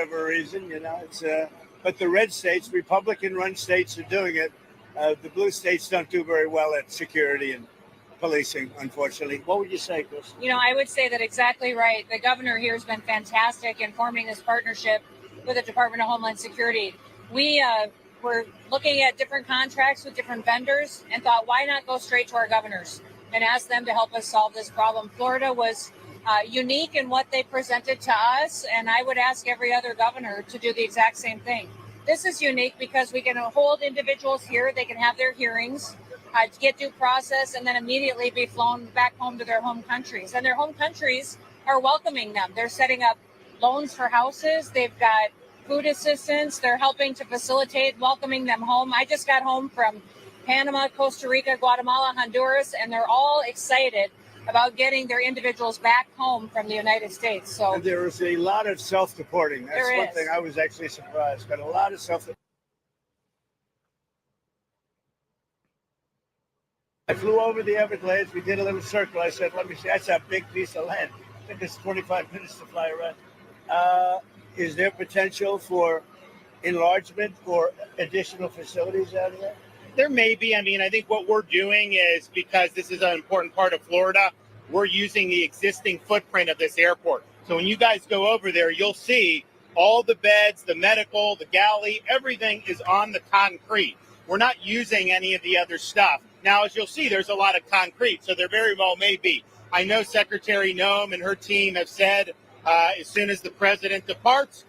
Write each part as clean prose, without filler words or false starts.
whatever reason, but the red states, Republican-run states, are doing it. The blue states don't do very well at security and policing, unfortunately. What would you say, Chris? I would say that exactly right. The governor here has been fantastic in forming this partnership with the Department of Homeland Security. We were looking at different contracts with different vendors and thought, why not go straight to our governors and ask them to help us solve this problem? Florida was unique in what they presented to us, and I would ask every other governor to do the exact same thing. This is unique because we can hold individuals here, they can have their hearings, get due process, and then immediately be flown back home to their home countries. And their home countries are welcoming them. They're setting up loans for houses. They've got food assistance. They're helping to facilitate welcoming them home. I just got home from Panama, Costa Rica, Guatemala, Honduras, and they're all excited about getting their individuals back home from the United States. So and there is a lot of self-deporting. That's one thing I was actually surprised, but a lot of self-deporting. I flew over the Everglades. We did a little circle. I said, let me see. That's a big piece of land. I think it's 25 minutes to fly around. Is there potential for enlargement or additional facilities out of there? There may be. I think what we're doing is, because this is an important part of Florida, we're using the existing footprint of this airport. So when you guys go over there, you'll see all the beds, the medical, the galley, everything is on the concrete. We're not using any of the other stuff. Now, as you'll see, there's a lot of concrete, so there very well may be. I know Secretary Noem and her team have said as soon as the president departs,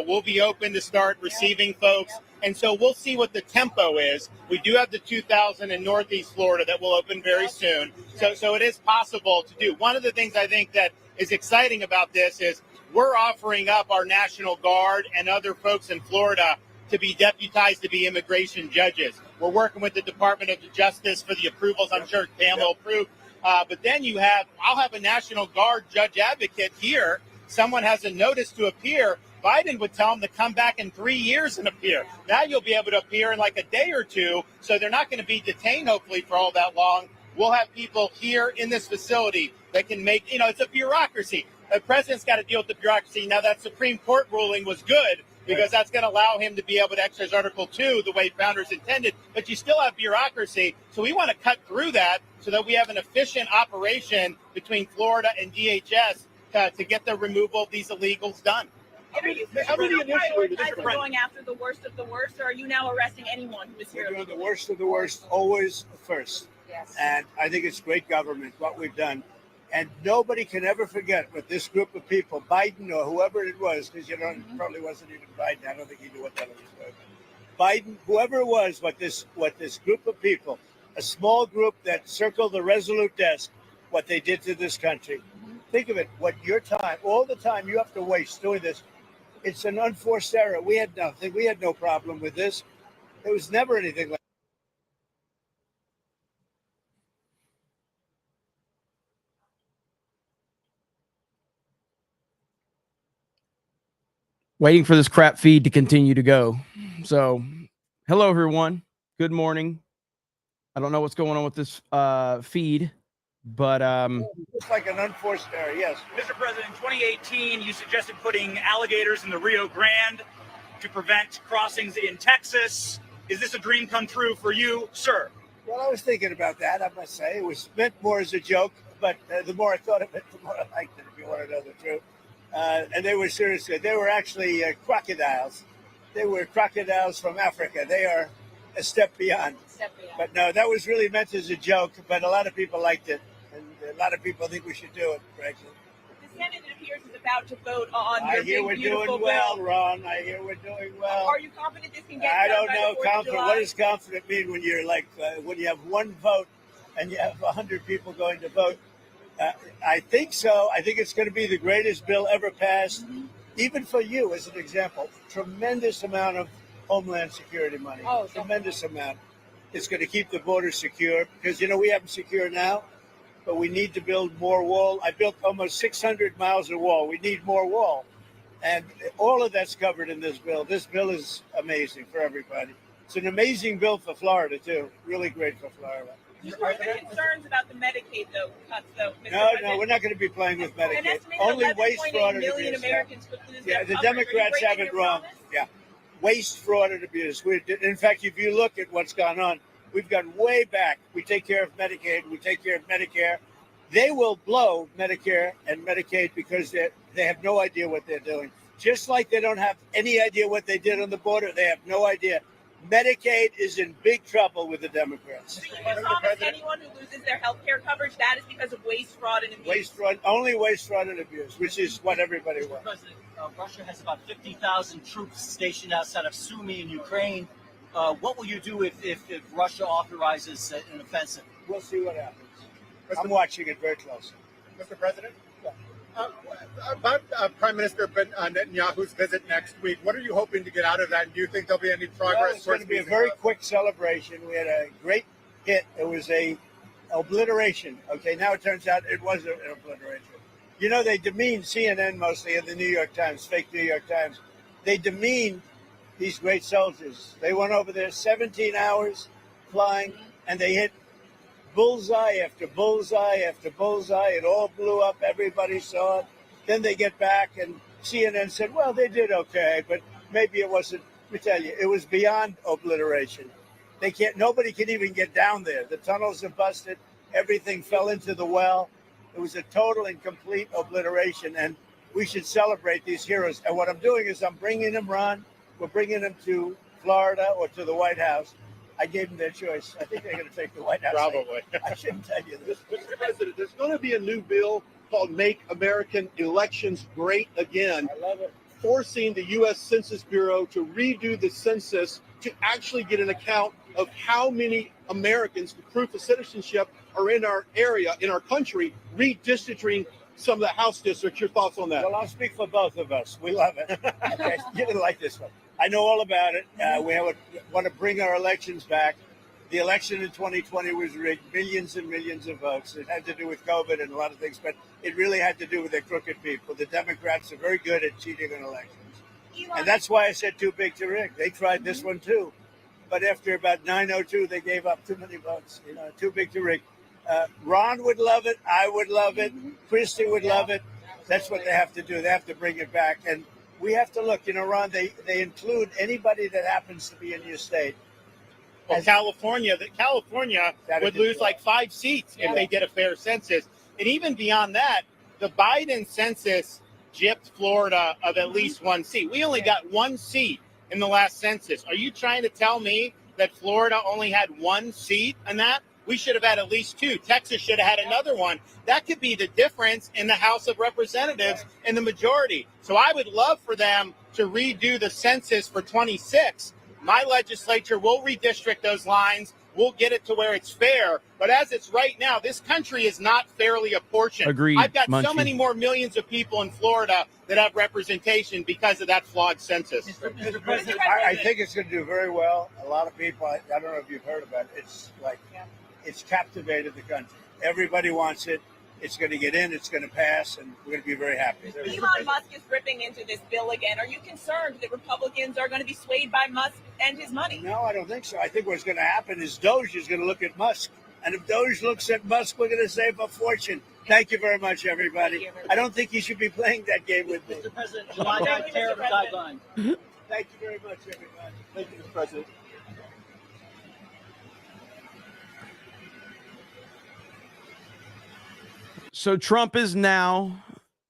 we'll be open to start receiving folks. And so we'll see what the tempo is. We do have the 2,000 in Northeast Florida that will open very soon. So it is possible to do. One of the things I think that is exciting about this is we're offering up our National Guard and other folks in Florida to be deputized to be immigration judges. We're working with the Department of Justice for the approvals. I'm sure Pam will approve. But then I'll have a National Guard judge advocate here. Someone has a notice to appear. Biden would tell them to come back in 3 years and appear. Now you'll be able to appear in like a day or two, so they're not going to be detained, hopefully, for all that long. We'll have people here in this facility that can make, it's a bureaucracy. The president's got to deal with the bureaucracy. Now, that Supreme Court ruling was good because that's going to allow him to be able to exercise Article 2 the way founders intended, but you still have bureaucracy. So we want to cut through that so that we have an efficient operation between Florida and DHS to get the removal of these illegals done. Are you prioritizing going after the worst of the worst, or are you now arresting anyone who is here? We're doing the worst of the worst always first. Yes. And I think it's great government, what we've done. And nobody can ever forget what this group of people, Biden or whoever it was, because it probably wasn't even Biden. I don't think he knew what that was. Biden, whoever it was, what this group of people, a small group that circled the Resolute desk, what they did to this country. Think of it, all the time you have to waste doing this. It's an unforced error. We had nothing. We had no problem with this. There was never anything like Waiting for this crap feed to continue to go. So, hello, everyone. Good morning. I don't know what's going on with this feed, but it's like an unforced error. Yes, Mr. President, in 2018, you suggested putting alligators in the Rio Grande to prevent crossings in Texas. Is this a dream come true for you, sir? Well, I was thinking about that. I must say it was meant more as a joke, but the more I thought of it, the more I liked it. If you want to know the truth. And they were seriously, they were actually crocodiles. They were crocodiles from Africa. They are a step beyond. But no, that was really meant as a joke, but a lot of people liked it. And a lot of people think we should do it, frankly. The Senate, it appears, is about to vote on I your hear big, we're beautiful doing bill. well, Ron. I hear we're doing well. Are you confident this can get I done don't by know. the 4th of Confident. July? What does confident mean when you're like, when you have one vote and you have 100 people going to vote? I think so. I think it's going to be the greatest bill ever passed, even for you as an example. Tremendous amount of Homeland Security money. Oh, tremendous amount. It's going to keep the border secure because, we have them secure now, but we need to build more wall. I built almost 600 miles of wall. We need more wall. And all of that's covered in this bill. This bill is amazing for everybody. It's an amazing bill for Florida, too. Really great for Florida. You were concerns about the Medicaid cuts, though. Mr. No, President. we're not going to be playing with An Medicaid. estimated Only waste, 11.8 fraud, and million abuse. Americans could lose Yeah, their the coverage. Are you Democrats have breaking it your wrong. promise? Yeah, waste, fraud, and abuse. In fact, if you look at what's gone on, we've gone way back. We take care of Medicaid. We take care of Medicare. They will blow Medicare and Medicaid because they have no idea what they're doing. Just like they don't have any idea what they did on the border, they have no idea. Medicaid is in big trouble with the Democrats. So you promise anyone who loses their health care coverage, that is because of waste, fraud, and abuse? Waste, fraud, only waste, fraud, and abuse, which is what everybody wants. President, Russia has about 50,000 troops stationed outside of Sumy in Ukraine. What will you do if Russia authorizes an offensive? We'll see what happens. I'm watching it very closely. Mr. President? About Prime Minister Netanyahu's visit next week, what are you hoping to get out of that? And do you think there'll be any progress? Well, it's going to be a very quick celebration. We had a great hit. It was a obliteration. Okay, now it turns out it was an obliteration. You know, they demeaned CNN mostly and the New York Times, fake New York Times. They demeaned these great soldiers. They went over there 17 hours flying, and they hit bullseye after bullseye after bullseye. It all blew up. Everybody saw it. Then they get back, and CNN said, well, they did okay, but maybe it wasn't. Let me tell you, it was beyond obliteration. Nobody can even get down there. The tunnels are busted. Everything fell into the well. It was a total and complete obliteration, and we should celebrate these heroes. And what I'm doing is I'm bringing them, Ron. We're bringing them to Florida or to the White House. I gave them their choice. I think they're going to take the White House. Probably. I shouldn't tell you this. Mr. President, there's going to be a new bill called Make American Elections Great Again, I love it. forcing the U.S. Census Bureau to redo the census to actually get an account of how many Americans, the proof of citizenship, are in our area, in our country, redistricting some of the House districts. Your thoughts on that? Well, I'll speak for both of us. We love it. Okay, you're going to like this one. I know all about it. We want to bring our elections back. The election in 2020 was rigged, millions and millions of votes. It had to do with COVID and a lot of things, but it really had to do with the crooked people. The Democrats are very good at cheating on elections. And that's why I said too big to rig. They tried this one too. But after about 9:02, they gave up too many votes. You know, too big to rig. Ron would love it. I would love it. Christie would love it. That's what they have to do. They have to bring it back. And we have to look, you know, Ron, they include anybody that happens to be in your state. Well, California would lose like 5 seats if they did a fair census. And even beyond that, the Biden census gypped Florida of at least 1 seat. We only got 1 seat in the last census. Are you trying to tell me that Florida only had 1 seat in that? We should have had at least 2. Texas should have had another one. That could be the difference in the House of Representatives in the majority. So I would love for them to redo the census for 26. My legislature will redistrict those lines. We'll get it to where it's fair. But as it's right now, this country is not fairly apportioned. Agreed, I've got Munchie. so many more millions of people in Florida that have representation because of that flawed census. Mr. President, I think it's going to do very well. A lot of people, I don't know if you've heard about it. It's like, it's captivated the country. Everybody wants it. It's going to get in. It's going to pass, and we're going to be very happy. Elon Musk is ripping into this bill again. Are you concerned that Republicans are going to be swayed by Musk and his money? No, I don't think so. I think what's going to happen is Doge is going to look at Musk. And if Doge looks at Musk, we're going to save a fortune. Thank you very much, everybody. I don't think you should be playing that game with me. Mr. President, July 9th terror guideline. Thank you very much, everybody. Thank you, Mr. President. So Trump is now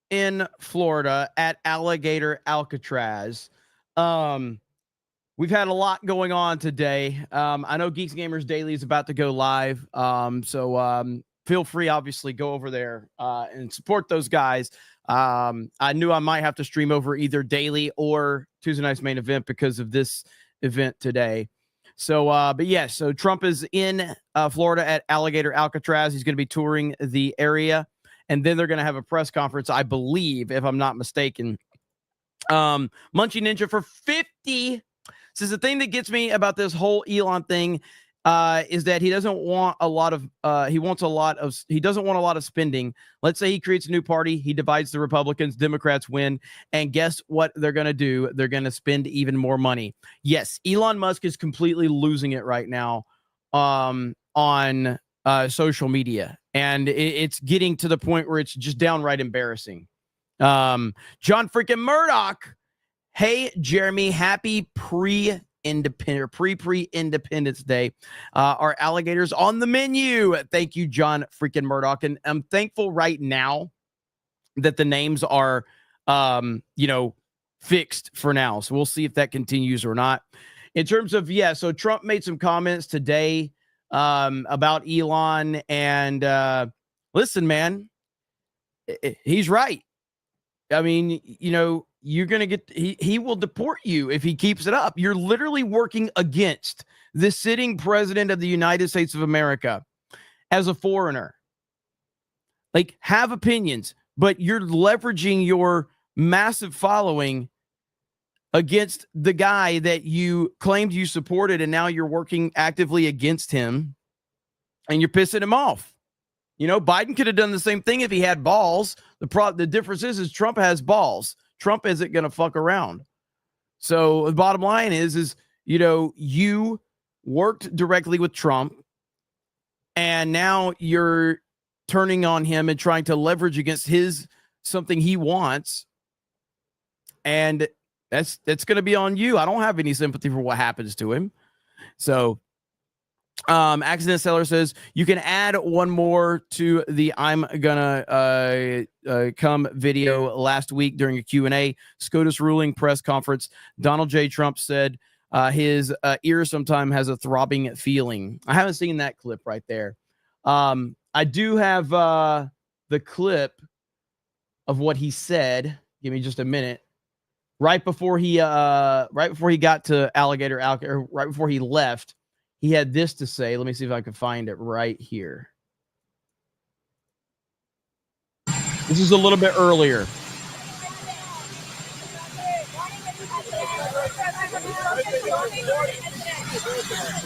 in Florida at Alligator Alcatraz. We've had a lot going on today. I know Geeks Gamers Daily is about to go live. So feel free, obviously, go over there and support those guys. I knew I might have to stream over either daily or Tuesday night's main event because of this event today. So, but yes, so Trump is in Florida at Alligator Alcatraz. He's going to be touring the area, and then they're going to have a press conference, I believe, if I'm not mistaken. Munchie Ninja for 50. Says the thing that gets me about this whole Elon thing is that he doesn't want a lot of he doesn't want a lot of spending. Let's say he creates a new party, he divides the Republicans, Democrats win, and guess what they're going to do? They're going to spend even more money. Yes, Elon Musk is completely losing it right now on social media, and it's getting to the point where it's just downright embarrassing. John freaking Murdoch. Hey, Jeremy, happy pre-Independence Day. Are alligators on the menu? Thank you, John freaking Murdoch. And I'm thankful right now that the names are, fixed for now. So we'll see if that continues or not. In terms of, so Trump made some comments today about Elon. And listen, man, he's right. I mean, you're going to get, he will deport you if he keeps it up. You're literally working against the sitting president of the United States of America as a foreigner. Like, have opinions, but you're leveraging your massive following against the guy that you claimed you supported, and now you're working actively against him, and you're pissing him off. Biden could have done the same thing if he had balls. The difference is Trump has balls. Trump isn't going to fuck around. So the bottom line is you worked directly with Trump, and now you're turning on him and trying to leverage against something he wants. And that's going to be on you. I don't have any sympathy for what happens to him. So Accident Seller says you can add one more to the I'm gonna come video last week during a Q&A. SCOTUS ruling press conference. Donald J. Trump said his ear sometimes has a throbbing feeling. I haven't seen that clip right there. I do have the clip of what he said. Give me just a minute. Right before he got to Alligator Alcatraz, right before he left, he had this to say. Let me see if I can find it right here. This is a little bit earlier.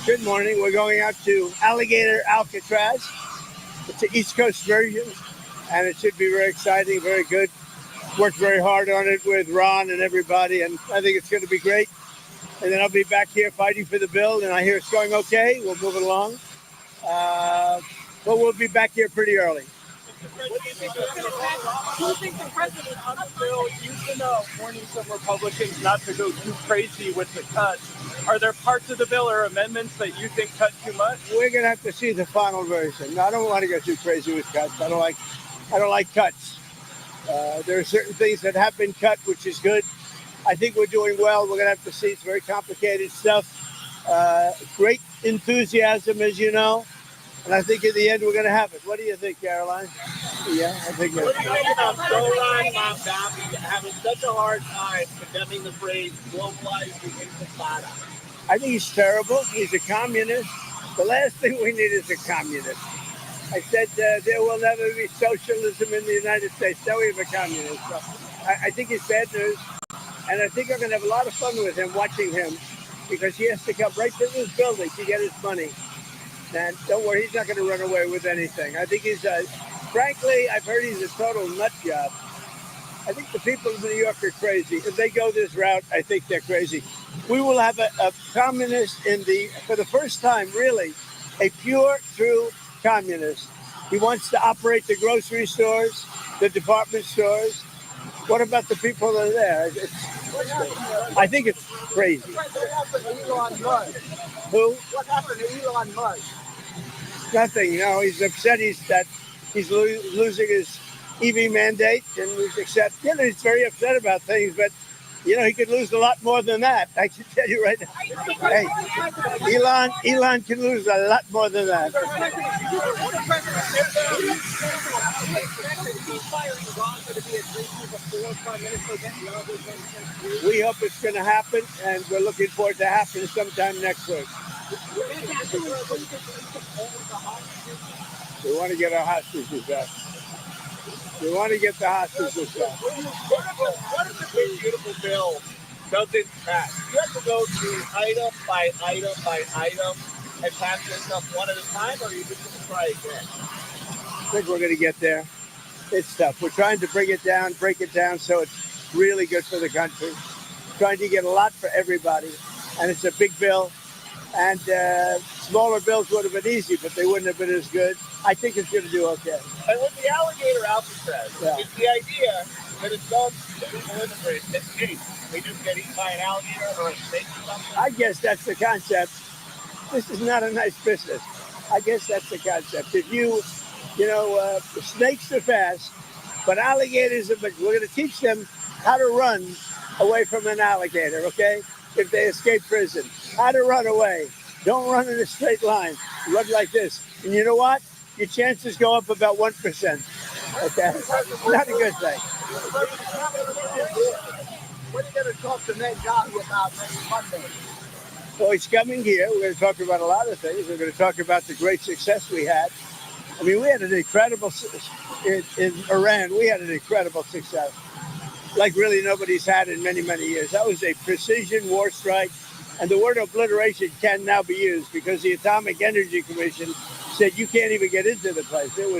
Good morning. We're going out to Alligator Alcatraz. It's an East Coast version, and it should be very exciting, very good. Worked very hard on it with Ron and everybody, and I think it's going to be great. And then I'll be back here fighting for the bill, and I hear it's going okay. We'll move it along. But we'll be back here pretty early. Do you think the president on the bill used to warning some Republicans not to go too crazy with the cuts? Are there parts of the bill or amendments that you think cut too much? We're going to have to see the final version. I don't want to go too crazy with cuts. I don't like cuts. There are certain things that have been cut, which is good. I think we're doing well. We're going to have to see. It's very complicated stuff. Great enthusiasm, as you know. And I think in the end, we're going to have it. What do you think, Caroline? Yeah, I think What do you think about Solan Mamdani having such a hard time condemning the phrase globalized intifada? I think he's terrible. He's a communist. The last thing we need is a communist. I said there will never be socialism in the United States. Now we have a communist. So I think it's bad news. And I think I'm going to have a lot of fun with him, watching him, because he has to come right to this building to get his money. And don't worry, he's not going to run away with anything. I think he's, frankly, I've heard he's a total nut job. I think the people of New York are crazy. If they go this route, I think they're crazy. We will have a communist for the first time, really, a pure, true communist. He wants to operate the grocery stores, the department stores. What about the people that are there? I think it's crazy. What happened to Elon Musk? Who? What happened to Elon Musk? Nothing. He's upset. He's losing his EV mandate, and he's very upset about things. But he could lose a lot more than that. I can tell you right now. Hey, Elon can lose a lot more than that. We hope it's going to happen, and we're looking forward to happening sometime next week. We want to get our hostages back. We want to get the hostages back. What if the big beautiful bill doesn't pass? You have to go through item by item by item and pass this stuff one at a time, or are you just going to try again? I think we're going to get there. It's tough. We're trying to break it down so it's really good for the country. Trying to get a lot for everybody. And it's a big bill. And Smaller bills would have been easy, but they wouldn't have been as good. I think it's going to do okay. And with the Alligator Alcatraz, it's the idea that it's done to illegal immigrants. In case they just get eaten by an alligator or a snake or something. I guess that's the concept. This is not a nice business. I guess that's the concept. If snakes are fast, but alligators are, we're going to teach them how to run away from an alligator, okay? If they escape prison, how to run away. Don't run in a straight line. Run like this. And you know what? Your chances go up about 1%. Okay? Not a good thing. What are you going to talk to Netanyahu about next Monday? So he's coming here. We're going to talk about a lot of things. We're going to talk about the great success we had. I mean, we had an incredible, in Iran, we had an incredible success. Like really nobody's had in many, many years. That was a precision war strike. And the word obliteration can now be used because the Atomic Energy Commission said you can't even get into the place. It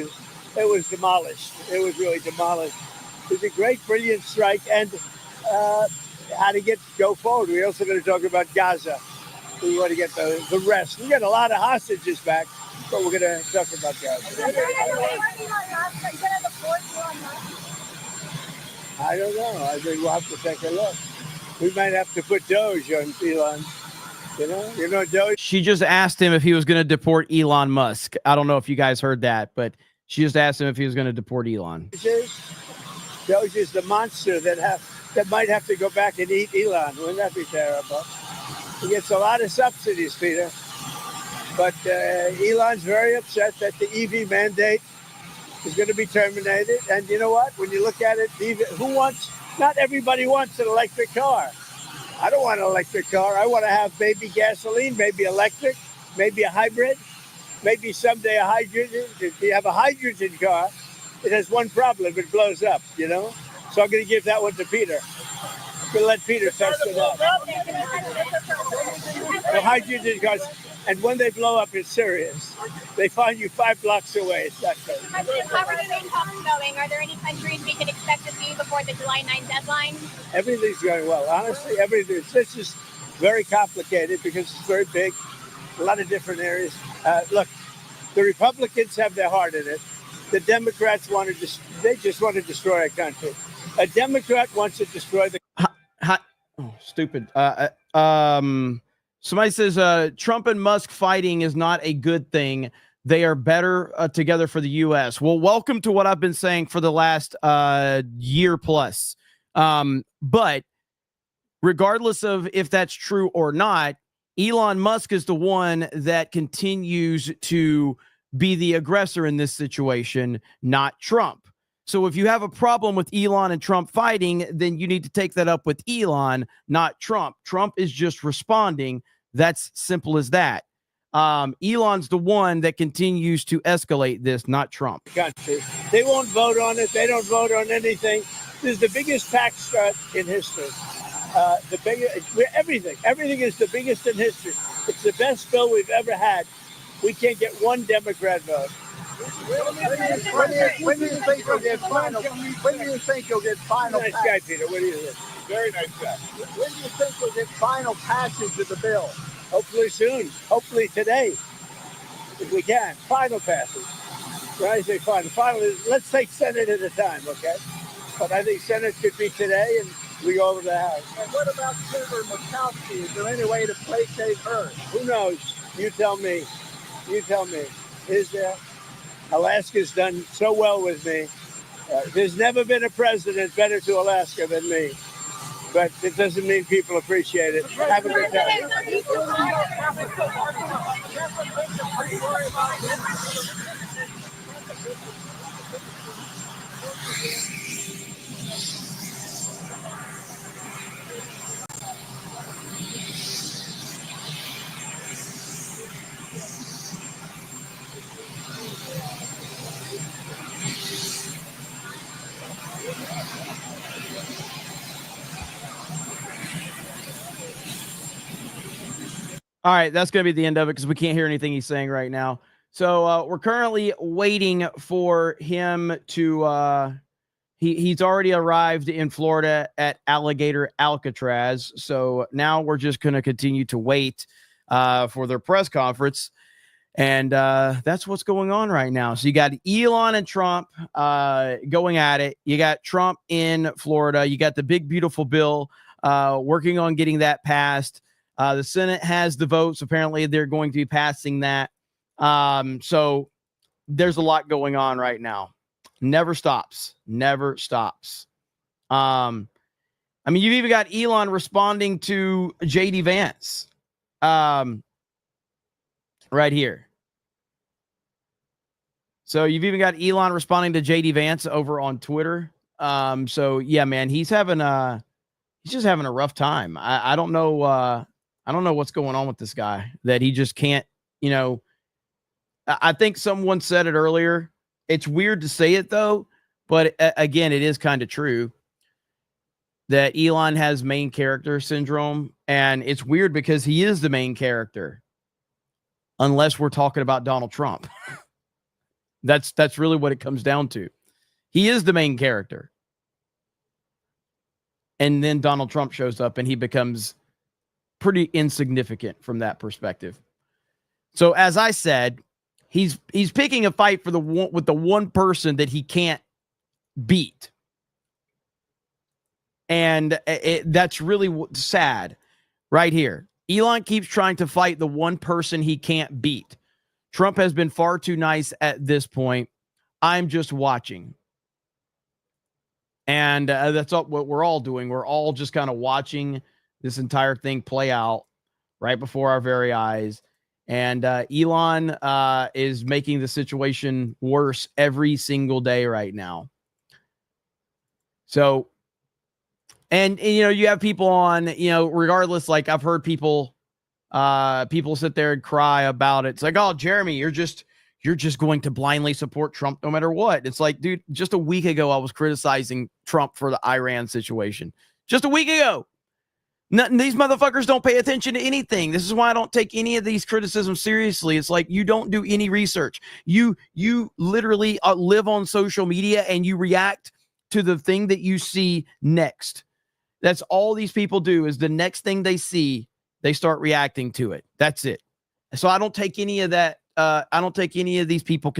was demolished. It was really demolished. It was a great, brilliant strike. And how to go forward. We're also going to talk about Gaza. We want to get the rest. We got a lot of hostages back, but we're going to talk about Gaza. I don't know. I think we'll have to take a look. We might have to put Doge on Elon. You know Doge. She just asked him if he was going to deport Elon Musk. I don't know if you guys heard that, but she just asked him if he was going to deport Elon. Doge is the monster that might have to go back and eat Elon. Wouldn't that be terrible? He gets a lot of subsidies, Peter. But Elon's very upset that the EV mandate is going to be terminated. And you know what? When you look at it, not everybody wants an electric car. I don't want an electric car. I want to have maybe gasoline, maybe electric, maybe a hybrid, maybe someday a hydrogen. If you have a hydrogen car, it has one problem. It blows up, So I'm going to give that one to Peter. I'm going to let Peter test it out. The hydrogen cars, and when they blow up, it's serious. They find you 5 blocks away. It's not good. President, how are the main talks going? Are there any countries we can expect to see before the July 9th deadline? Everything's going well. Honestly, everything. This is very complicated because it's very big, a lot of different areas. Look, the Republicans have their heart in it. The Democrats they just want to destroy our country. A Democrat wants to destroy the. Stupid. Somebody says Trump and Musk fighting is not a good thing. They are better together for the U.S. Well, welcome to what I've been saying for the last year plus. But regardless of if that's true or not, Elon Musk is the one that continues to be the aggressor in this situation, not Trump. So if you have a problem with Elon and Trump fighting, then you need to take that up with Elon, not Trump. Trump is just responding. That's simple as that. Elon's the one that continues to escalate this, not Trump. Country. They won't vote on it. They don't vote on anything. This is the biggest tax cut in history. Everything is the biggest in history. It's the best bill we've ever had. We can't get one Democrat vote. When do you think you'll get final? When do you think you'll get final? Nice guy, Peter. What do you think? Very nice guy. When do you think you'll get final passage of the bill? Hopefully soon. Hopefully today, if we can. Final passage. When I say final, let's take Senate at a time, okay? But I think Senate could be today, and we go over to the House. And what about Senator Murkowski? Is there any way to placate her? Who knows? You tell me. Is there? Alaska's done so well with me. There's never been a president better to Alaska than me. But it doesn't mean people appreciate it. Have a good time. All right, that's going to be the end of it because we can't hear anything he's saying right now. So we're currently waiting for him to he's already arrived in Florida at Alligator Alcatraz. So now we're just going to continue to wait. for their press conference. And that's what's going on right now. So you got Elon and Trump going at it. You got Trump in Florida. You got the big, beautiful bill working on getting that passed. The Senate has the votes. Apparently, they're going to be passing that. So there's a lot going on right now. Never stops. Never stops. I mean, you've even got Elon responding to JD Vance right here. So you've even got Elon responding to JD Vance over on Twitter. So yeah, man, he's just having a rough time. I don't know. I don't know what's going on with this guy that he just can't, I think someone said it earlier. It's weird to say it though, but again, it is kind of true that Elon has main character syndrome, and it's weird because he is the main character unless we're talking about Donald Trump. That's really what it comes down to. He is the main character. And then Donald Trump shows up and he becomes pretty insignificant from that perspective. So as I said, he's picking a fight for with the one person that he can't beat. And that's really sad right here. Elon keeps trying to fight the one person he can't beat. Trump has been far too nice at this point. I'm just watching. And that's what we're all doing. We're all just kind of watching this entire thing play out right before our very eyes. And Elon is making the situation worse every single day right now. So, and you have people on, regardless, like I've heard people sit there and cry about it. It's like, oh, Jeremy, you're just going to blindly support Trump no matter what. It's like, dude, just a week ago, I was criticizing Trump for the Iran situation. Just a week ago. These motherfuckers don't pay attention to anything. This is why I don't take any of these criticisms seriously. It's like you don't do any research. You literally live on social media and you react to the thing that you see next. That's all these people do is the next thing they see, they start reacting to it. That's it. So I don't take any of that. I don't take any of these people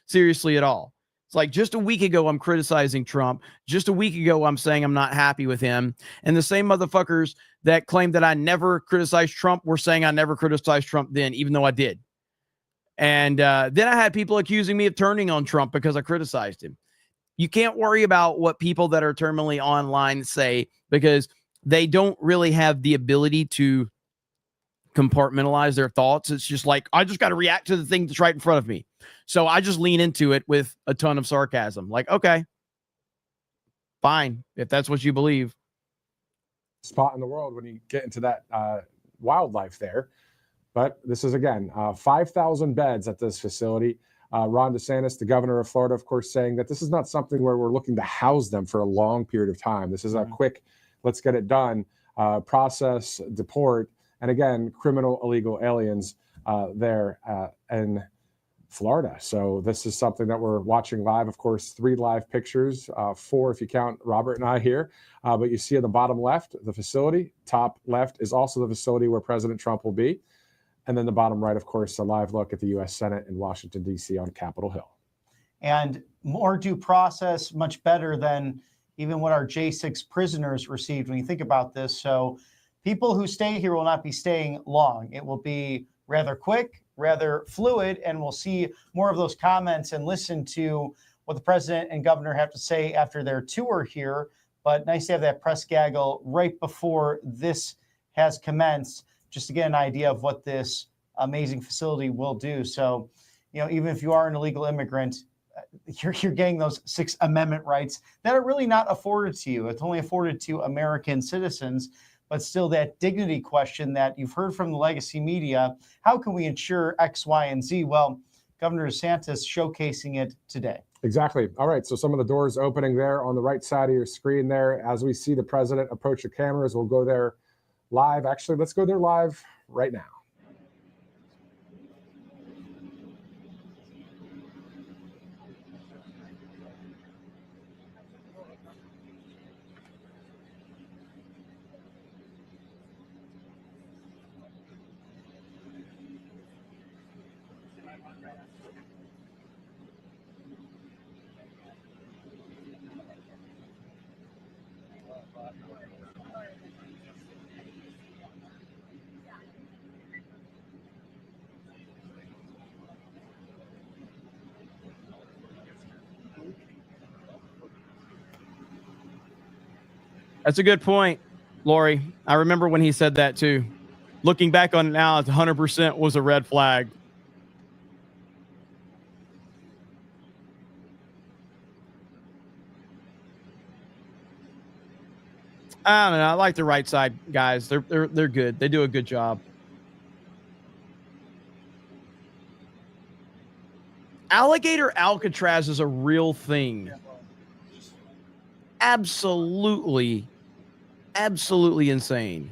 seriously at all. It's like just a week ago, I'm criticizing Trump. Just a week ago, I'm saying I'm not happy with him. And the same motherfuckers that claim that I never criticized Trump were saying I never criticized Trump then, even though I did. And then I had people accusing me of turning on Trump because I criticized him. You can't worry about what people that are terminally online say because they don't really have the ability to compartmentalize their thoughts. It's just like, I just got to react to the thing that's right in front of me. So I just lean into it with a ton of sarcasm. Like, okay, fine. If that's what you believe. Spot in the world when you get into that wildlife there. But this is, again, 5,000 beds at this facility. Ron DeSantis, the governor of Florida, of course, saying that this is not something where we're looking to house them for a long period of time. This is a quick, let's get it done, process, deport, and again, criminal illegal aliens there in Florida. So this is something that we're watching live. Of course, 3 live pictures, 4 if you count Robert and I here. But you see at the bottom left, the facility. Top left is also the facility where President Trump will be. And then the bottom right, of course, a live look at the U.S. Senate in Washington, D.C. on Capitol Hill. And more due process, much better than even what our J6 prisoners received when you think about this. So people who stay here will not be staying long. It will be rather quick, rather fluid, and we'll see more of those comments and listen to what the president and governor have to say after their tour here. But nice to have that press gaggle right before this has commenced, just to get an idea of what this amazing facility will do. So, even if you are an illegal immigrant, you're getting those 6th Amendment rights that are really not afforded to you. It's only afforded to American citizens, but still that dignity question that you've heard from the legacy media. How can we ensure X, Y, and Z? Well, Governor DeSantis showcasing it today. Exactly. All right. So some of the doors opening there on the right side of your screen there. As we see the president approach the cameras, we'll go there live. Actually, let's go there live right now. That's a good point, Lori. I remember when he said that too. Looking back on it now, it's 100% was a red flag. I don't know. I like the right side guys. They're good. They do a good job. Alligator Alcatraz is a real thing. Absolutely insane.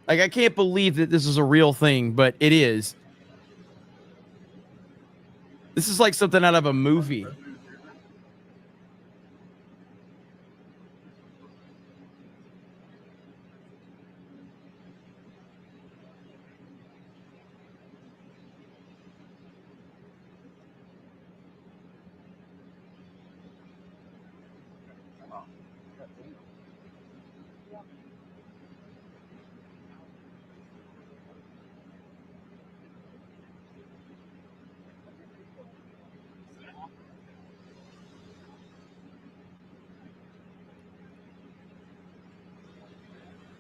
Like, I can't believe that this is a real thing, but it is. This is like something out of a movie.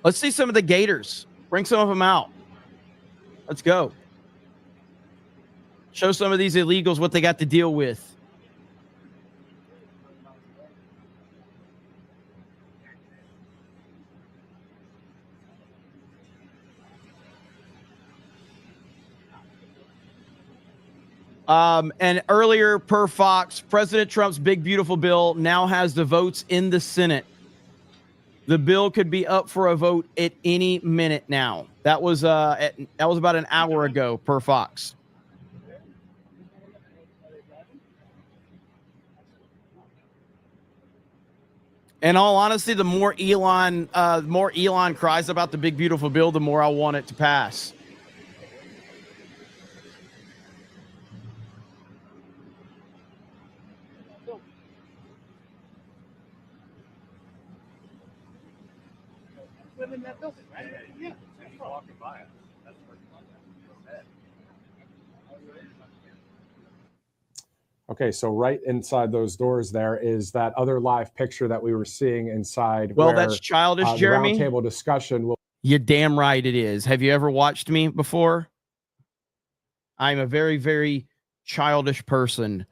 Let's see some of the gators. Bring some of them out. Let's go. Show some of these illegals what they got to deal with. And earlier, per Fox, President Trump's big, beautiful bill now has the votes in the Senate. The bill could be up for a vote at any minute now. That was about an hour ago, per Fox. In all honesty, the more Elon cries about the big, beautiful bill, the more I want it to pass. In that building, right? Yeah. He's walking by it. That's where Okay, so right inside those doors there is that other live picture that we were seeing inside. Well, that's childish, Jeremy. The roundtable discussion will. You damn right it is. Have you ever watched me before? I'm a very, very childish person.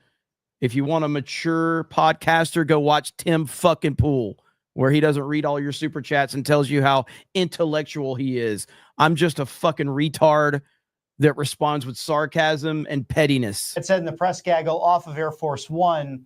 If you want a mature podcaster, go watch Tim fucking Pool, where he doesn't read all your super chats and tells you how intellectual he is. I'm just a fucking retard that responds with sarcasm and pettiness. It said in the press gaggle off of Air Force One,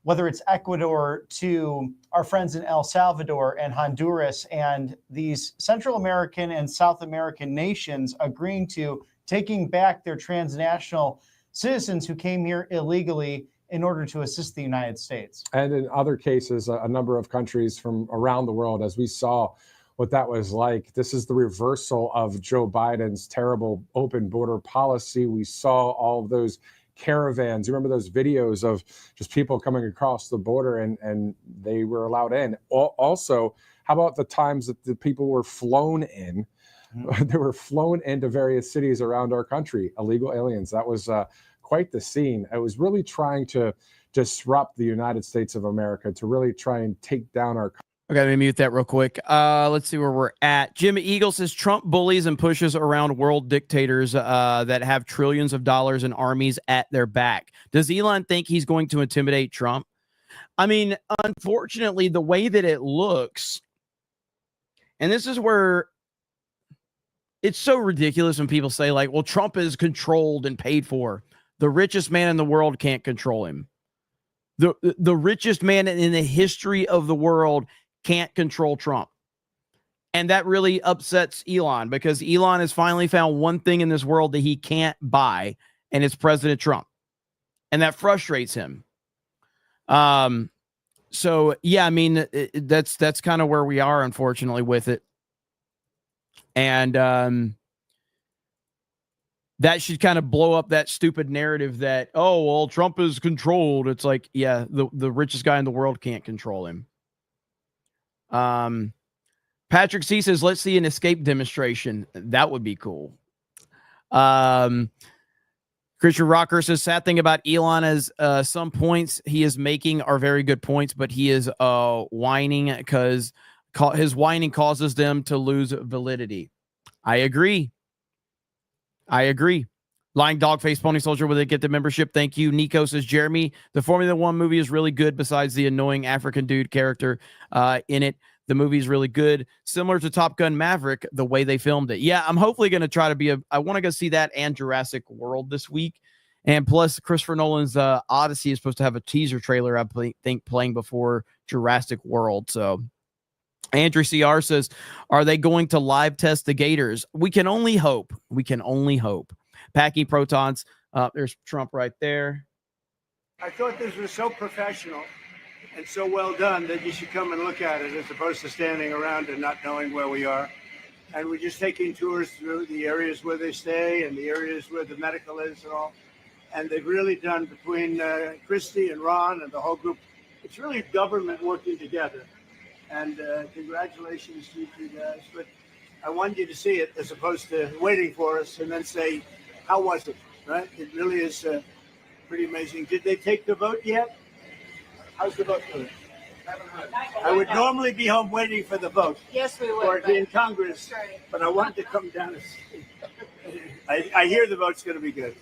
whether it's Ecuador to our friends in El Salvador and Honduras and these Central American and South American nations agreeing to taking back their transnational citizens who came here illegally in order to assist the United States. And in other cases, a number of countries from around the world, as we saw what that was like. This is the reversal of Joe Biden's terrible open border policy. We saw all of those caravans. You remember those videos of just people coming across the border and they were allowed in. Also, how about the times that the people were flown in? Mm-hmm. They were flown into various cities around our country, illegal aliens. That was quite the scene. I was really trying to disrupt the United States of America, to really try and take down our. Okay, let me mute that real quick. Let's see where we're at. Jim Eagle says Trump bullies and pushes around world dictators that have trillions of dollars and armies at their back. Does Elon think he's going to intimidate Trump? I mean, unfortunately, the way that it looks, and this is where it's so ridiculous when people say, like, well, Trump is controlled and paid for. The richest man in the world can't control him. The richest man in the history of the world can't control Trump. And that really upsets Elon, because Elon has finally found one thing in this world that he can't buy, and it's President Trump. And that frustrates him. So yeah, I mean, that's kind of where we are, unfortunately, with it. And that should kind of blow up that stupid narrative that, oh, well, Trump is controlled. It's like, yeah, the richest guy in the world can't control him. Patrick C says, let's see an escape demonstration. That would be cool. Chris Christian Rocker says, sad thing about Elon is some points he is making are very good points, but he is whining because his whining causes them to lose validity. I agree. Lying Dog Face Pony Soldier, will they get the membership? Thank you. Nico says, Jeremy, the Formula One movie is really good besides the annoying African dude character in it. The movie is really good. Similar to Top Gun Maverick, the way they filmed it. Yeah, I'm hopefully going to try to I want to go see that and Jurassic World this week. And plus, Christopher Nolan's Odyssey is supposed to have a teaser trailer, I think, playing before Jurassic World. So Andrew CR says, are they going to live test the Gators? We can only hope. Packing Protons. There's Trump right there. I thought this was so professional and so well done that you should come and look at it as opposed to standing around and not knowing where we are. And we're just taking tours through the areas where they stay and the areas where the medical is and all. And they've really done, between Christy and Ron and the whole group, it's really government working together. And congratulations to you guys. But I want you to see it as opposed to waiting for us and then say, how was it, right? It really is pretty amazing. Did they take the vote yet? How's the vote going? I would normally be home waiting for the vote. Yes, we would. Or be in Congress, but I wanted to come down and see. I hear the vote's going to be good.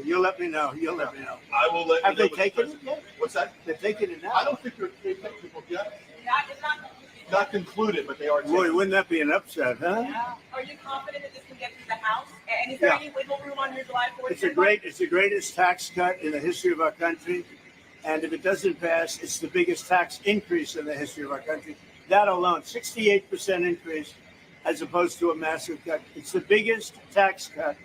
You'll let me know. I will let you know. Have they taken it yet? What's that? They've taken it now. I don't think they've taken it yet. Not concluded, but they are. Boy, wouldn't that be an upset, huh? Yeah. Are you confident that this can get through the House? And is there any wiggle room on your July 4th? It's the greatest tax cut in the history of our country. And if it doesn't pass, it's the biggest tax increase in the history of our country. That alone, 68% increase as opposed to a massive cut. It's the biggest tax cut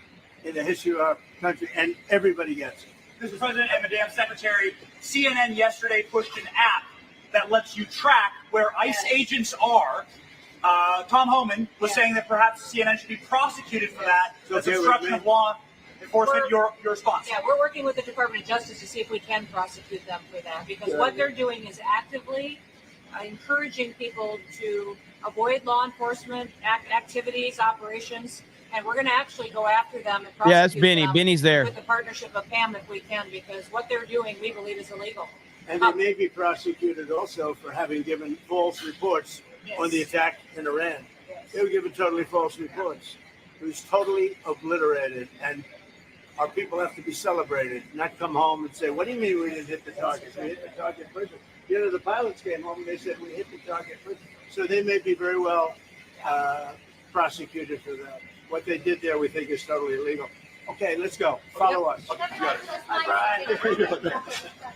in the history of our country, and everybody gets it. Mr. President and Madam Secretary, CNN yesterday pushed an app that lets you track where ICE agents are. Tom Homan was saying that perhaps CNN should be prosecuted for that. That's obstruction of law enforcement. Your response? Yeah, we're working with the Department of Justice to see if we can prosecute them for that, because what they're doing is actively encouraging people to avoid law enforcement activities, operations, and we're going to actually go after them and prosecute Yeah, it's Benny. them Benny's there. with the partnership of PAM if we can, because what they're doing, we believe, is illegal. And they may be prosecuted also for having given false reports on the attack in Iran. They were given totally false reports. It was totally obliterated, and our people have to be celebrated, not come home and say, what do you mean we didn't hit the target? We hit the target prison. You know, the pilots came home and they said, we hit the target prison. So they may be very well prosecuted for that. What they did there, we think, is totally illegal. Okay, let's go. Follow us.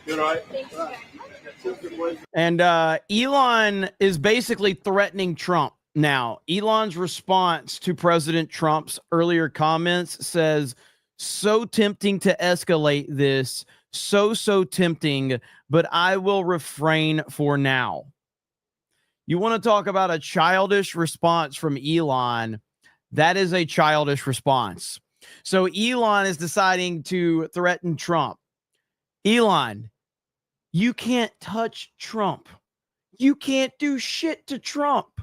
You're right. And Elon is basically threatening Trump now. Elon's response to President Trump's earlier comments says, so tempting to escalate this, so tempting, but I will refrain for now. You want to talk about a childish response from Elon? That is a childish response. So Elon is deciding to threaten Trump. Elon, you can't touch Trump. You can't do shit to Trump.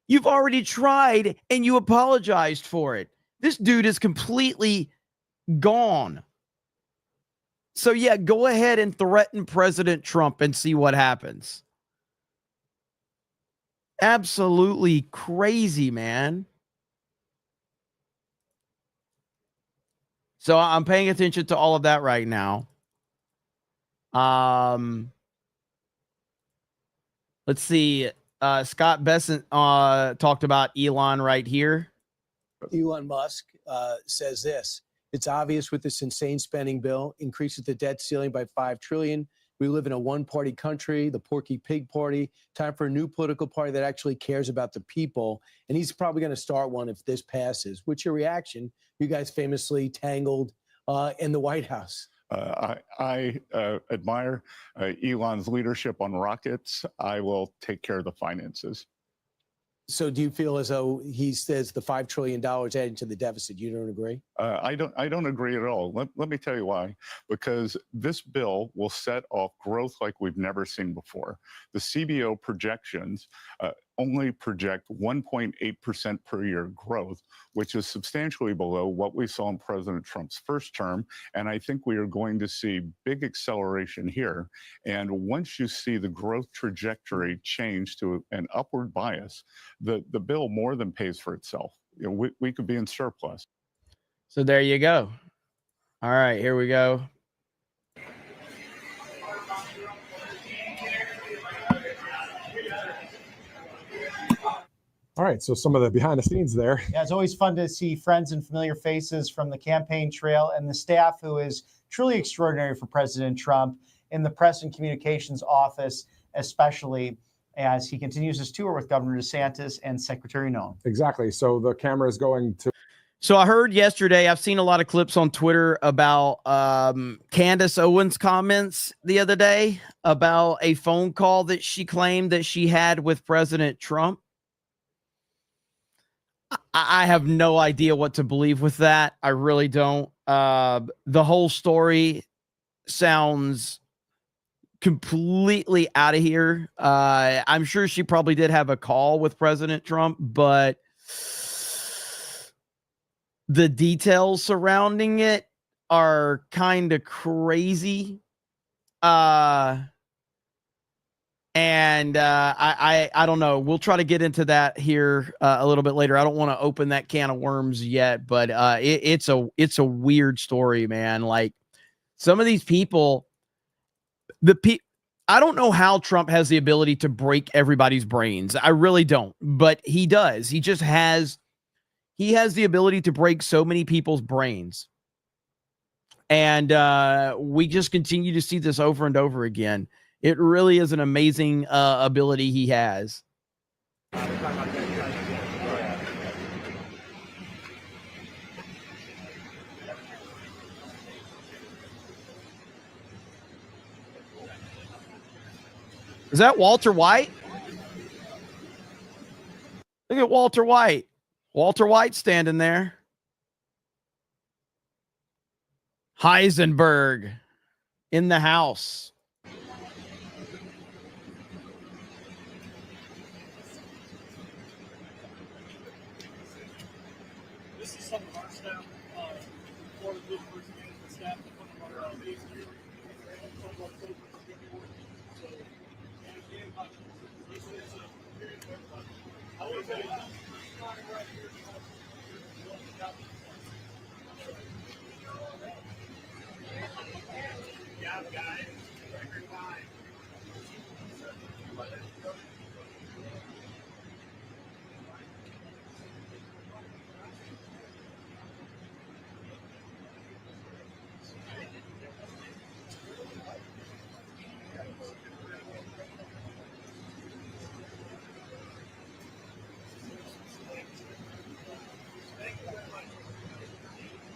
You've already tried and you apologized for it. This dude is completely gone. So yeah, go ahead and threaten President Trump and see what happens. Absolutely crazy, man. So I'm paying attention to all of that right now. Let's see. Scott Bessent talked about Elon right here. Elon Musk says this: it's obvious with this insane spending bill, increases the debt ceiling by $5 trillion. We live in a one-party country, the Porky Pig Party. Time for a new political party that actually cares about the people. And he's probably going to start one if this passes. What's your reaction? You guys famously tangled in the White House. I admire Elon's leadership on rockets. I will take care of the finances. So do you feel as though he says the $5 trillion adding to the deficit? You don't agree? I don't agree at all. Let me tell you why. Because this bill will set off growth like we've never seen before. The CBO projections only project 1.8% per year growth, which is substantially below what we saw in President Trump's first term. And I think we are going to see big acceleration here. And once you see the growth trajectory change to an upward bias, the bill more than pays for itself. You know, we could be in surplus. So there you go. All right, here we go. All right, so some of the behind the scenes there. Yeah, it's always fun to see friends and familiar faces from the campaign trail and the staff who is truly extraordinary for President Trump in the press and communications office, especially as he continues his tour with Governor DeSantis and Secretary Noem. Exactly. So the camera is going to. So I heard yesterday, I've seen a lot of clips on Twitter about Candace Owens' comments the other day about a phone call that she claimed that she had with President Trump. I have no idea what to believe with that. I really don't. The whole story sounds completely out of here. I'm sure she probably did have a call with President Trump, but the details surrounding it are kind of crazy. And I don't know. We'll try to get into that here a little bit later. I don't want to open that can of worms yet, but it's a weird story, man. Like some of these people, I don't know how Trump has the ability to break everybody's brains. I really don't, but he does. He has the ability to break so many people's brains. And we just continue to see this over and over again. It really is an amazing ability he has. Is that Walter White? Look at Walter White. Walter White standing there. Heisenberg in the house. This is some of our staff, Florida Deportation management staff, some of our base here, some of our folks. So, and again, this is a period of everybody. I want to tell you, starting right here, yeah, guys, record time.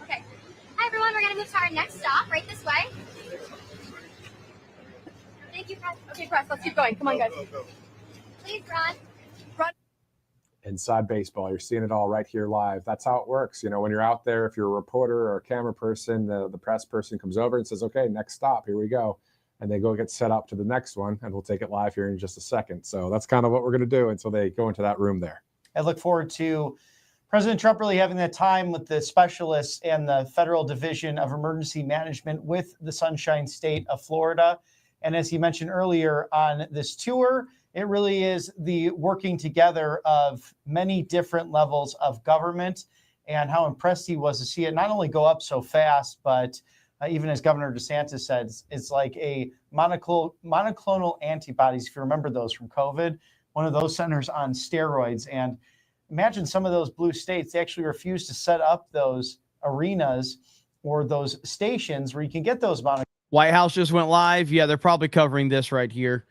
Okay. Hi, everyone. We're going to move to our next stop right this way. Thank you, Press. Okay, Press, let's keep going. Come on, guys. Please run. Run. Inside baseball, you're seeing it all right here live. That's how it works. You know, when you're out there, if you're a reporter or a camera person, the press person comes over and says, okay, next stop, here we go. And they go get set up to the next one, and we'll take it live here in just a second. So that's kind of what we're going to do until they go into that room there. I look forward to President Trump really having that time with the specialists and the Federal Division of Emergency Management with the Sunshine State of Florida. And as he mentioned earlier on this tour, it really is the working together of many different levels of government, and how impressed he was to see it not only go up so fast, but even as Governor DeSantis said, it's like a monoclonal antibodies, if you remember those from COVID, one of those centers on steroids. And imagine some of those blue states, they actually refuse to set up those arenas or those stations where you can get those monoclonal. White House just went live. Yeah, they're probably covering this right here.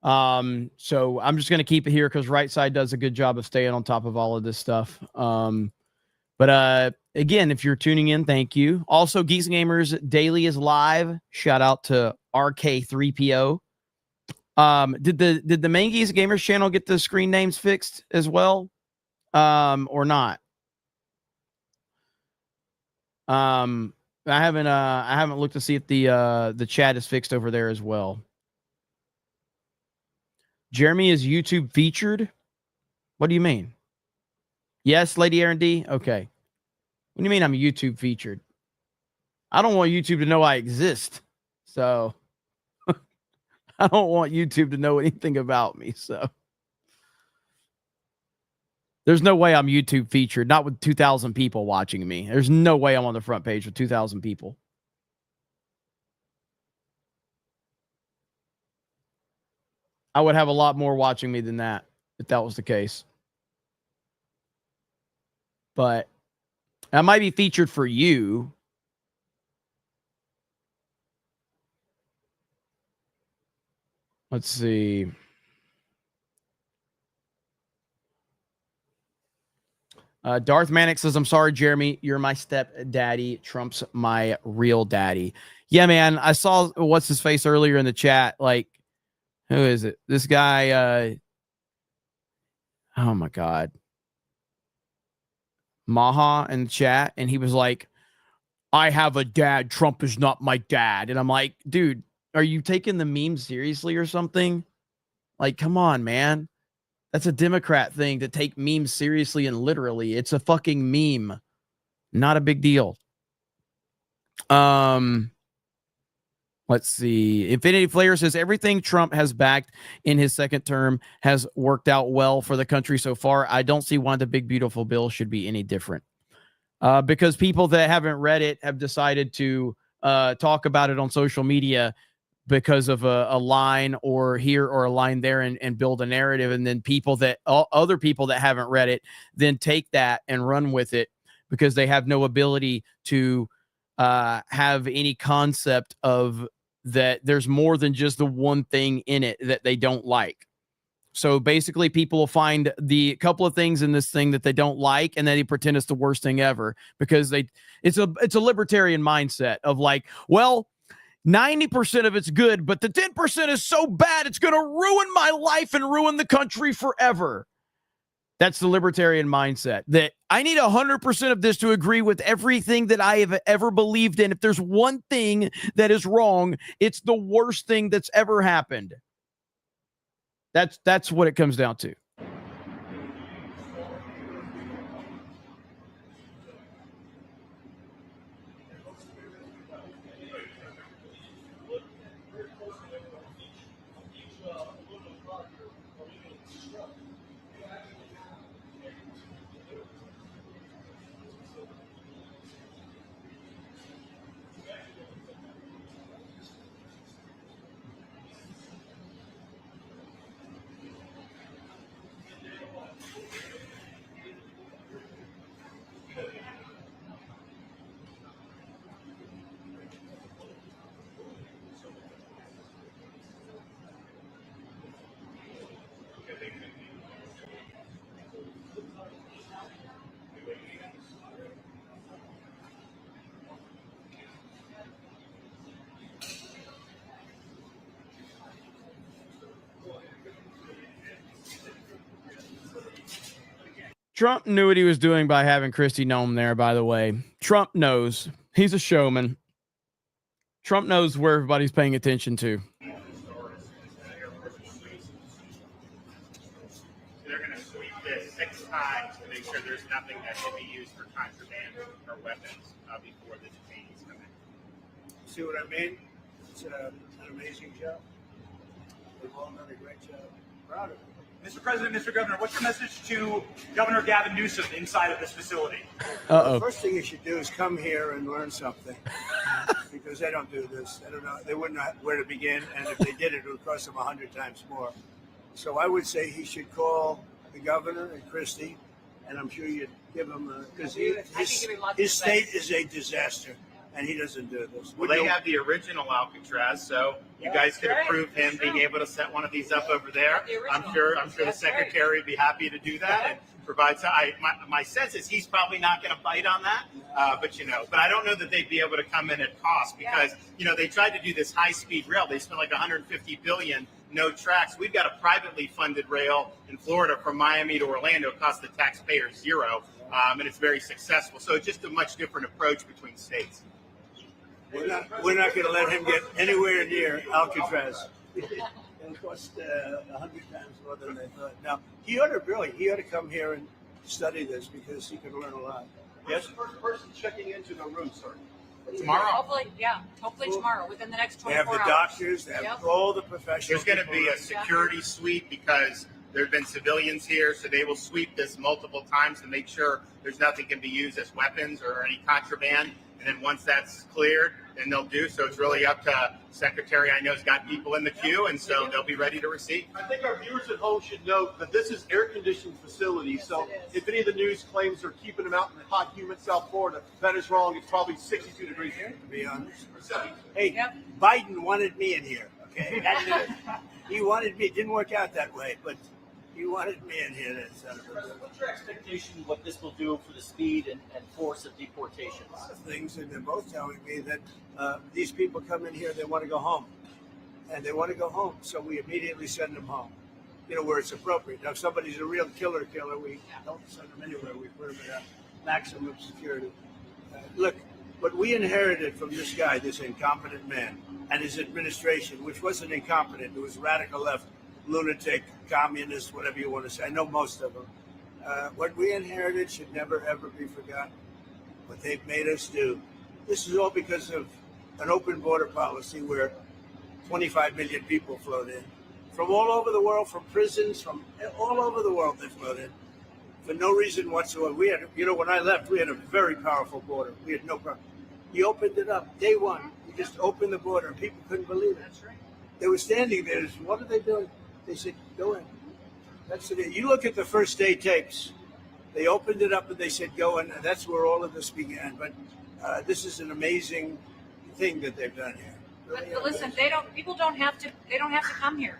So I'm just going to keep it here because Right Side does a good job of staying on top of all of this stuff. But again, if you're tuning in, thank you. Also, Geeks and Gamers Daily is live. Shout out to RK3PO. Did the main Geeks and Gamers channel get the screen names fixed as well? Or not? I haven't looked to see if the chat is fixed over there as well. Jeremy is YouTube featured. What do you mean? Yes, Lady Aaron D? Okay. What do you mean I'm YouTube featured? I don't want YouTube to know I exist. So I don't want YouTube to know anything about me. So there's no way I'm YouTube featured, not with 2,000 people watching me. There's no way I'm on the front page with 2,000 people. I would have a lot more watching me than that if that was the case. But I might be featured for you. Let's see. Darth Manic says, I'm sorry, Jeremy. You're my stepdaddy. Trump's my real daddy. Yeah, man. I saw what's his face earlier in the chat. Like, who is it? This guy. Oh, my God. Maha in the chat. And he was like, I have a dad. Trump is not my dad. And I'm like, dude, are you taking the meme seriously or something? Like, come on, man. That's a Democrat thing to take memes seriously and literally. It's a fucking meme. Not a big deal. Let's see. Infinity Flair says everything Trump has backed in his second term has worked out well for the country so far. I don't see why the big beautiful bill should be any different. Because people that haven't read it have decided to talk about it on social media because of a line or here or a line there and build a narrative. And then other people that haven't read it then take that and run with it because they have no ability to have any concept of that there's more than just the one thing in it that they don't like. So basically people will find the couple of things in this thing that they don't like, and then they pretend it's the worst thing ever because it's a libertarian mindset of like, well, 90% of it's good, but the 10% is so bad it's going to ruin my life and ruin the country forever. That's the libertarian mindset, that I need 100% of this to agree with everything that I have ever believed in. If there's one thing that is wrong, it's the worst thing that's ever happened. That's what it comes down to. Trump knew what he was doing by having Kristi Noem there, by the way. Trump knows. He's a showman. Trump knows where everybody's paying attention to. They're going to sweep this 6 times to make sure there's nothing that can be used for contraband or weapons before the detainees come in. See what I mean? It's an amazing job. They've all done a great job. Proud of it. Mr. President, Mr. Governor, what's your message to Governor Gavin Newsom inside of this facility? The first thing you should do is come here and learn something, because they don't do this. They don't know. They wouldn't know where to begin, and if they did it would cost them 100 times more. So I would say he should call the governor and Kristi, and I'm sure you'd give him because his state is a disaster, and he doesn't do this. Well, they have the original Alcatraz, so you guys could approve him being able to set one of these up over there. I'm sure the secretary would be happy to do that and provide. My sense is he's probably not going to bite on that, but I don't know that they'd be able to come in at cost because they tried to do this high-speed rail. They spent like $150 billion, no tracks. We've got a privately funded rail in Florida from Miami to Orlando. It costs the taxpayer $0, and it's very successful. So it's just a much different approach between states. We're not going to let him get anywhere near Alcatraz. It'll cost 100 times more than they thought. Now, he ought to come here and study this because he could learn a lot. Yes, the first person checking into the room, sir. Tomorrow. Hopefully tomorrow, within the next They have 24 the hours. doctors, they have all the professionals. There's going to be a security sweep because there have been civilians here, so they will sweep this multiple times to make sure there's nothing can be used as weapons or any contraband. And then once that's cleared, then they'll do. So it's really up to Secretary. I know has got people in the queue, and so they'll be ready to receive. I think our viewers at home should note that this is air-conditioned facility. So if any of the news claims are keeping them out in the hot, humid South Florida, that is wrong. It's probably 62 degrees here, to be honest. Hey, Biden wanted me in here. Okay, he wanted me. It didn't work out that way, but he wanted me in here. What's your expectation what this will do for the speed and force of deportations? A lot of things, and they're both telling me that these people come in here, they want to go home. And they want to go home, so we immediately send them home, where it's appropriate. Now, if somebody's a real killer, we don't send them anywhere. We put them at maximum security. Look, what we inherited from this guy, this incompetent man, and his administration, which wasn't incompetent, it was radical left, lunatic, communist, whatever you want to say. I know most of them. What we inherited should never, ever be forgotten. What they've made us do. This is all because of an open border policy where 25 million people flowed in. From all over the world, from prisons, from all over the world they flowed in. For no reason whatsoever. We had, when I left, we had a very powerful border. We had no problem. He opened it up. Day one, he just opened the border and people couldn't believe it. That's right. They were standing there. What are they doing? They said, go in. That's it. You look at the first day tapes. They opened it up and they said, go in. And that's where all of this began. But this is an amazing thing that they've done here. Really But listen, people don't have to come here.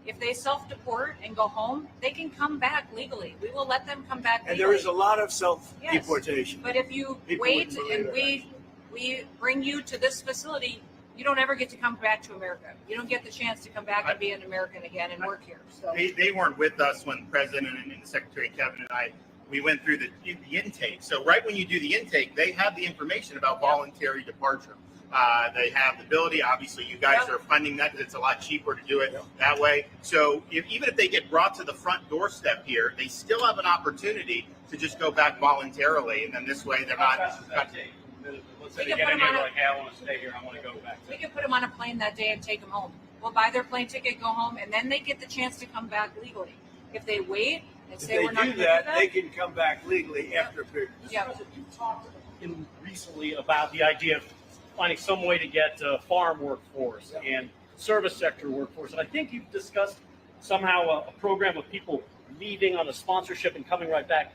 If they self-deport and go home, they can come back legally. We will let them come back legally. And there is a lot of self-deportation. Yes. But if you People wait wouldn't and believe we bring you to this facility, you don't ever get to come back to America. You don't get the chance to come back and be an American again and work here. So They weren't with us when the President and Secretary Kevin and I, we went through the intake. So right when you do the intake, they have the information about voluntary departure. They have the ability. Obviously, you guys are funding that because it's a lot cheaper to do it that way. So even if they get brought to the front doorstep here, they still have an opportunity to just go back voluntarily. And then this way they're not. Let's say they get in here like, hey, I want to stay here. I want to go back. we can put them on a plane that day and take them home. We'll buy their plane ticket, go home, and then they get the chance to come back legally. If they wait and If say they we're not do going to that, do that, they can come back legally after a period. Yeah. You talked recently about the idea of finding some way to get farm workforce and service sector workforce. And I think you've discussed somehow a program of people leaving on a sponsorship and coming right back.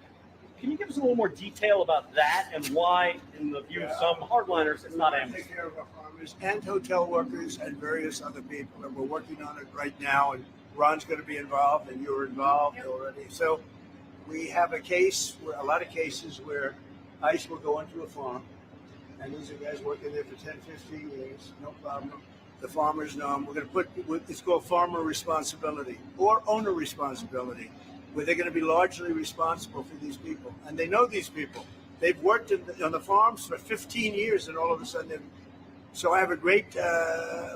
Can you give us a little more detail about that and why, in the view of some hardliners, it's not amnesty? Take care of our farmers and hotel workers and various other people, and we're working on it right now. And Ron's going to be involved, and you're involved already. So we have a lot of cases where ICE will go into a farm, and these are guys working there for 10, 15 years, no problem. The farmers know them. We're going to put, it's called farmer responsibility or owner responsibility, where they're going to be largely responsible for these people. And they know these people. They've worked on the farms for 15 years, and all of a sudden, so I have a great,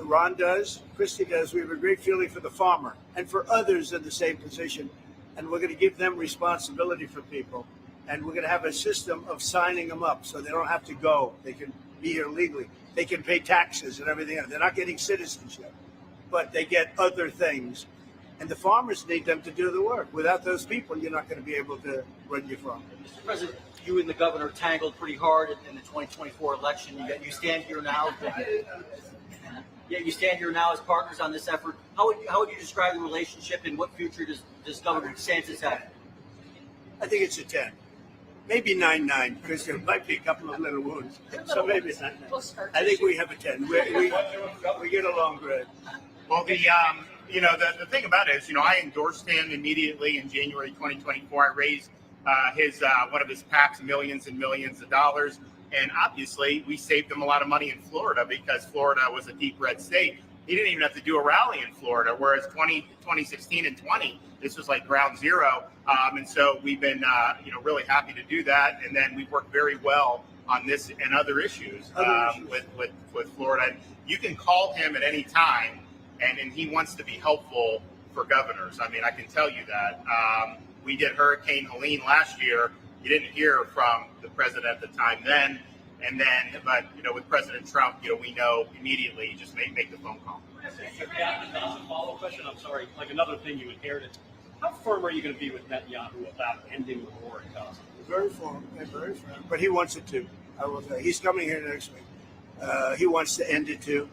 Ron does, Christy does, we have a great feeling for the farmer and for others in the same position. And we're going to give them responsibility for people. And we're going to have a system of signing them up so they don't have to go. They can be here legally. They can pay taxes and everything else. They're not getting citizenship, but they get other things. And the farmers need them to do the work. Without those people, you're not going to be able to run your farm. Mr. President, you and the governor tangled pretty hard in the 2024 election. You stand here now. You stand here now as partners on this effort. How would you describe the relationship, and what future does Governor DeSantis have? I think it's a 10. Maybe 9-9, because there might be a couple of little wounds. So maybe it's 9-9. I think we have a 10. We get along great. Well, the thing about it is, I endorsed him immediately in January 2024. I raised one of his PACs millions and millions of dollars. And obviously, we saved him a lot of money in Florida because Florida was a deep red state. He didn't even have to do a rally in Florida, whereas 2016 and 20, this was like ground zero. And so we've been, really happy to do that. And then we've worked very well on this and other issues with Florida. You can call him at any time and he wants to be helpful for governors. I mean, I can tell you that. We did Hurricane Helene last year. You didn't hear from the president at the time then. But with President Trump, we know immediately, just make the phone call. Yeah, as a follow-up question, I'm sorry, like another thing you inherited. How firm are you going to be with Netanyahu about ending the war in Gaza? Very firm, but he wants it too. I will say he's coming here next week. He wants to end it too.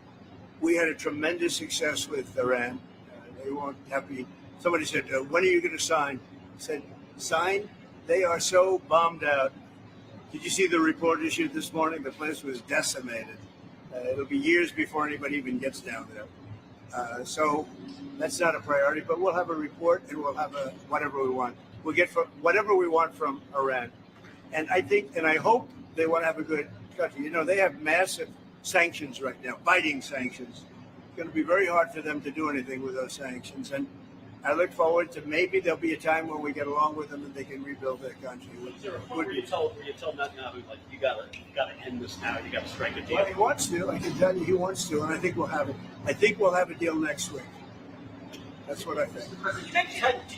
We had a tremendous success with Iran. They won't happy. Somebody said, "When are you going to sign?" I said, "Sign? They are so bombed out." Did you see the report issued this morning? The place was decimated. It'll be years before anybody even gets down there. So that's not a priority, but we'll have a report and we'll have whatever we want. We'll get whatever we want from Iran. And I think, and I hope they want to have a good country. They have massive sanctions right now, biting sanctions. It's going to be very hard for them to do anything with those sanctions. And I look forward to maybe there'll be a time when we get along with them and they can rebuild their country. Is there a point where you tell Netanyahu, like, you gotta end this now, you gotta strike a deal? Well, he wants to. I can tell you he wants to, and I think we'll have it. I think we'll have a deal next week. That's what I think.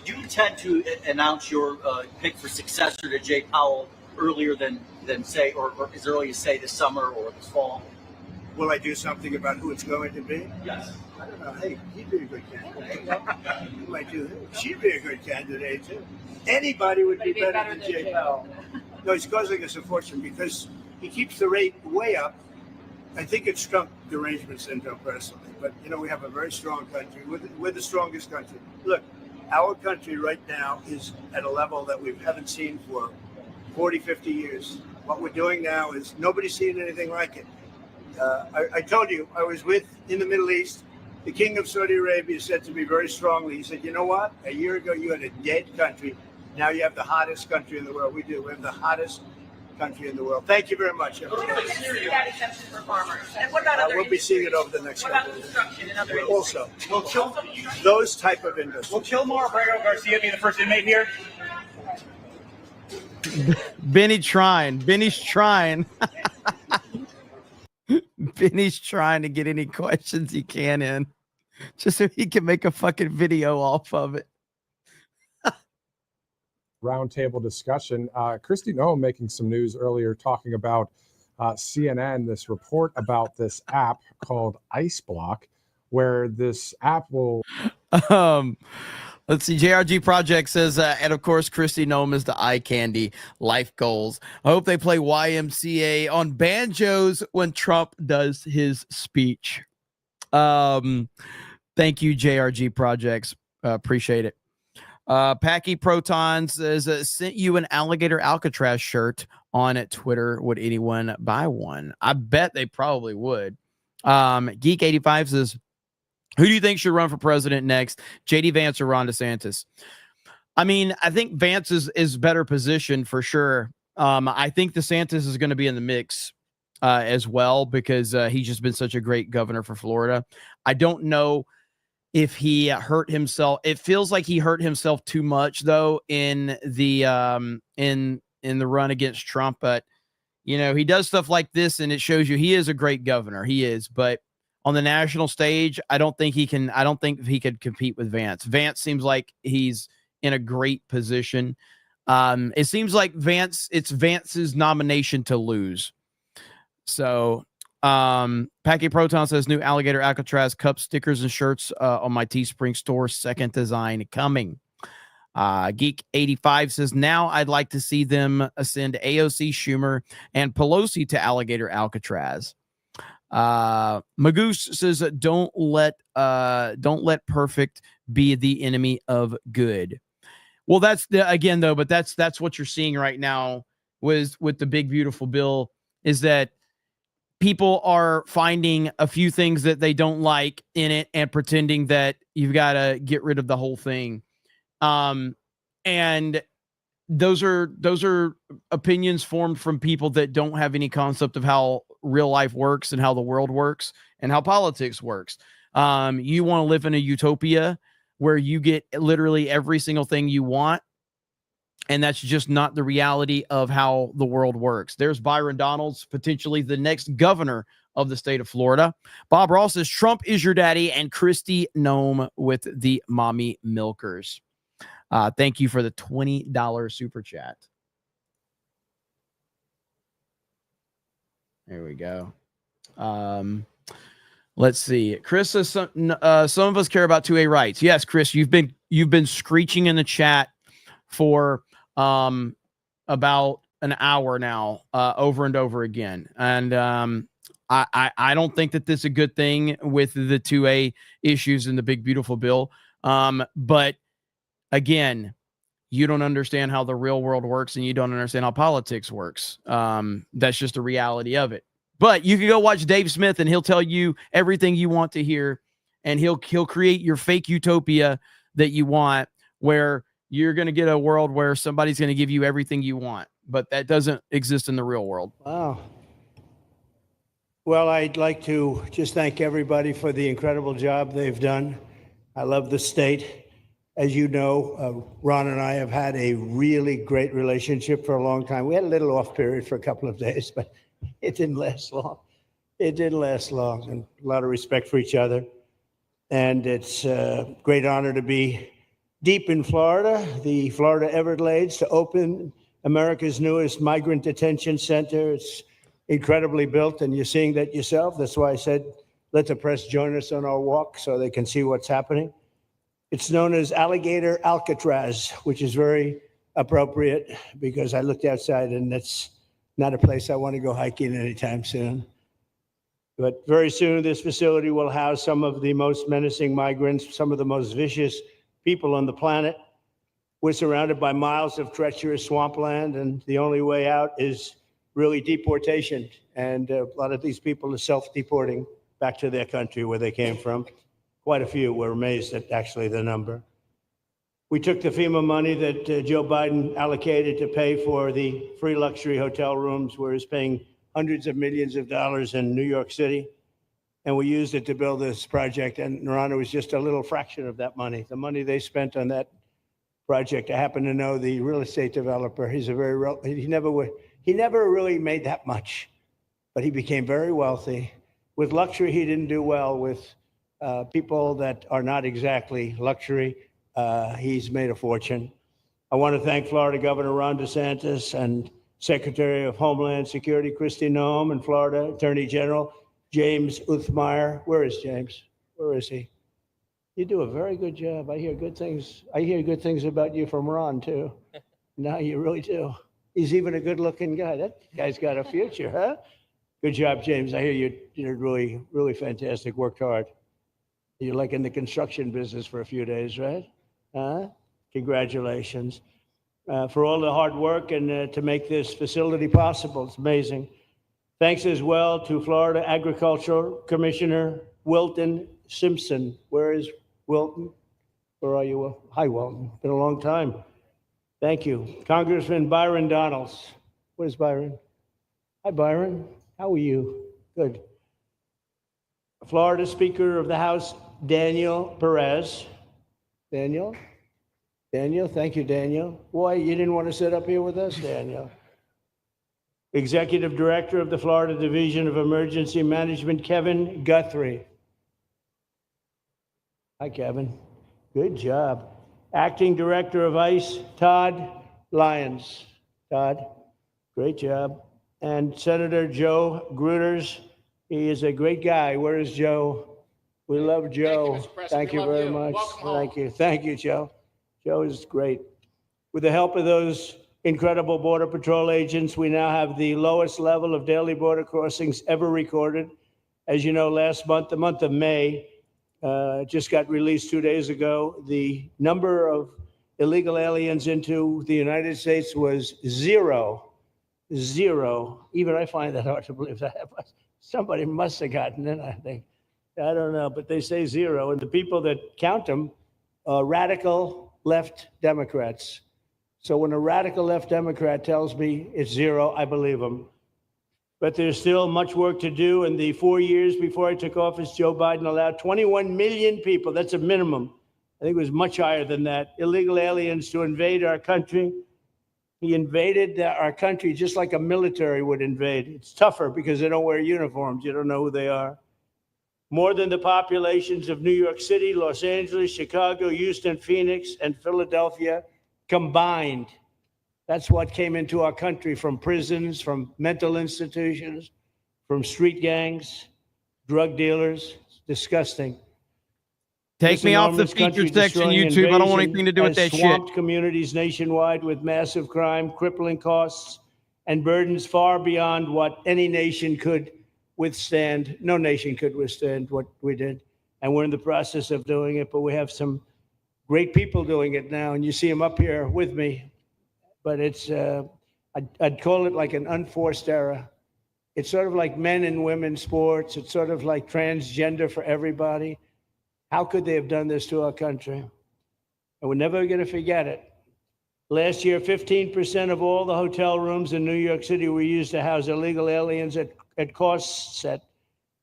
Do you intend to announce your pick for successor to Jay Powell earlier than say, or as early as say this summer or this fall? Will I do something about who it's going to be? Yes. I don't know. Hey, he'd be a good candidate. You might do that. She'd be a good candidate too. Anybody would be better than Jay Powell. No, he's causing us a fortune because he keeps the rate way up. I think it's Trump derangement syndrome personally, but we have a very strong country. We're the strongest country. Look, our country right now is at a level that we haven't seen for 40, 50 years. What we're doing now is nobody's seen anything like it. I told you, I was in the Middle East. The king of Saudi Arabia said to me very strongly, he said, "You know what? A year ago, you had a dead country. Now you have the hottest country in the world." We do. We have the hottest country in the world. Thank you very much. What about exemption for farmers? And what about other We'll be seeing it over the next What about couple of years. construction and other Also, those type of industries. Will Kilmar Abrego Garcia be the first inmate here? Benny's trying. Benny's trying to get any questions he can in just so he can make a fucking video off of it. Roundtable discussion. Kristi Noem making some news earlier talking about CNN, this report about this app called Ice Block, where this app will... Let's see. JRG Project says, and of course, Kristi Noem is the eye candy. Life goals. I hope they play YMCA on banjos when Trump does his speech. Thank you, JRG Projects. Appreciate it. Packy Proton says, sent you an Alligator Alcatraz shirt on Twitter. Would anyone buy one? I bet they probably would. Geek85 says, who do you think should run for president next? JD Vance or Ron DeSantis? I mean, I think Vance is better positioned for sure. I think DeSantis is going to be in the mix as well because he's just been such a great governor for Florida. I don't know if he hurt himself. It feels like he hurt himself too much though in the run against Trump. But he does stuff like this, and it shows you he is a great governor. He is, but on the national stage, I don't think he could compete with Vance. Vance seems like he's in a great position. It seems like it's Vance's nomination to lose. So, Packy Proton says new Alligator Alcatraz cup stickers and shirts on my Teespring store. Second design coming. Geek 85 says now I'd like to see them send AOC, Schumer, and Pelosi to Alligator Alcatraz. Magoose says don't let perfect be the enemy of good. Well, that's that's what you're seeing right now with the big beautiful bill, is that people are finding a few things that they don't like in it and pretending that you've got to get rid of the whole thing. And those are opinions formed from people that don't have any concept of how real life works and how the world works and how politics works. You want to live in a utopia where you get literally every single thing you want. And that's just not the reality of how the world works. There's Byron Donalds, potentially the next governor of the state of Florida. Bob Ross says Trump is your daddy, and Christy Nome with the mommy milkers. Thank you for the $20 super chat. There we go. Let's see. Chris says some of us care about 2A rights. Yes, Chris, you've been screeching in the chat for about an hour now, over and over again. And I don't think that this is a good thing with the 2A issues in the big beautiful bill. But again, you don't understand how the real world works, and you don't understand how politics works. That's just the reality of it. But you can go watch Dave Smith, and he'll tell you everything you want to hear, and he'll create your fake utopia that you want, where you're going to get a world where somebody's going to give you everything you want. But that doesn't exist in the real world. Wow. Well, I'd like to just thank everybody for the incredible job they've done. I love the state. As you know, Ron and I have had a really great relationship for a long time. We had a little off period for a couple of days, but it didn't last long. It didn't last long, and a lot of respect for each other. And it's a great honor to be deep in Florida, the Florida Everglades, to open America's newest migrant detention center. It's incredibly built, and you're seeing that yourself. That's why I said, let the press join us on our walk so they can see what's happening. It's known as Alligator Alcatraz, which is very appropriate because I looked outside and that's not a place I want to go hiking anytime soon. But very soon, this facility will house some of the most menacing migrants, some of the most vicious people on the planet. We're surrounded by miles of treacherous swampland, and the only way out is really deportation. And a lot of these people are self-deporting back to their country where they came from. Quite a few. We're amazed at actually the number. We took the FEMA money that Joe Biden allocated to pay for the free luxury hotel rooms, where he's paying hundreds of millions of dollars in New York City. And we used it to build this project. And Ron, it was just a little fraction of that money. The money they spent on that project, I happen to know the real estate developer. He's a he never really made that much, but he became very wealthy. With luxury, he didn't do well. With people that are not exactly luxury, he's made a fortune. I want to thank Florida Governor Ron DeSantis and Secretary of Homeland Security Kristi Noem, and Florida Attorney General James Uthmeyer. Where is James? Where is he? You do a very good job. I hear good things. I hear good things about you from Ron too. No, you really do. He's even a good-looking guy. That guy's got a future, huh? Good job, James. I hear you did really, really fantastic. Worked hard. You're like in the construction business for a few days, right? Congratulations for all the hard work and to make this facility possible. It's amazing. Thanks as well to Florida Agricultural Commissioner Wilton Simpson. Where is Wilton? Where are you? Hi, Wilton. Been a long time. Thank you. Congressman Byron Donalds. Where's Byron? Hi, Byron. How are you? Good. Florida Speaker of the House, Daniel Perez. Daniel? Thank you, Daniel. Why, you didn't want to sit up here with us, Daniel? Executive Director of the Florida Division of Emergency Management, Kevin Guthrie. Hi, Kevin. Good job. Acting Director of ICE, Todd Lyons. Todd, great job. And Senator Joe Gruters. He is a great guy. Where is Joe? We love Joe. Thank you very much. Thank you. Thank you, Joe. Joe is great. With the help of those incredible Border Patrol agents, we now have the lowest level of daily border crossings ever recorded. As you know, last month, the month of May, just got released 2 days ago. The number of illegal aliens into the United States was zero. Even I find that hard to believe. Somebody must have gotten in, I think. I don't know, but they say zero. And the people that count them are radical left Democrats. So when a radical left Democrat tells me it's zero, I believe him. But there's still much work to do. In the 4 years before I took office, Joe Biden allowed 21 million people, that's a minimum, I think it was much higher than that, illegal aliens to invade our country. He invaded our country just like a military would invade. It's tougher because they don't wear uniforms. You don't know who they are. More than the populations of New York City, Los Angeles, Chicago, Houston, Phoenix, and Philadelphia combined. That's what came into our country from prisons, from mental institutions, from street gangs, drug dealers. It's disgusting. Take me off the featured section, YouTube. I don't want anything to do with that shit. Swamped communities nationwide with massive crime, crippling costs, and burdens far beyond what any nation could withstand. No nation could withstand what we did. And we're in the process of doing it, but we have some great people doing it now. And you see them up here with me. But it's, I'd call it like an unforced era. It's sort of like men and women sports. It's sort of like transgender for everybody. How could they have done this to our country? And we're never going to forget it. Last year, 15% of all the hotel rooms in New York City were used to house illegal aliens at costs that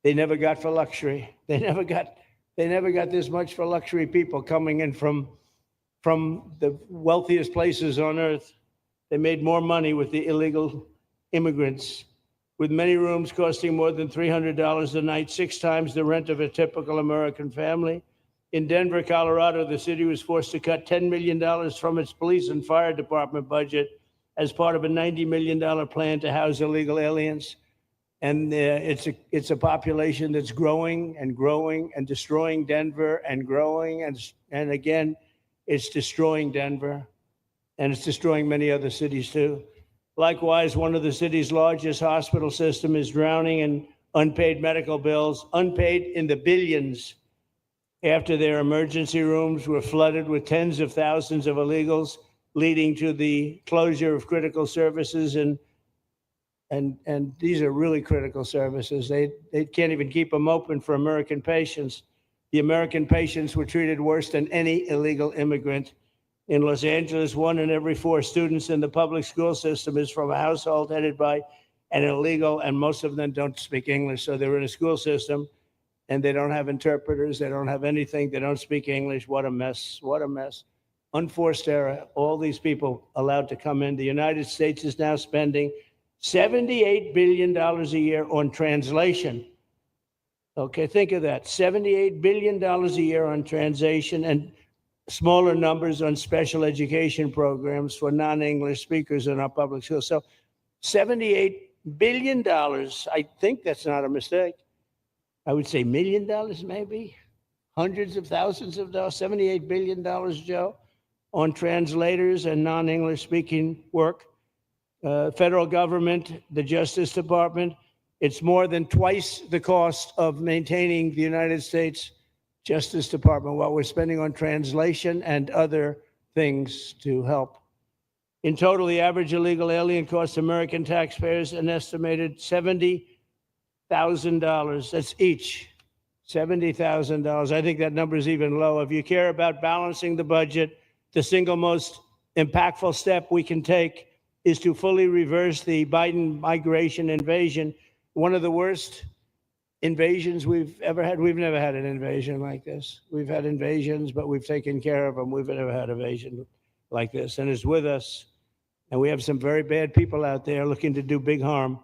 they never got for luxury. They never got this much for luxury people coming in from the wealthiest places on earth. They made more money with the illegal immigrants, with many rooms costing more than $300 a night, 6 times the rent of a typical American family. In Denver, Colorado, the city was forced to cut $10 million from its police and fire department budget as part of a $90 million plan to house illegal aliens. And it's a population that's growing and destroying Denver and growing. And again, it's destroying Denver, and it's destroying many other cities too. Likewise, one of the city's largest hospital system is drowning in unpaid medical bills, unpaid in the billions, after their emergency rooms were flooded with tens of thousands of illegals, leading to the closure of critical services. And these are really critical services. They can't even keep them open for American patients. The American patients were treated worse than any illegal immigrant. In Los Angeles, 1 in every 4 students in the public school system is from a household headed by an illegal, and most of them don't speak English. So they're in a school system and they don't have interpreters. They don't have anything. They don't speak English. What a mess. What a mess. Unforced error. All these people allowed to come in. The United States is now spending $78 billion a year on translation. Okay, think of that. $78 billion a year on translation, and smaller numbers on special education programs for non-English speakers in our public schools. So $78 billion, I think that's not a mistake. I would say $1 million maybe, hundreds of thousands of dollars, $78 billion, Joe, on translators and non-English speaking work. Federal government, the Justice Department, it's more than twice the cost of maintaining the United States Justice Department, what we're spending on translation and other things to help. In total, the average illegal alien costs American taxpayers an estimated $70,000. That's each, $70,000. I think that number is even low. If you care about balancing the budget, the single most impactful step we can take is to fully reverse the Biden migration invasion. One of the worst invasions we've ever had. We've never had an invasion like this. We've had invasions, but we've taken care of them. We've never had an invasion like this, and it's with us. And we have some very bad people out there looking to do big harm.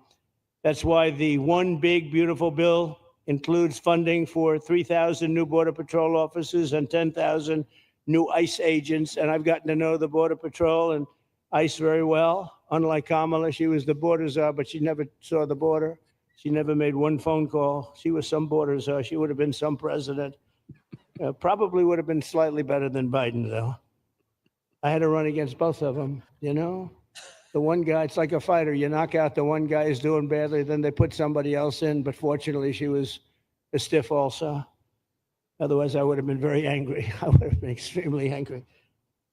That's why the one big, beautiful bill includes funding for 3,000 new Border Patrol officers and 10,000 new ICE agents. And I've gotten to know the Border Patrol and ICE very well. Unlike Kamala, she was the border czar, but she never saw the border. She never made one phone call. She was some border czar. She would have been some president. Probably would have been slightly better than Biden, though. I had to run against both of them, you know? The one guy, it's like a fighter. You knock out the one guy who's doing badly, then they put somebody else in. But fortunately, she was a stiff also. Otherwise, I would have been very angry. I would have been extremely angry.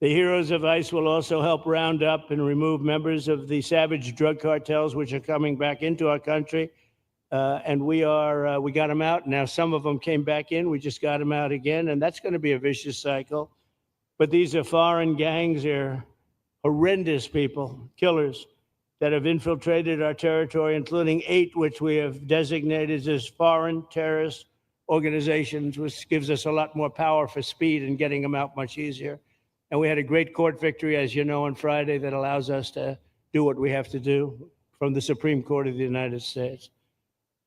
The heroes of ICE will also help round up and remove members of the savage drug cartels, which are coming back into our country. And we got them out. Now, some of them came back in. We just got them out again. And that's going to be a vicious cycle. But these are foreign gangs. They're horrendous people, killers, that have infiltrated our territory, including 8 which we have designated as foreign terrorist organizations, which gives us a lot more power for speed and getting them out much easier. And we had a great court victory, as you know, on Friday that allows us to do what we have to do from the Supreme Court of the United States.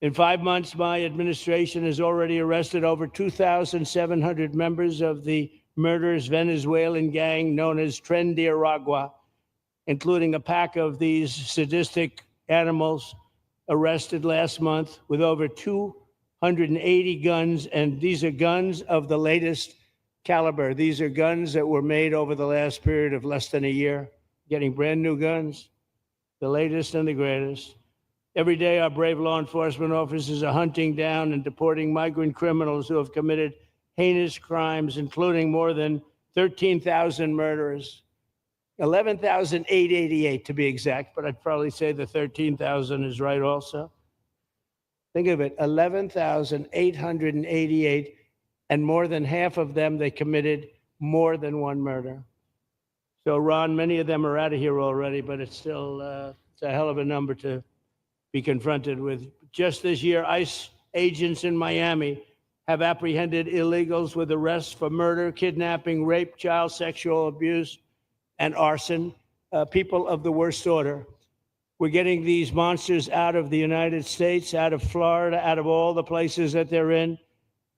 In 5 months, my administration has already arrested over 2,700 members of the murderous Venezuelan gang known as Tren de Aragua, including a pack of these sadistic animals arrested last month with over 280 guns. And these are guns of the latest caliber. These are guns that were made over the last period of less than a year, getting brand new guns, the latest and the greatest. Every day, our brave law enforcement officers are hunting down and deporting migrant criminals who have committed heinous crimes, including more than 13,000 murders, 11,888 to be exact, but I'd probably say the 13,000 is right also. Think of it, 11,888, and more than half of them, they committed more than one murder. So, Ron, many of them are out of here already, but it's still it's a hell of a number to be confronted with. Just this year, ICE agents in Miami have apprehended illegals with arrests for murder, kidnapping, rape, child sexual abuse, and arson, people of the worst order. We're getting these monsters out of the United States, out of Florida, out of all the places that they're in.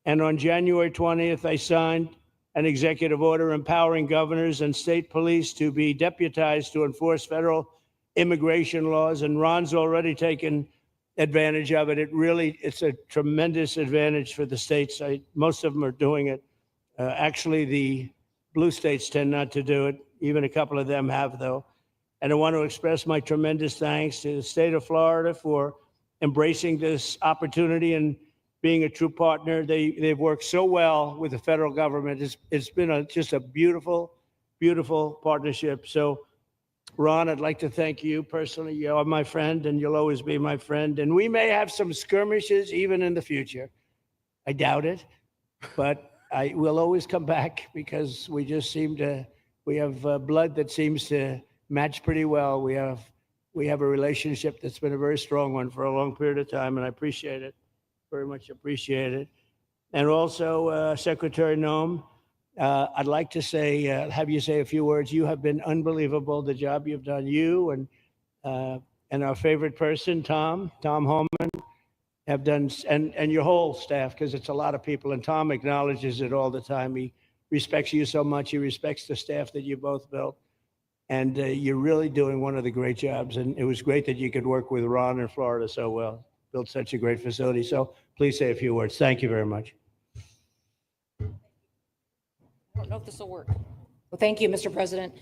And on January 20th, I signed an executive order empowering governors and state police to be deputized to enforce federal immigration laws. And Ron's already taken advantage of it. It's a tremendous advantage for the states. Most of them are doing it. Actually, the blue states tend not to do it. Even a couple of them have, though. And I want to express my tremendous thanks to the state of Florida for embracing this opportunity and being a true partner. They've worked so well with the federal government. It's been just a beautiful, beautiful partnership. So, Ron, I'd like to thank you personally. You are my friend, and you'll always be my friend. And we may have some skirmishes even in the future. I doubt it, but I will always come back because we just we have blood that seems to match pretty well. We have a relationship that's been a very strong one for a long period of time, and I appreciate it, very much appreciate it. And also, Secretary Noem, I'd like to have you say a few words. You have been unbelievable, the job you've done. You and our favorite person, Tom Homan, have done, and your whole staff, because it's a lot of people, and Tom acknowledges it all the time. He respects you so much. He respects the staff that you both built. And you're really doing one of the great jobs. And it was great that you could work with Ron in Florida so well, built such a great facility. So please say a few words. Thank you very much. I don't know if this will work. Well, thank you, Mr. President.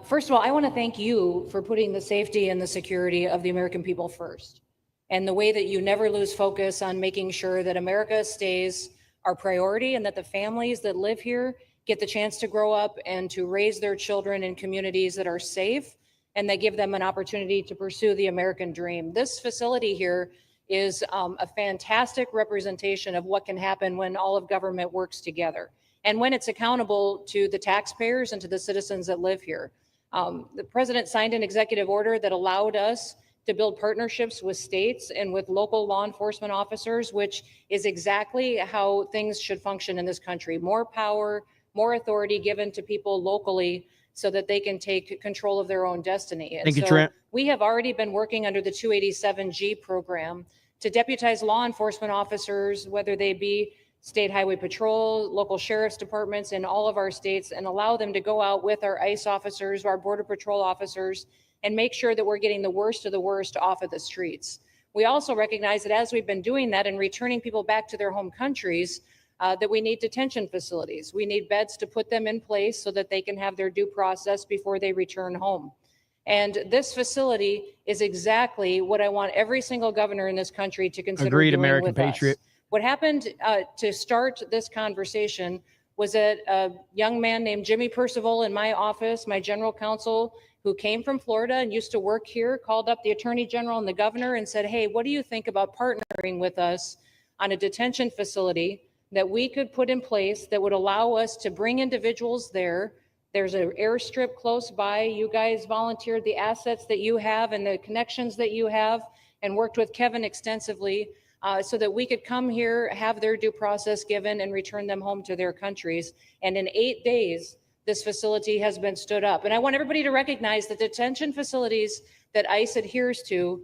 First of all, I want to thank you for putting the safety and the security of the American people first, and the way that you never lose focus on making sure that America stays our priority and that the families that live here get the chance to grow up and to raise their children in communities that are safe and that give them an opportunity to pursue the American dream. This facility here is a fantastic representation of what can happen when all of government works together and when it's accountable to the taxpayers and to the citizens that live here. The president signed an executive order that allowed us to build partnerships with states and with local law enforcement officers, which is exactly how things should function in this country. More power, more authority given to people locally so that they can take control of their own destiny. And Thank you, so Trent. we have already been working under the 287G program to deputize law enforcement officers, whether they be state highway patrol, local sheriff's departments in all of our states, and allow them to go out with our ICE officers, our border patrol officers, and make sure that we're getting the worst of the worst off of the streets. We also recognize that as we've been doing that and returning people back to their home countries, that we need detention facilities. We need beds to put them in place so that they can have their due process before they return home. And this facility is exactly what I want every single governor in this country to consider Agreed, doing American with patriot. us. What happened to start this conversation was that a young man named Jimmy Percival in my office, my general counsel, who came from Florida and used to work here, called up the attorney general and the governor and said, hey, what do you think about partnering with us on a detention facility that we could put in place that would allow us to bring individuals there? There's an airstrip close by. You guys volunteered the assets that you have and the connections that you have and worked with Kevin extensively so that we could come here, have their due process given, and return them home to their countries. And in 8 days, this facility has been stood up. And I want everybody to recognize that detention facilities that ICE adheres to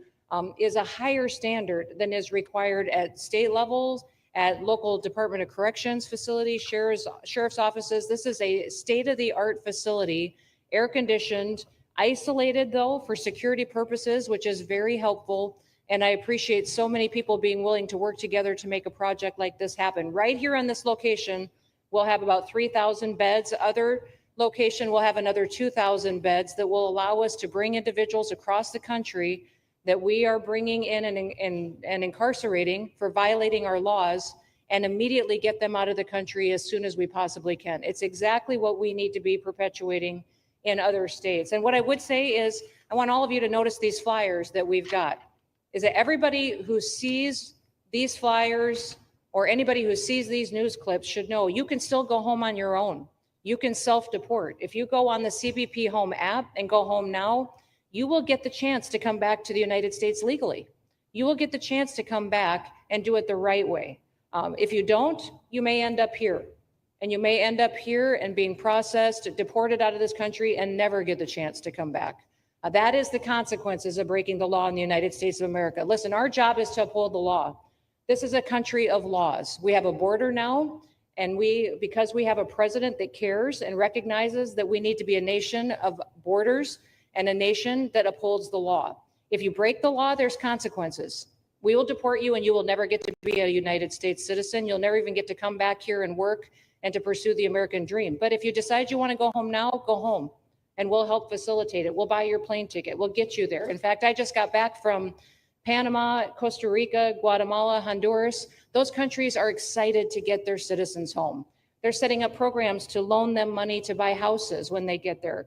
is a higher standard than is required at state levels, at local Department of Corrections facilities, sheriff's offices. This is a state-of-the-art facility, air-conditioned, isolated though for security purposes, which is very helpful. And I appreciate so many people being willing to work together to make a project like this happen. Right here on this location, we'll have about 3,000 beds. Other location will have another 2,000 beds that will allow us to bring individuals across the country that we are bringing in and incarcerating for violating our laws, and immediately get them out of the country as soon as we possibly can. It's exactly what we need to be perpetuating in other states. And what I would say is, I want all of you to notice these flyers that we've got, is that everybody who sees these flyers or anybody who sees these news clips should know you can still go home on your own. You can self-deport. If you go on the CBP Home app and go home now, you will get the chance to come back to the United States legally. You will get the chance to come back and do it the right way. If you don't, you may end up here. And you may end up here and being processed, deported out of this country, and never get the chance to come back. That is the consequences of breaking the law in the United States of America. Listen, our job is to uphold the law. This is a country of laws. We have a border now, and because we have a president that cares and recognizes that we need to be a nation of borders and a nation that upholds the law. If you break the law, there's consequences. We will deport you, and you will never get to be a United States citizen. You'll never even get to come back here and work and to pursue the American dream. But if you decide you want to go home now, go home, and we'll help facilitate it. We'll buy your plane ticket. We'll get you there. In fact, I just got back from Panama, Costa Rica, Guatemala, Honduras. Those countries are excited to get their citizens home. They're setting up programs to loan them money to buy houses when they get there,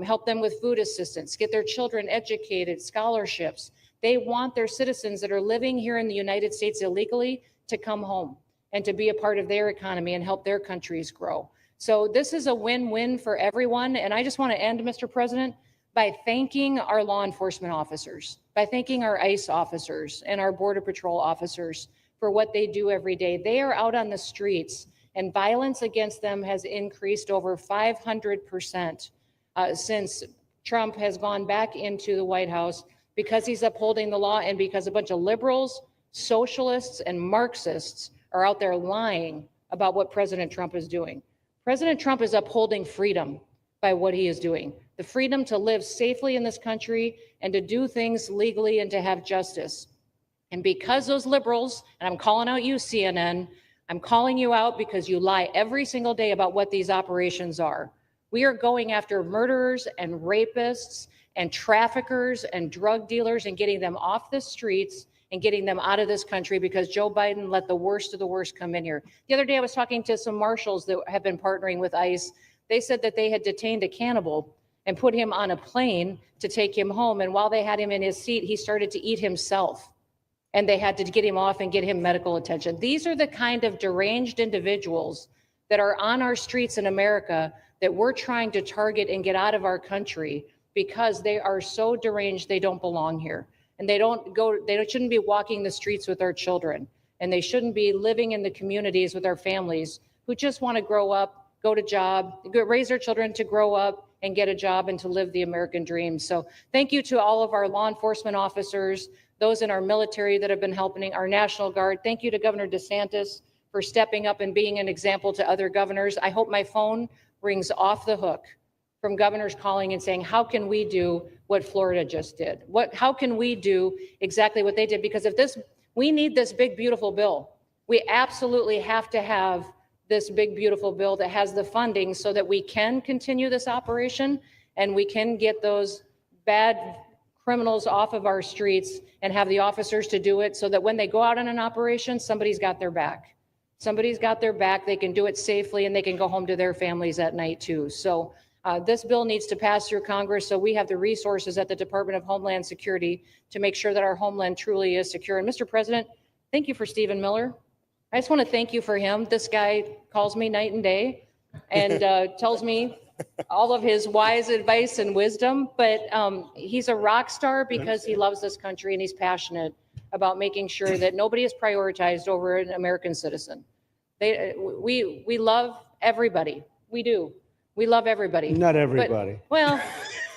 help them with food assistance, get their children educated, scholarships. They want their citizens that are living here in the United States illegally to come home and to be a part of their economy and help their countries grow. So this is a win-win for everyone. And I just want to end, Mr. President, by thanking our law enforcement officers, by thanking our ICE officers and our Border Patrol officers for what they do every day. They are out on the streets, and violence against them has increased over 500% since Trump has gone back into the White House, because he's upholding the law and because a bunch of liberals, socialists, and Marxists are out there lying about what President Trump is doing. President Trump is upholding freedom by what he is doing. The freedom to live safely in this country and to do things legally and to have justice. And because those liberals, and I'm calling out you, CNN, I'm calling you out because you lie every single day about what these operations are. We are going after murderers and rapists and traffickers and drug dealers and getting them off the streets and getting them out of this country because Joe Biden let the worst of the worst come in here. The other day, I was talking to some marshals that have been partnering with ICE. They said that they had detained a cannibal and put him on a plane to take him home. And while they had him in his seat, he started to eat himself. And they had to get him off and get him medical attention. These are the kind of deranged individuals that are on our streets in America that we're trying to target and get out of our country because they are so deranged they don't belong here. And they shouldn't be walking the streets with our children. And they shouldn't be living in the communities with our families who just want to grow up, go to job, raise their children to grow up and get a job and to live the American dream. So thank you to all of our law enforcement officers, those in our military that have been helping, our National Guard. Thank you to Governor DeSantis for stepping up and being an example to other governors. I hope my phone rings off the hook from governors calling and saying, how can we do what Florida just did? How can we do exactly what they did? Because we need this big, beautiful bill. We absolutely have to have this big, beautiful bill that has the funding so that we can continue this operation and we can get those bad criminals off of our streets and have the officers to do it so that when they go out on an operation, somebody's got their back. Somebody's got their back. They can do it safely and they can go home to their families at night too. So this bill needs to pass through Congress so we have the resources at the Department of Homeland Security to make sure that our homeland truly is secure. And Mr. President, thank you for Stephen Miller. I just want to thank you for him. This guy calls me night and day and tells me all of his wise advice and wisdom, but he's a rock star because he loves this country and he's passionate about making sure that nobody is prioritized over an American citizen. We love everybody. We do. We love everybody. Not But- everybody. well,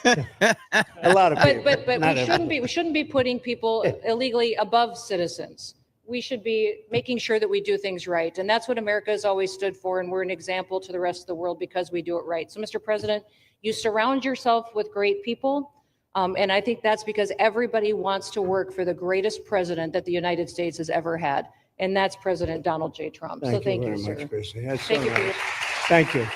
A lot of people. but Not we shouldn't be putting people illegally above citizens. We should be making sure that we do things right. And that's what America has always stood for. And we're an example to the rest of the world because we do it right. So, Mr. President, you surround yourself with great people. And I think that's because everybody wants to work for the greatest president that the United States has ever had. And that's President Donald J. Trump. So thank you, very sir. much, Christy. That's Thank so you for nice. your- Thank you.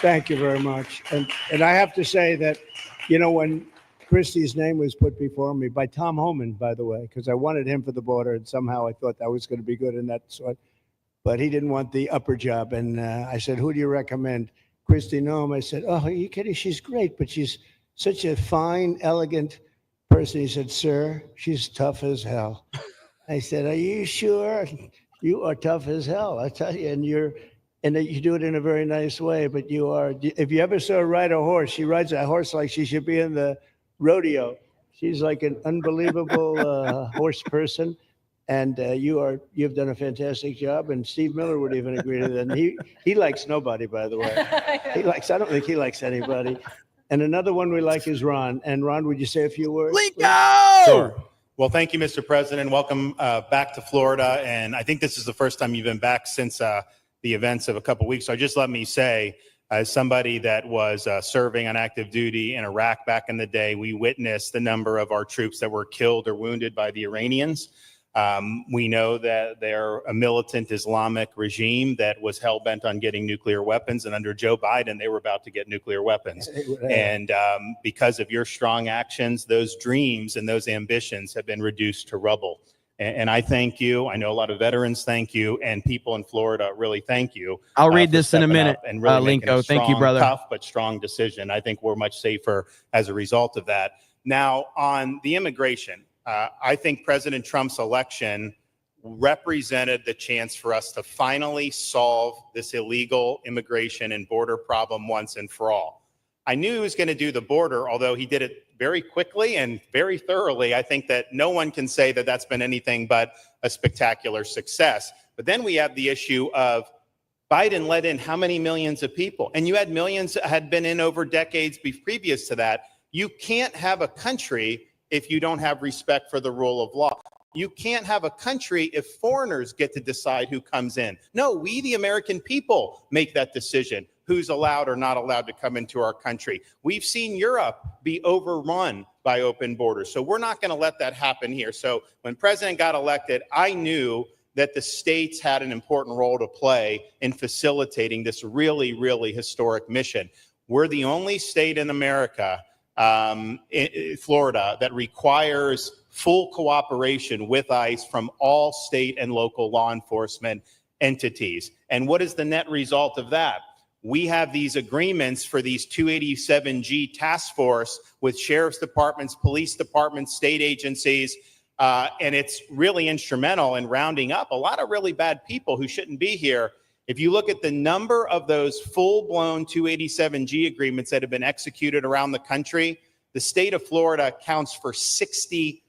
Thank you very much. And I have to say that, you know, when Christie's name was put before me by Tom Homan, by the way, because I wanted him for the border, and somehow I thought that was going to be good in that sort. But he didn't want the upper job, and I said, "Who do you recommend?" Christy Noem. I said, "Oh, are you kidding? She's great, but she's such a fine, elegant person." He said, "Sir, she's tough as hell." I said, "Are you sure? You are tough as hell, I tell you, and that you do it in a very nice way, but you are, if you ever saw her ride a horse, she rides a horse like she should be in the rodeo. She's like an unbelievable horse person. And you've done a fantastic job. And Steve Miller would even agree to that. And he likes nobody, by the way. I don't think he likes anybody. And another one we like is Ron. And Ron, would you say a few words? Sure. Well, thank you, Mr. President. Welcome back to Florida. And I think this is the first time you've been back since the events of a couple weeks. So just let me say, as somebody that was serving on active duty in Iraq back in the day, we witnessed the number of our troops that were killed or wounded by the Iranians. We know that they're a militant Islamic regime that was hell-bent on getting nuclear weapons. And under Joe Biden, they were about to get nuclear weapons. And because of your strong actions, those dreams and those ambitions have been reduced to rubble. And I thank you. I know a lot of veterans thank you, and people in Florida really thank you. I'll read for this in a stepping minute, up and really making a Linko. Thank you, strong, brother. Tough but strong decision. I think we're much safer as a result of that. Now, on the immigration, I think President Trump's election represented the chance for us to finally solve this illegal immigration and border problem once and for all. I knew he was going to do the border, although he did it very quickly and very thoroughly. I think that no one can say that that's been anything but a spectacular success. But then we have the issue of Biden let in how many millions of people? And you had millions that had been in over decades previous to that. You can't have a country if you don't have respect for the rule of law. You can't have a country if foreigners get to decide who comes in. No, we, the American people, make that decision, who's allowed or not allowed to come into our country. We've seen Europe be overrun by open borders. So we're not going to let that happen here. So when President got elected, I knew that the states had an important role to play in facilitating this really, really historic mission. We're the only state in America, Florida, that requires full cooperation with ICE from all state and local law enforcement entities. And what is the net result of that? We have these agreements for these 287G task force with sheriff's departments, police departments, state agencies, and it's really instrumental in rounding up a lot of really bad people who shouldn't be here. If you look at the number of those full-blown 287G agreements that have been executed around the country, the state of Florida accounts for 60%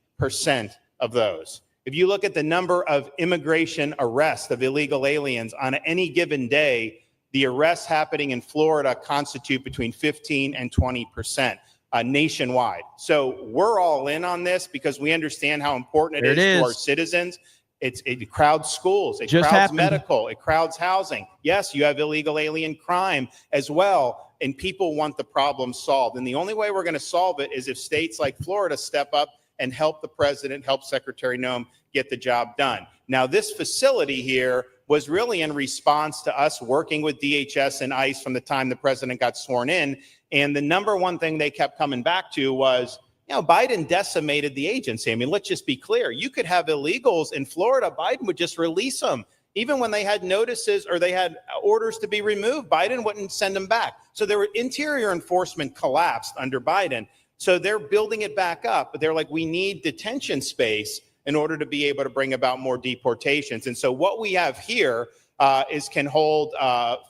of those. If you look at the number of immigration arrests of illegal aliens on any given day, the arrests happening in Florida constitute between 15 and 20% nationwide. So we're all in on this because we understand how important it is to our citizens. It crowds schools, it crowds medical, it crowds housing. Yes, you have illegal alien crime as well, and people want the problem solved. And the only way we're going to solve it is if states like Florida step up and help the president, help Secretary Noem get the job done. Now, this facility here was really in response to us working with DHS and ICE from the time the president got sworn in. And the number one thing they kept coming back to was, you know, Biden decimated the agency. I mean, let's just be clear. You could have illegals in Florida. Biden would just release them. Even when they had notices or they had orders to be removed, Biden wouldn't send them back. So their interior enforcement collapsed under Biden. So they're building it back up. But they're like, we need detention space in order to be able to bring about more deportations. And so what we have here can hold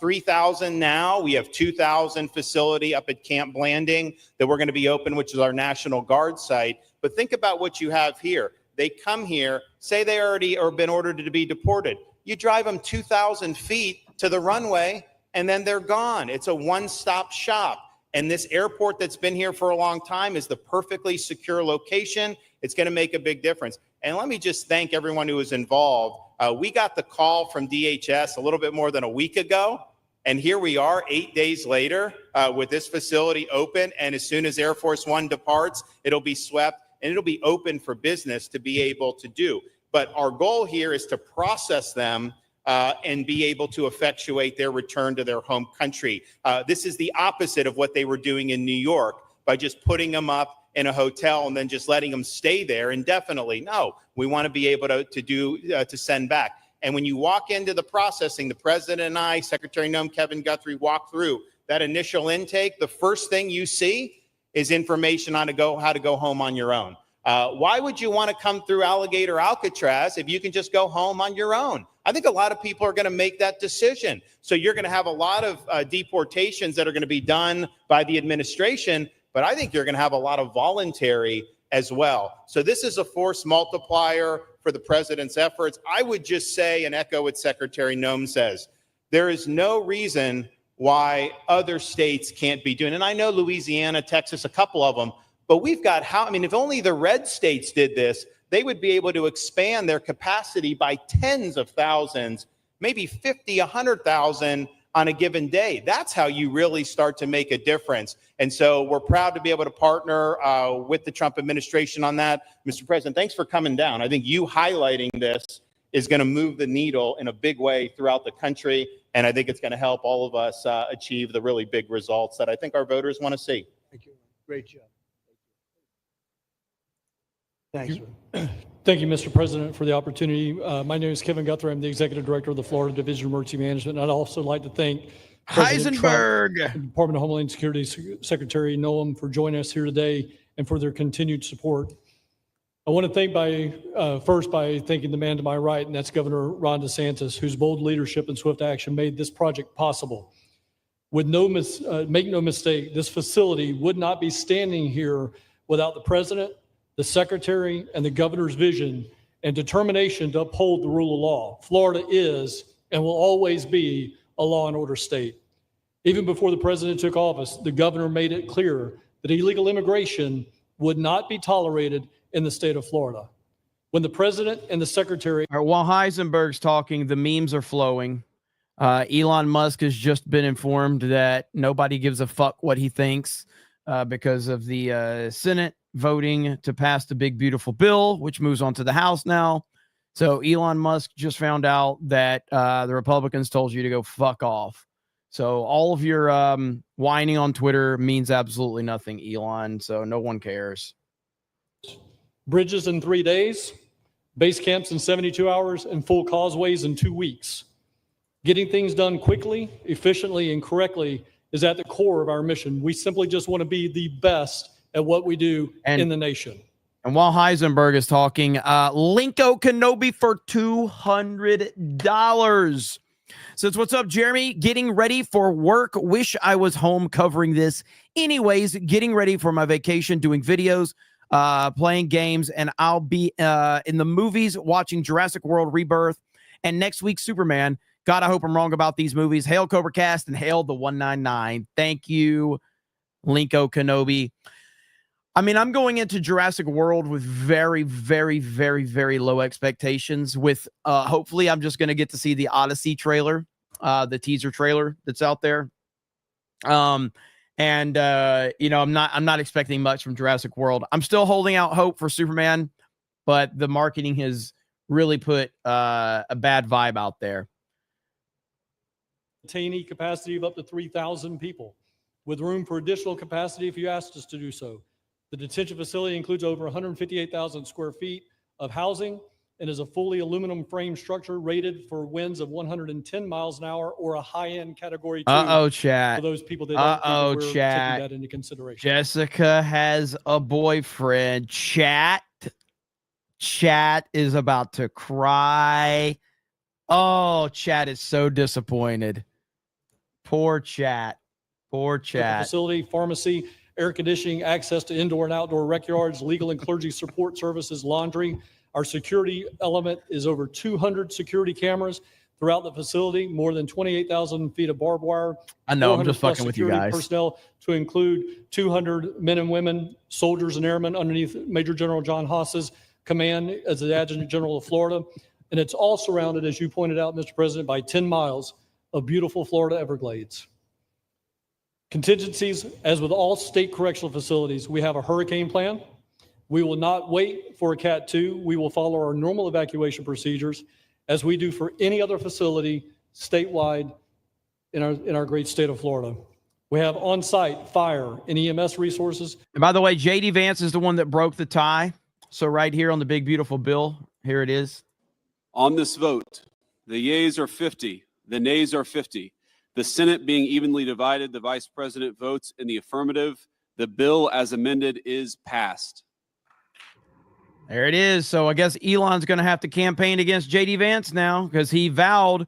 3,000 now. We have 2,000 facility up at Camp Blanding that we're going to be open, which is our National Guard site. But think about what you have here. They come here, say they already or been ordered to be deported. You drive them 2,000 feet to the runway, and then they're gone. It's a one-stop shop. And this airport that's been here for a long time is the perfectly secure location. It's going to make a big difference. And let me just thank everyone who was involved. We got the call from DHS a little bit more than a week ago. And here we are 8 days later with this facility open. And as soon as Air Force One departs, it'll be swept and it'll be open for business to be able to do. But our goal here is to process them and be able to effectuate their return to their home country. This is the opposite of what they were doing in New York by just putting them up in a hotel and then just letting them stay there indefinitely. No, we want to be able to send back. And when you walk into the processing, the president and I, Secretary Noem, Kevin Guthrie, walk through that initial intake. The first thing you see is information on how to go home on your own. Why would you want to come through Alligator Alcatraz if you can just go home on your own? I think a lot of people are going to make that decision. So you're going to have a lot of deportations that are going to be done by the administration, but I think you're going to have a lot of voluntary as well. So this is a force multiplier for the president's efforts. I would just say and echo what Secretary Noem says. There is no reason why other states can't be doing it. And I know Louisiana, Texas, a couple of them, but we've got if only the red states did this, they would be able to expand their capacity by tens of thousands, maybe 50, 100,000 on a given day. That's how you really start to make a difference. And so we're proud to be able to partner with the Trump administration on that. Mr. President, thanks for coming down. I think you highlighting this is going to move the needle in a big way throughout the country. And I think it's going to help all of us achieve the really big results that I think our voters want to see. Thank you. Great job. Thanks. Thank you, Mr. President, for the opportunity. My name is Kevin Guthrie. I'm the Executive Director of the Florida Division of Emergency Management. I'd also like to thank President Heisenberg, Trump, Department of Homeland Security Secretary Noem for joining us here today and for their continued support. I want to thank first by thanking the man to my right, and that's Governor Ron DeSantis, whose bold leadership and swift action made this project possible. Make no mistake, this facility would not be standing here without the president, the secretary, and the governor's vision and determination to uphold the rule of law. Florida is and will always be a law and order state. Even before the president took office, the governor made it clear that illegal immigration would not be tolerated in the state of Florida. When the president and the secretary... All right, while Heisenberg's talking, the memes are flowing. Elon Musk has just been informed that nobody gives a fuck what he thinks because of the Senate voting to pass the big, beautiful bill, which moves on to the House now. So Elon Musk just found out that the Republicans told you to go fuck off. So all of your whining on Twitter means absolutely nothing, Elon. So no one cares. Bridges in 3 days, base camps in 72 hours, and full causeways in 2 weeks. Getting things done quickly, efficiently, and correctly is at the core of our mission. We simply just want to be the best at what we do in the nation. And while Heisenberg is talking, Linko Kenobi for $200. Says, what's up, Jeremy? Getting ready for work. Wish I was home covering this. Anyways, getting ready for my vacation, doing videos, playing games, and I'll be in the movies watching Jurassic World Rebirth and next week Superman. God, I hope I'm wrong about these movies. Hail Cobra Cast and hail the 199. Thank you, Linko Kenobi. I mean, I'm going into Jurassic World with very, very, very, very low expectations. With hopefully, I'm just going to get to see the Odyssey trailer, the teaser trailer that's out there. I'm not expecting much from Jurassic World. I'm still holding out hope for Superman, but the marketing has really put a bad vibe out there. Detainee capacity of up to 3,000 people, with room for additional capacity if you asked us to do so. The detention facility includes over 158,000 square feet of housing and is a fully aluminum frame structure rated for winds of 110 miles an hour or a high-end category 2. Chat. For those people that don't think we're chat. taking that into consideration. Jessica has a boyfriend. Chat is about to cry. Oh, chat is so disappointed. Poor chat. Poor chat. Facility, pharmacy, air conditioning, access to indoor and outdoor rec yards, legal and clergy support services, laundry, Our security element is over 200 security cameras throughout the facility, more than 28,000 feet of barbed wire. I know, I'm 400 just plus fucking with you security guys. personnel to include 200 men and women, soldiers and airmen underneath Major General John Haas's command as the Adjutant General of Florida. And it's all surrounded, as you pointed out, Mr. President, by 10 miles of beautiful Florida Everglades. Contingencies, as with all state correctional facilities, we have a hurricane plan. We will not wait for a Cat 2. We will follow our normal evacuation procedures as we do for any other facility statewide in our great state of Florida. We have on-site fire and EMS resources. And by the way, J.D. Vance is the one that broke the tie. So right here on the big, beautiful bill, here it is. On this vote, the yeas are 50, the nays are 50. The Senate being evenly divided, the Vice President votes in the affirmative. The bill as amended is passed. There it is. So I guess Elon's going to have to campaign against J.D. Vance now because he vowed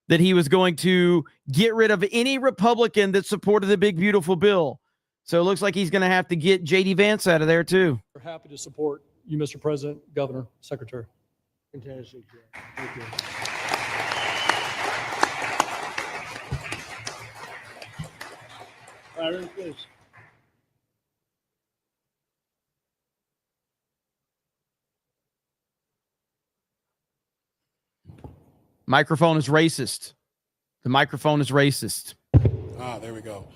that he was going to get rid of any Republican that supported the big, beautiful bill. So it looks like he's going to have to get J.D. Vance out of there, too. We're happy to support you, Mr. President, Governor, Secretary. Fantastic. Thank you. Byron, please. Microphone is racist. The microphone is racist. There we go.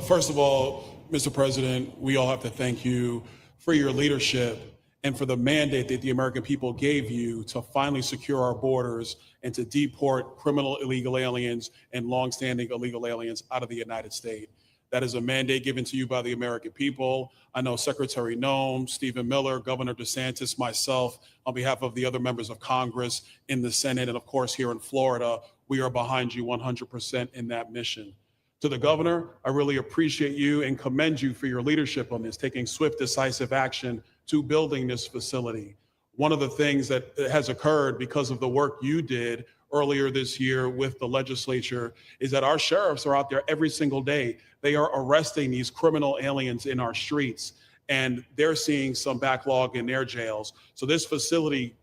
First of all, Mr. President, we all have to thank you for your leadership and for the mandate that the American people gave you to finally secure our borders and to deport criminal illegal aliens and longstanding illegal aliens out of the United States. That is a mandate given to you by the American people. I know Secretary Noem, Stephen Miller, Governor DeSantis, myself, on behalf of the other members of Congress in the Senate, and of course here in Florida, we are behind you 100% in that mission. To the governor, I really appreciate you and commend you for your leadership on this, taking swift, decisive action to building this facility. One of the things that has occurred because of the work you did earlier this year with the legislature is that our sheriffs are out there every single day. They are arresting these criminal aliens in our streets, and they're seeing some backlog in their jails. So this facility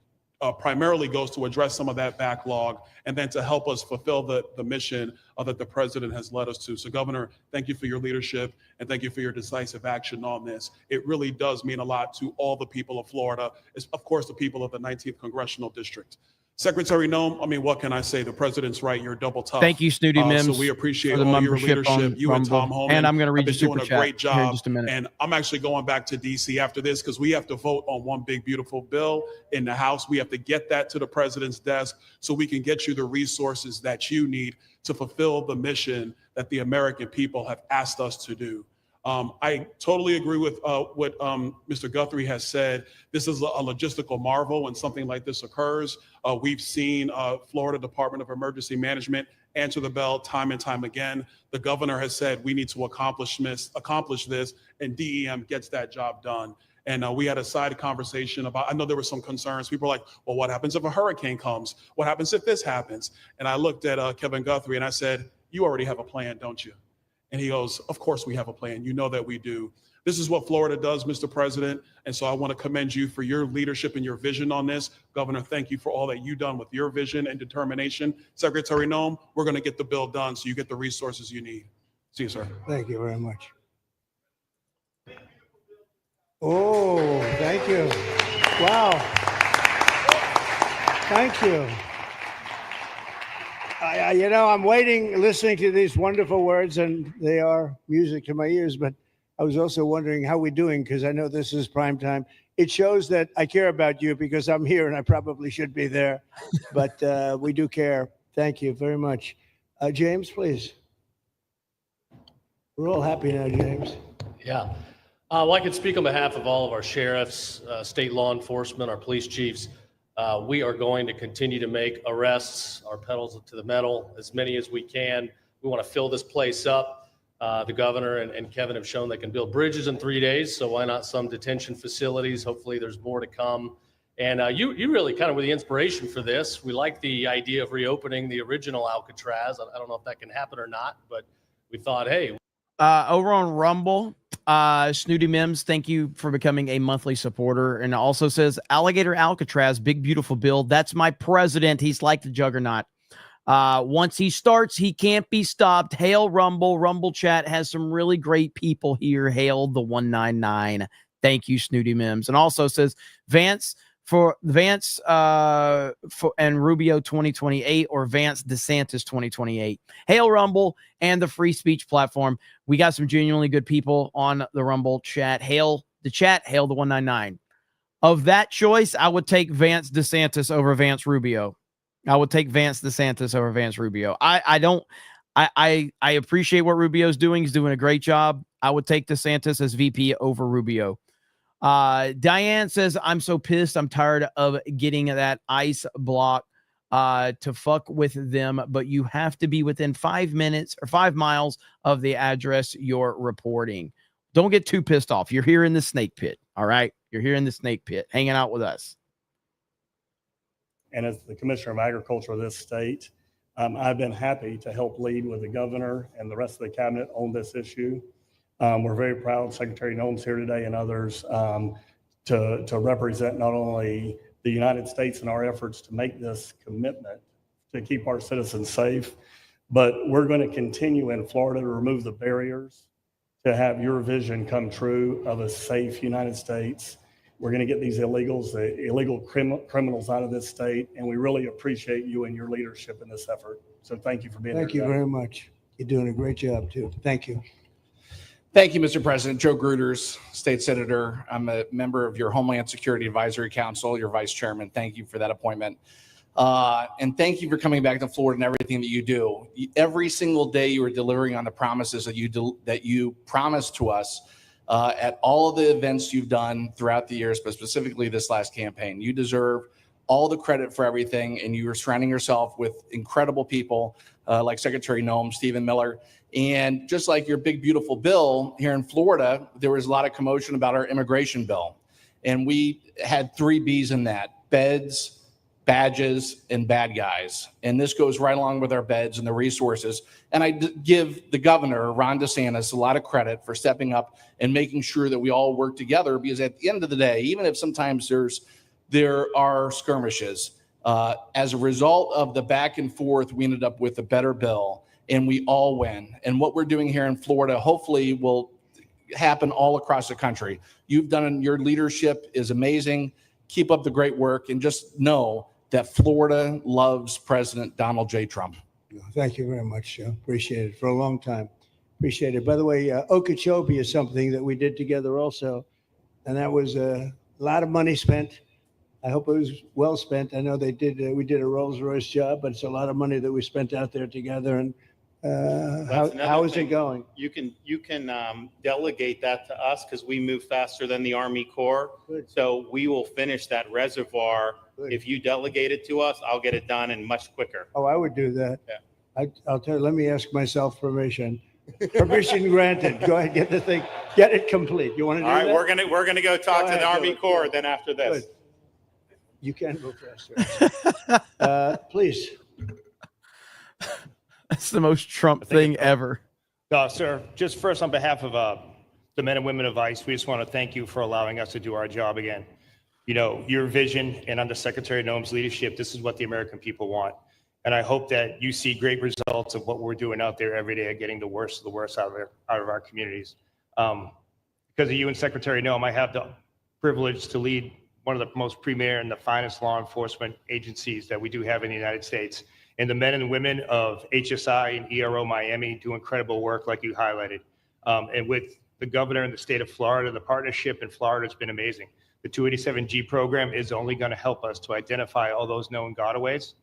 primarily goes to address some of that backlog and then to help us fulfill the mission that the president has led us to. So Governor, thank you for your leadership and thank you for your decisive action on this. It really does mean a lot to all the people of Florida, of course, the people of the 19th Congressional District. Secretary Noem, I mean, what can I say? The president's right. You're double tough. Thank you, Snooty Mims. So we appreciate for the all your membership leadership. on You and Tom Rumble. Homan And I'm going to read have your been doing super a chat great here in job. just a minute. And I'm actually going back to D.C. after this because we have to vote on one big, beautiful bill in the House. We have to get that to the president's desk so we can get you the resources that you need to fulfill the mission that the American people have asked us to do. I totally agree with what Mr. Guthrie has said. This is a logistical marvel when something like this occurs. We've seen Florida Department of Emergency Management answer the bell time and time again. The governor has said we need to accomplish this, and DEM gets that job done. And we had a side conversation about, I know there were some concerns. People were like, well, what happens if a hurricane comes? What happens if this happens? And I looked at Kevin Guthrie and I said, you already have a plan, don't you? And he goes, of course we have a plan. You know that we do. This is what Florida does, Mr. President. And so I want to commend you for your leadership and your vision on this. Governor, thank you for all that you've done with your vision and determination. Secretary Noem, we're going to get the bill done so you get the resources you need. See you, sir. Thank you very much. Oh, thank you. Wow. Thank you. I'm waiting, listening to these wonderful words, and they are music to my ears, but I was also wondering how we're doing, because I know this is prime time. It shows that I care about you because I'm here and I probably should be there, but we do care. Thank you very much. James, please. We're all happy now, James. Yeah. Well, I can speak on behalf of all of our sheriffs, state law enforcement, our police chiefs. We are going to continue to make arrests, our pedals to the metal, as many as we can. We want to fill this place up. The governor and Kevin have shown they can build bridges in 3 days, so why not some detention facilities? Hopefully there's more to come. And you really kind of were the inspiration for this. We like the idea of reopening the original Alcatraz. I don't know if that can happen or not, but we thought, hey. Over on Rumble, Snooty Mims, thank you for becoming a monthly supporter. And also says, Alligator Alcatraz, big, beautiful bill. That's my president. He's like the juggernaut. Once he starts, he can't be stopped. Hail Rumble. Rumble chat has some really great people here. Hail the 199. Thank you, Snooty Mims. And also says, Vance and Rubio 2028 or Vance DeSantis 2028. Hail Rumble and the free speech platform. We got some genuinely good people on the Rumble chat. Hail the chat. Hail the 199. Of that choice, I would take Vance DeSantis over Vance Rubio. I would take Vance DeSantis over Vance Rubio. I appreciate what Rubio's doing. He's doing a great job. I would take DeSantis as VP over Rubio. Diane says, I'm so pissed. I'm tired of getting that ICE block to fuck with them, but you have to be within 5 minutes or 5 miles of the address you're reporting. Don't get too pissed off. You're here in the snake pit. All right. You're here in the snake pit hanging out with us. And as the Commissioner of Agriculture of this state, I've been happy to help lead with the governor and the rest of the cabinet on this issue. We're very proud, Secretary Nolan's here today and others, to represent not only the United States in our efforts to make this commitment to keep our citizens safe, but we're going to continue in Florida to remove the barriers to have your vision come true of a safe United States. We're going to get these illegals, the illegal criminals out of this state, and we really appreciate you and your leadership in this effort. So thank you for being here. Thank you very much. You're doing a great job, too. Thank you. Thank you, Mr. President. Joe Gruters, State Senator. I'm a member of your Homeland Security Advisory Council, your Vice Chairman. Thank you for that appointment. And thank you for coming back to Florida and everything that you do. Every single day you are delivering on the promises that you promised to us at all of the events you've done throughout the years, but specifically this last campaign. You deserve all the credit for everything, and you are surrounding yourself with incredible people like Secretary Noem, Stephen Miller. And just like your big, beautiful bill here in Florida, there was a lot of commotion about our immigration bill. And we had 3 Bs in that: beds, badges, and bad guys. And this goes right along with our beds and the resources. And I give the governor, Ron DeSantis, a lot of credit for stepping up and making sure that we all work together, because at the end of the day, even if sometimes there are skirmishes, as a result of the back and forth, we ended up with a better bill. And we all win. And what we're doing here in Florida hopefully will happen all across the country. You've done, your leadership is amazing. Keep up the great work, and just know that Florida loves President Donald J. Trump. Thank you very much, Joe. Appreciate it for a long time. Appreciate it. By the way, Okeechobee is something that we did together also. And that was a lot of money spent. I hope it was well spent. I know we did a Rolls Royce job, but it's a lot of money that we spent out there together. And how is it going? You can delegate that to us, because we move faster than the Army Corps. Good. So we will finish that reservoir. Good. If you delegate it to us, I'll get it done and much quicker. Oh, I would do that. Yeah. I'll tell you, let me ask myself permission. Permission granted. Go ahead, get the thing, get it complete. You want to do All right, that? we're gonna go talk to the Army Corps then after this. Good. You can go faster. Please. That's the most Trump thing ever. Sir, just first on behalf of the men and women of ICE, we just want to thank you for allowing us to do our job again. You know, your vision and under Secretary Noem's leadership, this is what the American people want. And I hope that you see great results of what we're doing out there every day, getting the worst of the worst out of our communities. Because of you and Secretary Noem, I have the privilege to lead one of the most premier and the finest law enforcement agencies that we do have in the United States. And the men and women of HSI and ERO Miami do incredible work, like you highlighted. And with the governor in the state of Florida, the partnership in Florida has been amazing. The 287G program is only going to help us to identify all those known gotaways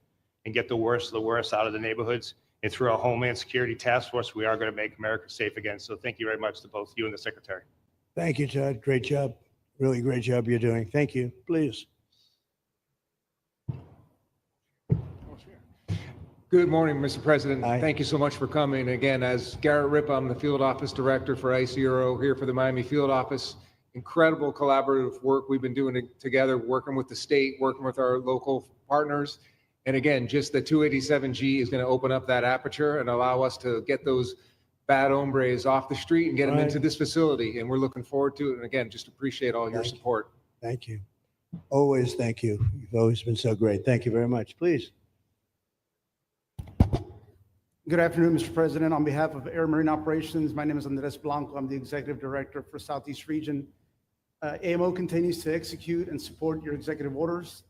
and get the worst of the worst out of the neighborhoods. And through our Homeland Security Task Force, we are going to make America safe again. So thank you very much to both you and the Secretary. Thank you, Todd. Great job. Really great job you're doing. Thank you. Please. Good morning, Mr. President. Thank you so much for coming. Again, as Garrett Ripp, I'm the Field Office Director for ICE Euro here for the Miami Field Office. Incredible collaborative work we've been doing together, working with the state, working with our local partners. And again, just the 287G is going to open up that aperture and allow us to get those bad hombres off the street and get them Right. into this facility. And we're looking forward to it. And again, just appreciate all your support. Thank you. Always thank you. You've always been so great. Thank you very much. Please. Good afternoon, Mr. President. On behalf of Air Marine Operations, my name is Andres Blanco. I'm the Executive Director for Southeast Region. AMO continues to execute and support your executive orders.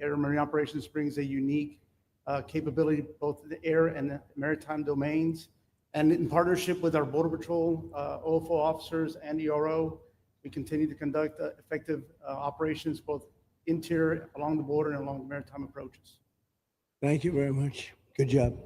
Air Marine Operations brings a unique capability, both in the air and the maritime domains. And in partnership with our Border Patrol, OFO officers, and ERO, we continue to conduct effective operations, both interior, along the border, and along the maritime approaches. Thank you very much. Good job.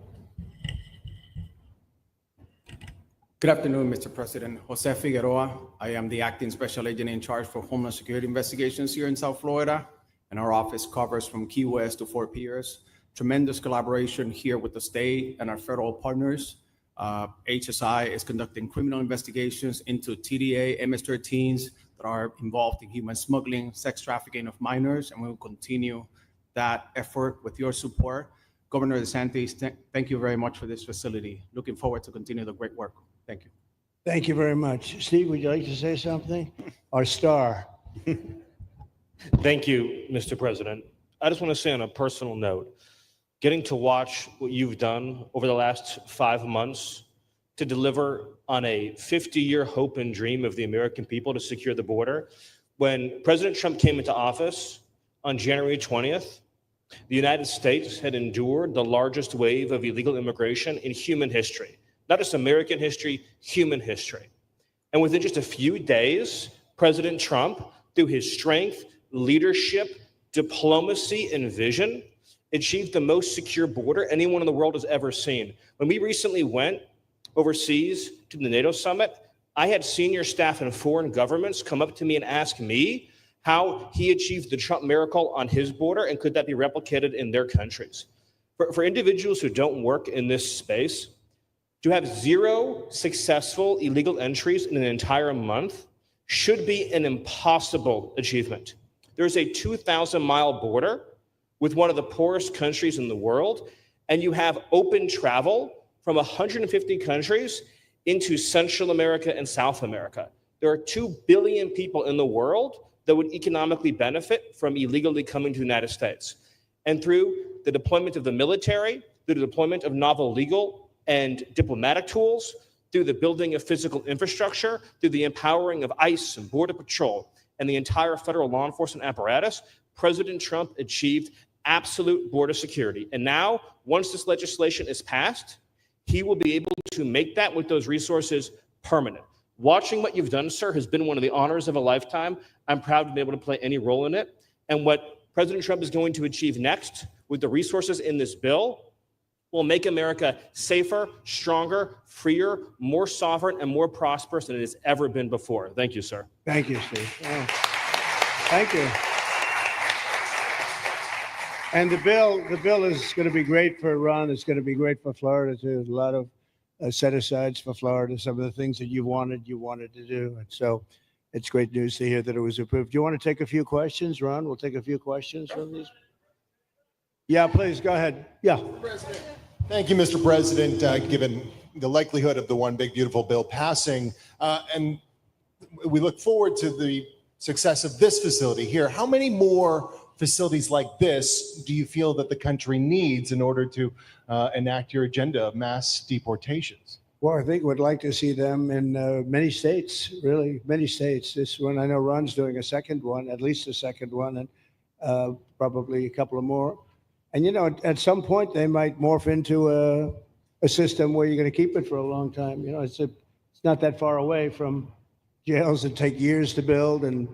Good afternoon, Mr. President. Jose Figueroa. I am the acting special agent in charge for Homeland Security investigations here in South Florida, and our office covers from Key West to Fort Pierce. Tremendous collaboration here with the state and our federal partners. HSI is conducting criminal investigations into TDA, MS-13s that are involved in human smuggling, sex trafficking of minors, and we will continue that effort with your support. Governor DeSantis, thank you very much for this facility. Looking forward to continue the great work. Thank you. Thank you very much. Steve, would you like to say something? Our star. Thank you, Mr. President. I just want to say on a personal note, getting to watch what you've done over the last 5 months to deliver on a 50-year hope and dream of the American people to secure the border. When President Trump came into office on January 20th, the United States had endured the largest wave of illegal immigration in human history. Not just American history, human history. And within just a few days, President Trump, through his strength, leadership, diplomacy, and vision, achieved the most secure border anyone in the world has ever seen. When we recently went overseas to the NATO summit, I had senior staff in foreign governments come up to me and ask me how he achieved the Trump miracle on his border and could that be replicated in their countries. For individuals who don't work in this space, to have 0 successful illegal entries in an entire month should be an impossible achievement. There's a 2,000-mile border with one of the poorest countries in the world, and you have open travel from 150 countries into Central America and South America. There are 2 billion people in the world that would economically benefit from illegally coming to the United States. And through the deployment of the military, through the deployment of novel legal and diplomatic tools, through the building of physical infrastructure, through the empowering of ICE and Border Patrol and the entire federal law enforcement apparatus, President Trump achieved absolute border security. And now, once this legislation is passed, he will be able to make that with those resources permanent. Watching what you've done, sir, has been one of the honors of a lifetime. I'm proud to be able to play any role in it. And what President Trump is going to achieve next with the resources in this bill will make America safer, stronger, freer, more sovereign, and more prosperous than it has ever been before. Thank you, sir. Thank you, Steve. Oh, thank you. And the bill is going to be great for Ron. It's going to be great for Florida too. There's a lot of set-asides for Florida. Some of the things that you wanted to do, and so it's great news to hear that it was approved. Do you want to take a few questions, Ron? We'll take a few questions from these. Yeah, please go ahead. Yeah. Thank you, Mr. President. Given the likelihood of the One Big Beautiful Bill passing, and we look forward to the success of this facility here, how many more facilities like this do you feel that the country needs in order to enact your agenda of mass deportations? Well, I think we'd like to see them in many states, really, many states. This one, I know Ron's doing a second one, at least a second one, and probably a couple of more. And, you know, at some point, they might morph into a system where you're going to keep it for a long time. You know, it's not that far away from jails that take years to build and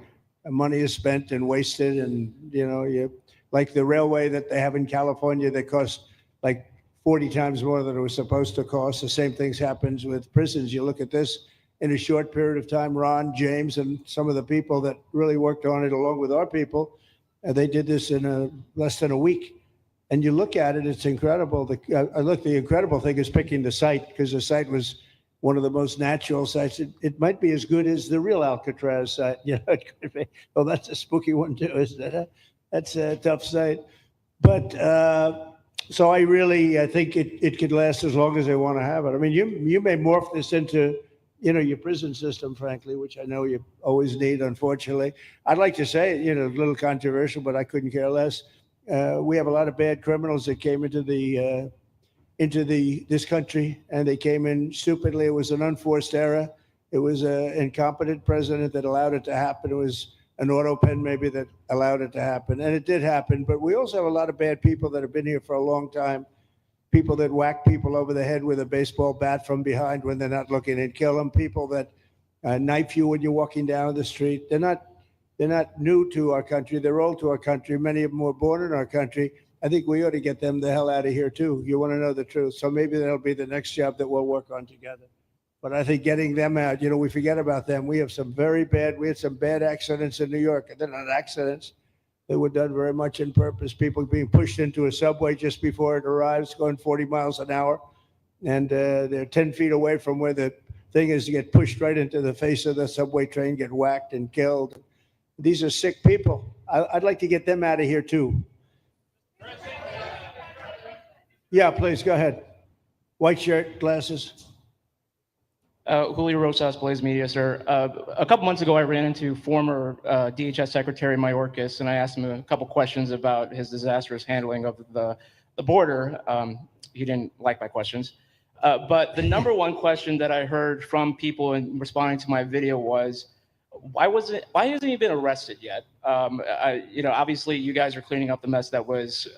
money is spent and wasted. And, you know, like the railway that they have in California that costs like 40 times more than it was supposed to cost. The same things happens with prisons. You look at this in a short period of time, Ron, James, and some of the people that really worked on it along with our people, they did this in less than a week. And you look at it, it's incredible. The incredible thing is picking the site, because the site was one of the most natural sites. It might be as good as the real Alcatraz site. You know, it could be. Oh, that's a spooky one too, isn't it? That's a tough site. But So I think it could last as long as they want to have it. I mean, you may morph this into, your prison system, frankly, which I know you always need, unfortunately. I'd like to say, a little controversial, but I couldn't care less. We have a lot of bad criminals that came into this country, and they came in stupidly. It was an unforced error. It was an incompetent president that allowed it to happen. It was an auto pen maybe that allowed it to happen, and it did happen. But we also have a lot of bad people that have been here for a long time, people that whack people over the head with a baseball bat from behind when they're not looking and kill them, people that knife you when you're walking down the street. They're not new to our country. They're old to our country. Many of them were born in our country. I think we ought to get them the hell out of here too. You want to know the truth. So maybe that'll be the next job that we'll work on together. But I think getting them out, we forget about them. We had some bad accidents in New York. They're not accidents. They were done very much on purpose. People being pushed into a subway just before it arrives, going 40 miles an hour. And they're 10 feet away from where the thing is to get pushed right into the face of the subway train, get whacked and killed. These are sick people. I'd like to get them out of here too. Yeah, please, go ahead. White shirt, glasses. Julio Rosas, Blaze Media, sir. A couple months ago, I ran into former DHS Secretary Mayorkas, and I asked him a couple questions about his disastrous handling of the border. He didn't like my questions. But the number one question that I heard from people in responding to my video was, why hasn't he been arrested yet? Obviously, you guys are cleaning up the mess that was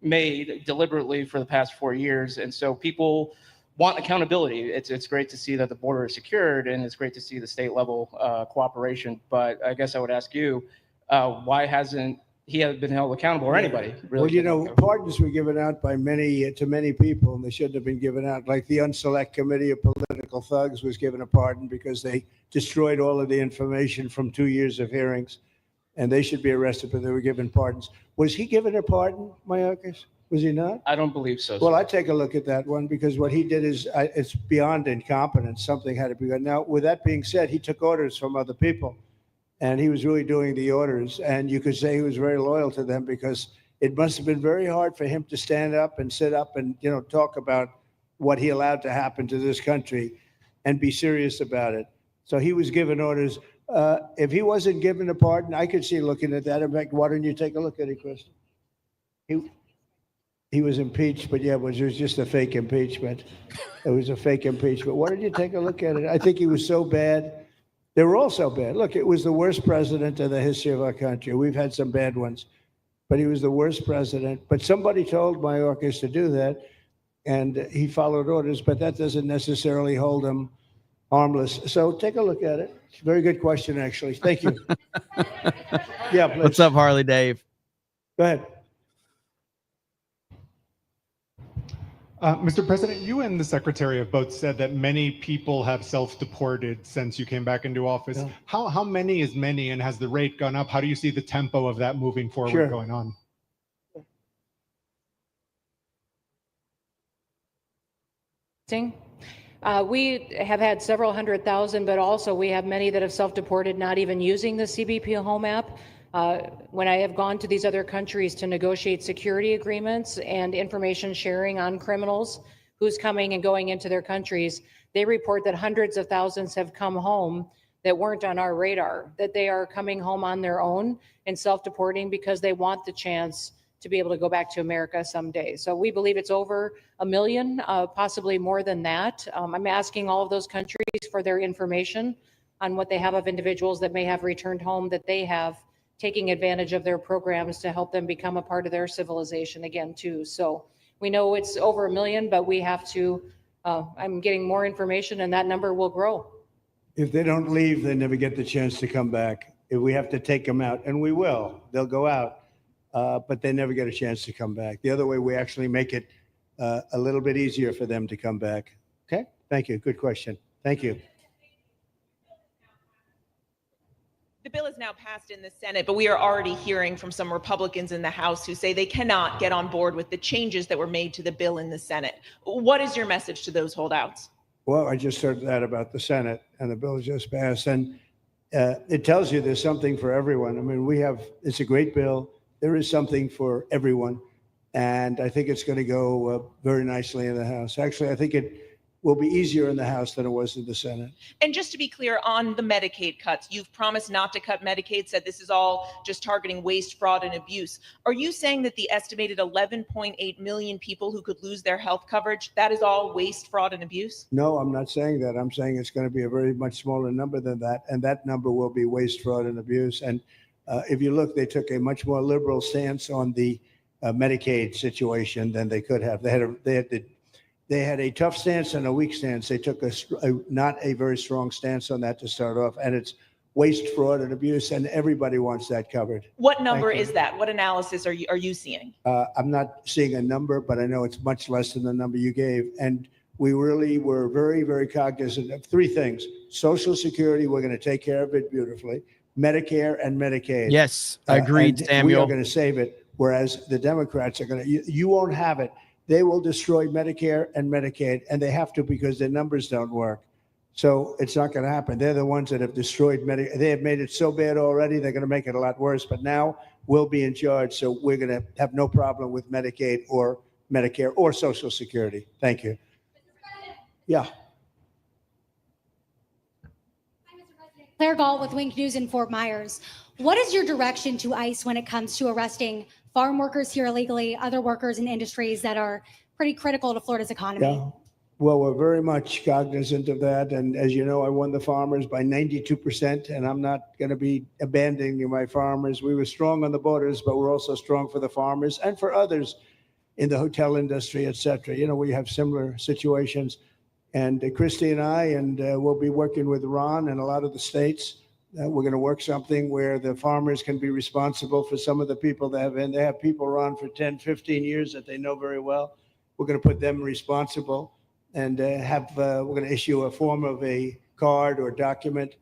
made deliberately for the past 4 years, and so people want accountability. It's great to see that the border is secured, and it's great to see the state level cooperation. But I guess I would ask you, why hasn't he been held accountable, or anybody really? Well, pardons were given out by to many people, and they shouldn't have been given out. Like the Unselect Committee of Political Thugs was given a pardon because they destroyed all of the information from 2 years of hearings, and they should be arrested, but they were given pardons. Was he given a pardon, Mayorkas? Was he not? I don't believe so. Well, I take a look at that one because what he did is it's beyond incompetence. Something had to be done. Now, with that being said, he took orders from other people, and he was really doing the orders. And you could say he was very loyal to them because it must have been very hard for him to stand up and sit up and talk about what he allowed to happen to this country and be serious about it. So he was given orders. If he wasn't given a pardon, I could see looking at that. In fact, why don't you take a look at it, Kristen? He was impeached, but yeah, it was just a fake impeachment. It was a fake impeachment. Why don't you take a look at it? I think he was so bad. They were all so bad. Look, it was the worst president in the history of our country. We've had some bad ones, but he was the worst president. But somebody told Mayorkas to do that, and he followed orders, but that doesn't necessarily hold him harmless. So take a look at it. It's a very good question, actually. Thank you. Yeah, please. What's up, Harley Dave? Go ahead. Mr. President, you and the Secretary have both said that many people have self-deported since you came back into office. Yeah. How many is many, and has the rate gone up? How do you see the tempo of that moving forward going on? We have had several 100,000, but also we have many that have self-deported, not even using the CBP Home app. When I have gone to these other countries to negotiate security agreements and information sharing on criminals, who's coming and going into their countries, they report that hundreds of thousands have come home that weren't on our radar, that they are coming home on their own and self-deporting because they want the chance to be able to go back to America someday. So we believe it's over 1 million, possibly more than that. I'm asking all of those countries for their information on what they have of individuals that may have returned home, that they have taking advantage of their programs to help them become a part of their civilization again too. So we know it's over 1 million, but we have to, I'm getting more information and that number will grow. If they don't leave, they never get the chance to come back. If we have to take them out, and we will, they'll go out, but they never get a chance to come back. The other way, we actually make it a little bit easier for them to come back. Okay, thank you, good question. Thank you. The bill is now passed in the Senate, but we are already hearing from some Republicans in the House who say they cannot get on board with the changes that were made to the bill in the Senate. What is your message to those holdouts? Well, I just heard that about the Senate, and the bill just passed, and it tells you there's something for everyone. I mean, it's a great bill. There is something for everyone. And I think it's going to go very nicely in the House. Actually, I think it will be easier in the House than it was in the Senate. And just to be clear on the Medicaid cuts, you've promised not to cut Medicaid, said this is all just targeting waste, fraud, and abuse. Are you saying that the estimated 11.8 million people who could lose their health coverage, that is all waste, fraud, and abuse? No, I'm not saying that. I'm saying it's going to be a very much smaller number than that. And that number will be waste, fraud, and abuse. And if you look, they took a much more liberal stance on the Medicaid situation than they could have. They had a tough stance and a weak stance. They took not a very strong stance on that to start off. And it's waste, fraud, and abuse, and everybody wants that covered. What number is that? What analysis are you seeing? I'm not seeing a number, but I know it's much less than the number you gave. And we really were very, very cognizant of three things. Social Security, we're going to take care of it beautifully. Medicare and Medicaid. Yes, agreed, and Samuel. We are going to save it, whereas the Democrats are going to, you won't have it. They will destroy Medicare and Medicaid, and they have to because their numbers don't work. So it's not going to happen. They're the ones that have destroyed Medicare. They have made it so bad already, they're going to make it a lot worse. But now we'll be in charge, so we're going to have no problem with Medicaid or Medicare or Social Security. Thank you. Yeah. Claire Galt with Wink News in Fort Myers. What is your direction to ICE when it comes to arresting farm workers here illegally, other workers in industries that are pretty critical to Florida's economy? Yeah. Well, we're very much cognizant of that. And as you know, I won the farmers by 92%, and I'm not going to be abandoning my farmers. We were strong on the borders, but we're also strong for the farmers and for others in the hotel industry, et cetera. You know, we have similar situations. And Christy and I, and we'll be working with Ron and a lot of the states. We're going to work something where the farmers can be responsible for some of the people they have people around for 10, 15 years that they know very well. We're going to put them responsible and we're going to issue a form of a card or document,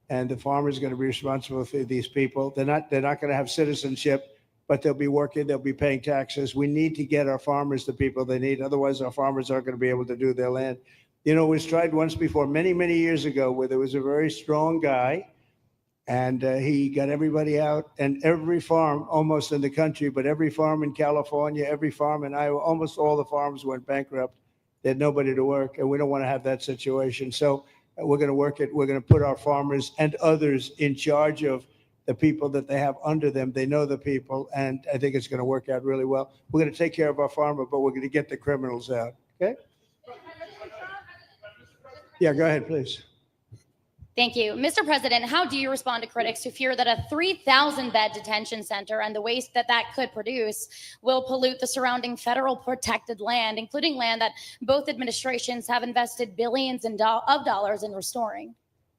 and the farmer's going to be responsible for these people. They're not going to have citizenship, but they'll be working, they'll be paying taxes. We need to get our farmers the people they need. Otherwise, our farmers aren't going to be able to do their land. You know, it was tried once before, many, many years ago, where there was a very strong guy, and he got everybody out, and every farm almost in the country, but every farm in California, every farm in Iowa, almost all the farms went bankrupt. They had nobody to work, and we don't want to have that situation. So we're going to work it. We're going to put our farmers and others in charge of the people that they have under them. They know the people, and I think it's going to work out really well. We're going to take care of our farmer, but we're going to get the criminals out. Okay? Yeah, go ahead, please. Thank you. Mr. President, how do you respond to critics who fear that a 3,000-bed detention center and the waste that could produce will pollute the surrounding federal protected land, including land that both administrations have invested billions of dollars in restoring?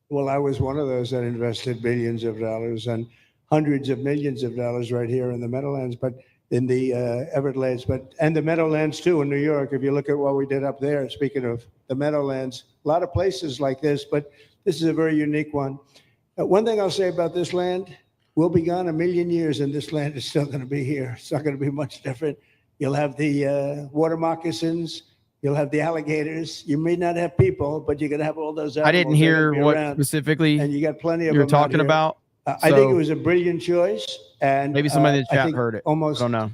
Well, I was one of those that invested billions of dollars and hundreds of millions of dollars right here in the Meadowlands, but in the Everglades, and the Meadowlands too in New York. If you look at what we did up there, speaking of the Meadowlands, a lot of places like this, but this is a very unique one. One thing I'll say about this land, we'll be gone a million years and this land is still going to be here. It's not going to be much different. You'll have the water moccasins. You'll have the alligators. You may not have people, but you're going to have all those animals. I didn't hear what around. specifically and you got plenty of you're them out talking here. about. I think it was a brilliant choice. And Maybe somebody in the I chat think heard it. Almost I don't know.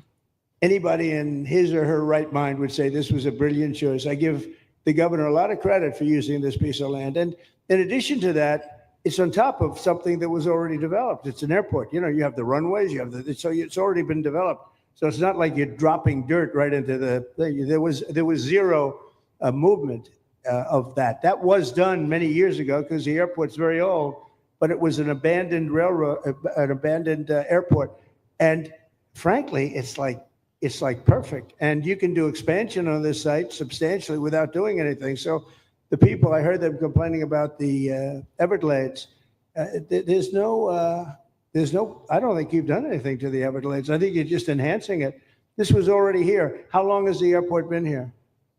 Anybody in his or her right mind would say this was a brilliant choice. I give the governor a lot of credit for using this piece of land. And in addition to that, it's on top of something that was already developed. It's an airport. You know, you have the runways, you have so it's already been developed. So it's not like you're dropping dirt right into the thing. There was zero movement of that. That was done many years ago because the airport's very old, but it was an abandoned railroad, an abandoned airport. And frankly, it's like perfect. And you can do expansion on this site substantially without doing anything. So the people, I heard them complaining about the Everglades. There's no, I don't think you've done anything to the Everglades. I think you're just enhancing it. This was already here. How long has the airport been here?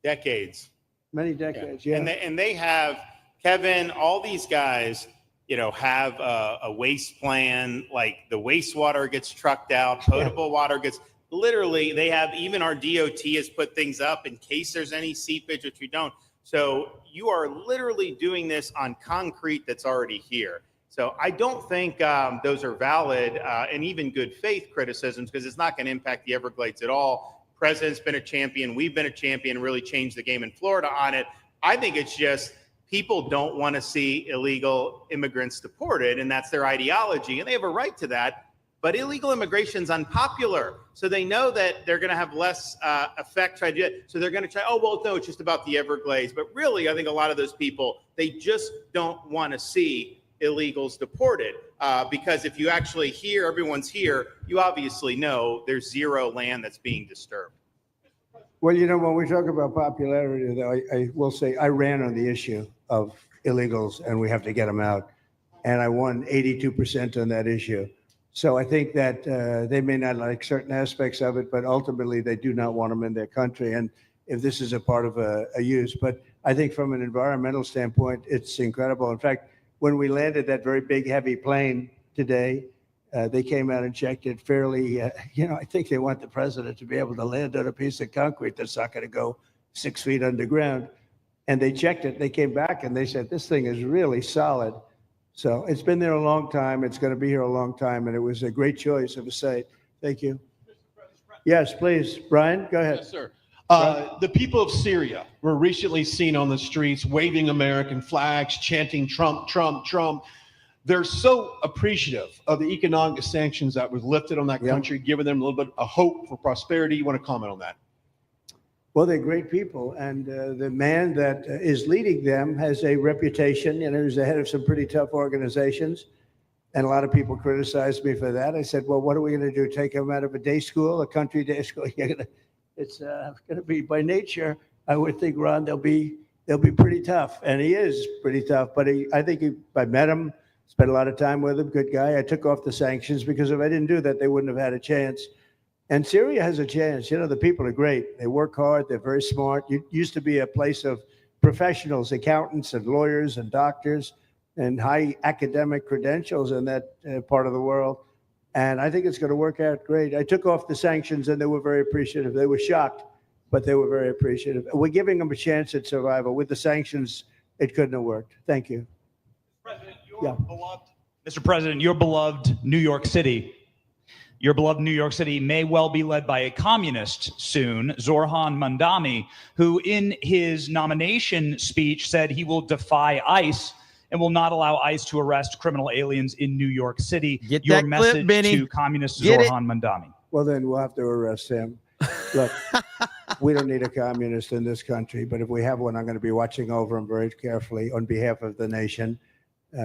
Decades. Many decades, yeah. And they have, Kevin, all these guys, you know, have a waste plan, like the wastewater gets trucked out, potable water gets, literally, they have, even our DOT has put things up in case there's any seepage, which we don't. So you are literally doing this on concrete that's already here. So I don't think those are valid and even good faith criticisms, because it's not going to impact the Everglades at all. President's been a champion. We've been a champion, really changed the game in Florida on it. I think it's just people don't want to see illegal immigrants deported, and that's their ideology, and they have a right to that. But illegal immigration is unpopular, so they know that they're going to have less effect. So they're going to try, oh, well, no, it's just about the Everglades. But really, I think a lot of those people, they just don't want to see illegals deported because if you actually hear everyone's here, you obviously know there's zero land that's being disturbed. Well, you know, when we talk about popularity, though, I will say I ran on the issue of illegals and we have to get them out. And I won 82% on that issue. So I think that they may not like certain aspects of it, but ultimately they do not want them in their country. And if this is a part of a use, but I think from an environmental standpoint, it's incredible. In fact, when we landed that very big, heavy plane today, they came out and checked it fairly. I think they want the president to be able to land on a piece of concrete that's not going to go 6 feet underground. And they checked it. They came back and they said, this thing is really solid. So it's been there a long time. It's going to be here a long time. And it was a great choice of a site. Thank you. Yes, please. Brian, go ahead. Yes, sir. The people of Syria were recently seen on the streets waving American flags, chanting Trump, Trump, Trump. They're so appreciative of the economic sanctions that was lifted on that country, giving them a little bit of hope for prosperity. You want to comment on that? Well, they're great people. And the man that is leading them has a reputation. He was the head of some pretty tough organizations. And a lot of people criticized me for that. I said, well, what are we going to do? Take him out of a day school, a country day school? It's going to be, by nature, I would think, Ron, they'll be pretty tough. And he is pretty tough. But I met him, spent a lot of time with him, good guy. I took off the sanctions because if I didn't do that, they wouldn't have had a chance. And Syria has a chance. The people are great. They work hard. They're very smart. It used to be a place of professionals, accountants and lawyers and doctors and high academic credentials in that part of the world. And I think it's going to work out great. I took off the sanctions and they were very appreciative. They were shocked, but they were very appreciative. We're giving them a chance at survival. With the sanctions, it couldn't have worked. Thank you. Mr. President, your beloved New York City may well be led by a communist soon, Zorhan Mandami, who in his nomination speech said he will defy ICE and will not allow ICE to arrest criminal aliens in New York City. Get your that message clip, Benny. to communist Get Zorhan Mandami. Well, then we'll have to arrest him. Look, we don't need a communist in this country, but if we have one, I'm going to be watching over him very carefully on behalf of the nation.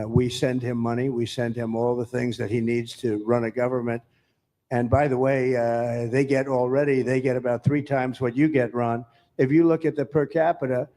We send him money. We send him all the things that he needs to run a government. And by the way, they get about 3 times what you get, Ron. If you look at the per capita,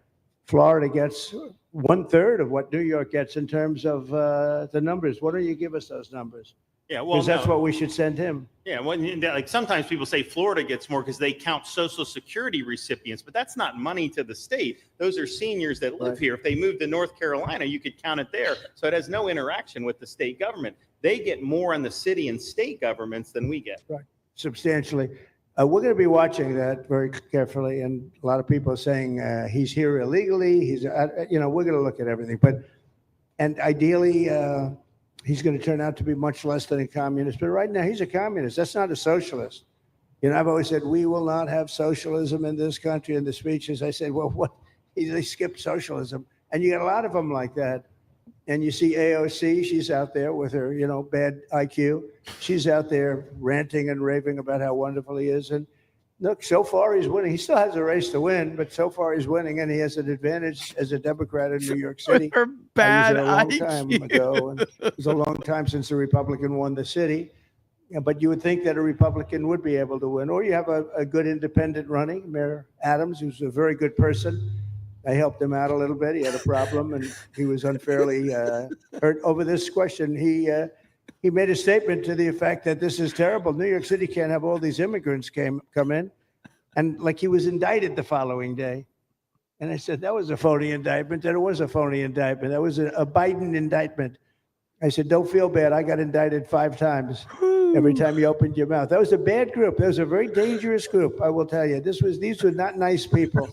Florida gets 1/3 of what New York gets in terms of the numbers. Why don't you give us those numbers? Yeah, well, Because that's what we should send him. Yeah, well, like sometimes people say Florida gets more because they count Social Security recipients, but that's not money to the state. Those are seniors that live here. If they moved to North Carolina, you could count it there. So it has no interaction with the state government. They get more in the city and state governments than we get. Right, substantially. We're going to be watching that very carefully, and a lot of people are saying he's here illegally. We're going to look at everything, and ideally, he's going to turn out to be much less than a communist. But right now, he's a communist. That's not a socialist. I've always said we will not have socialism in this country. In the speeches, I said, well, what? They skipped socialism, and you got a lot of them like that. And you see AOC, she's out there with her, bad IQ. She's out there ranting and raving about how wonderful he is. And look, so far he's winning. He still has a race to win, but so far he's winning, and he has an advantage as a Democrat in New York City. Her bad I was there a long time ago, and it was a long time since a Republican won the city. Yeah, but you would think that a Republican would be able to win. Or you have a good independent running, Mayor Adams, who's a very good person. I helped him out a little bit. He had a problem, and he was unfairly hurt over this question. He made a statement to the effect that this is terrible. New York City can't have all these immigrants come in. And like he was indicted the following day. And I said, that was a phony indictment. That it was a phony indictment. That was a Biden indictment. I said, don't feel bad. I got indicted 5 times every time you opened your mouth. That was a bad group. That was a very dangerous group, I will tell you. These were not nice people.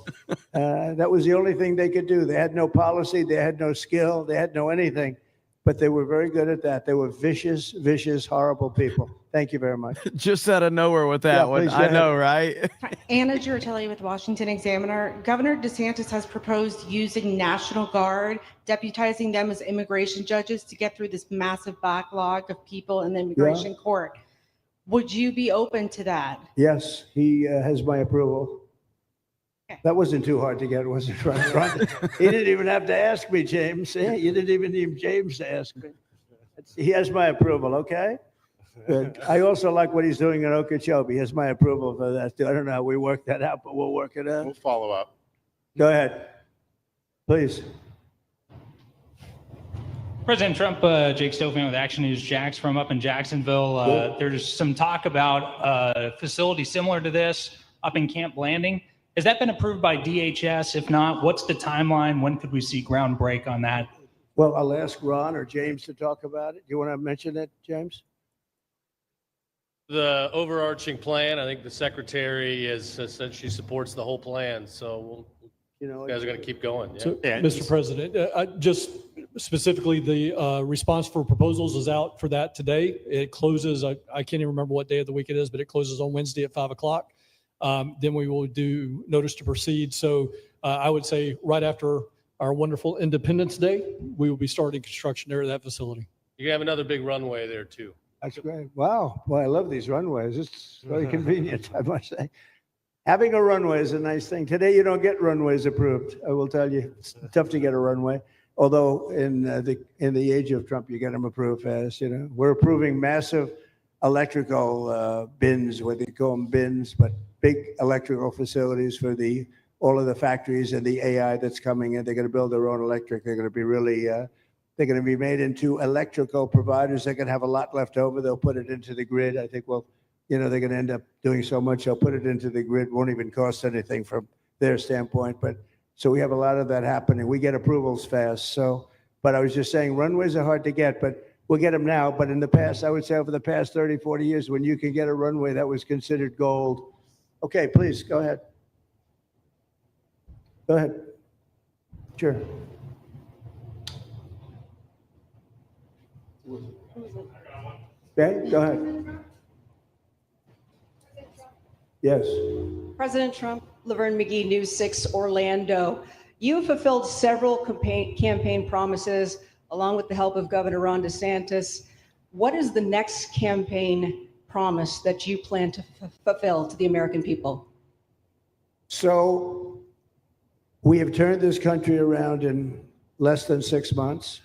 That was the only thing they could do. They had no policy. They had no skill. They had no anything. But they were very good at that. They were vicious, horrible people. Thank you very much. Just out of nowhere with that Yeah, one. please go I ahead. know, right? Anna Giratelli with Washington Examiner. Governor DeSantis has proposed using National Guard, deputizing them as immigration judges to get through this massive backlog of people in the immigration court. Would you be open to that? Yes, he has my approval. That wasn't too hard to get, was it? He didn't even have to ask me, James. You didn't even need James to ask me. He has my approval, okay? Good. I also like what he's doing in Okeechobee. He has my approval for that, too. I don't know how we work that out, but we'll work it out. We'll follow up. Go ahead. Please. President Trump, Jake Stofan with Action News Jax from up in Jacksonville. There's some talk about a facility similar to this up in Camp Blanding. Has that been approved by DHS? If not, what's the timeline? When could we see ground break on that? Well, I'll ask Ron or James to talk about it. Do you want to mention it, James? The overarching plan, I think the secretary has said she supports the whole plan. So you guys are going to keep going. Yeah. So, Mr. President, just specifically, the response for proposals is out for that today. It closes, I can't even remember what day of the week it is, but it closes on Wednesday at 5 o'clock. Then we will do notice to proceed. So I would say right after our wonderful Independence Day, we will be starting construction there at that facility. You have another big runway there too. That's great. Wow. Well, I love these runways. It's very convenient, I must say. Having a runway is a nice thing. Today, you don't get runways approved. I will tell you, it's tough to get a runway. Although in the age of Trump, you get them approved fast. We're approving massive electrical bins, what they call them bins, but big electrical facilities for all of the factories and the AI that's coming in. They're going to build their own electric. They're going to be really. They're going to be made into electrical providers. They're going to have a lot left over. They'll put it into the grid. I think, they're going to end up doing so much. They'll put it into the grid. Won't even cost anything from their standpoint. But so we have a lot of that happening. We get approvals fast. So, but I was just saying runways are hard to get, but we'll get them now. But in the past, I would say over the past 30, 40 years, when you can get a runway, that was considered gold. Okay, please go ahead. Go ahead. Sure. Okay, go ahead. Yes. President Trump, Laverne McGee, News 6 Orlando. You have fulfilled several campaign promises along with the help of Governor Ron DeSantis. What is the next campaign promise that you plan to fulfill to the American people? So we have turned this country around in less than 6 months.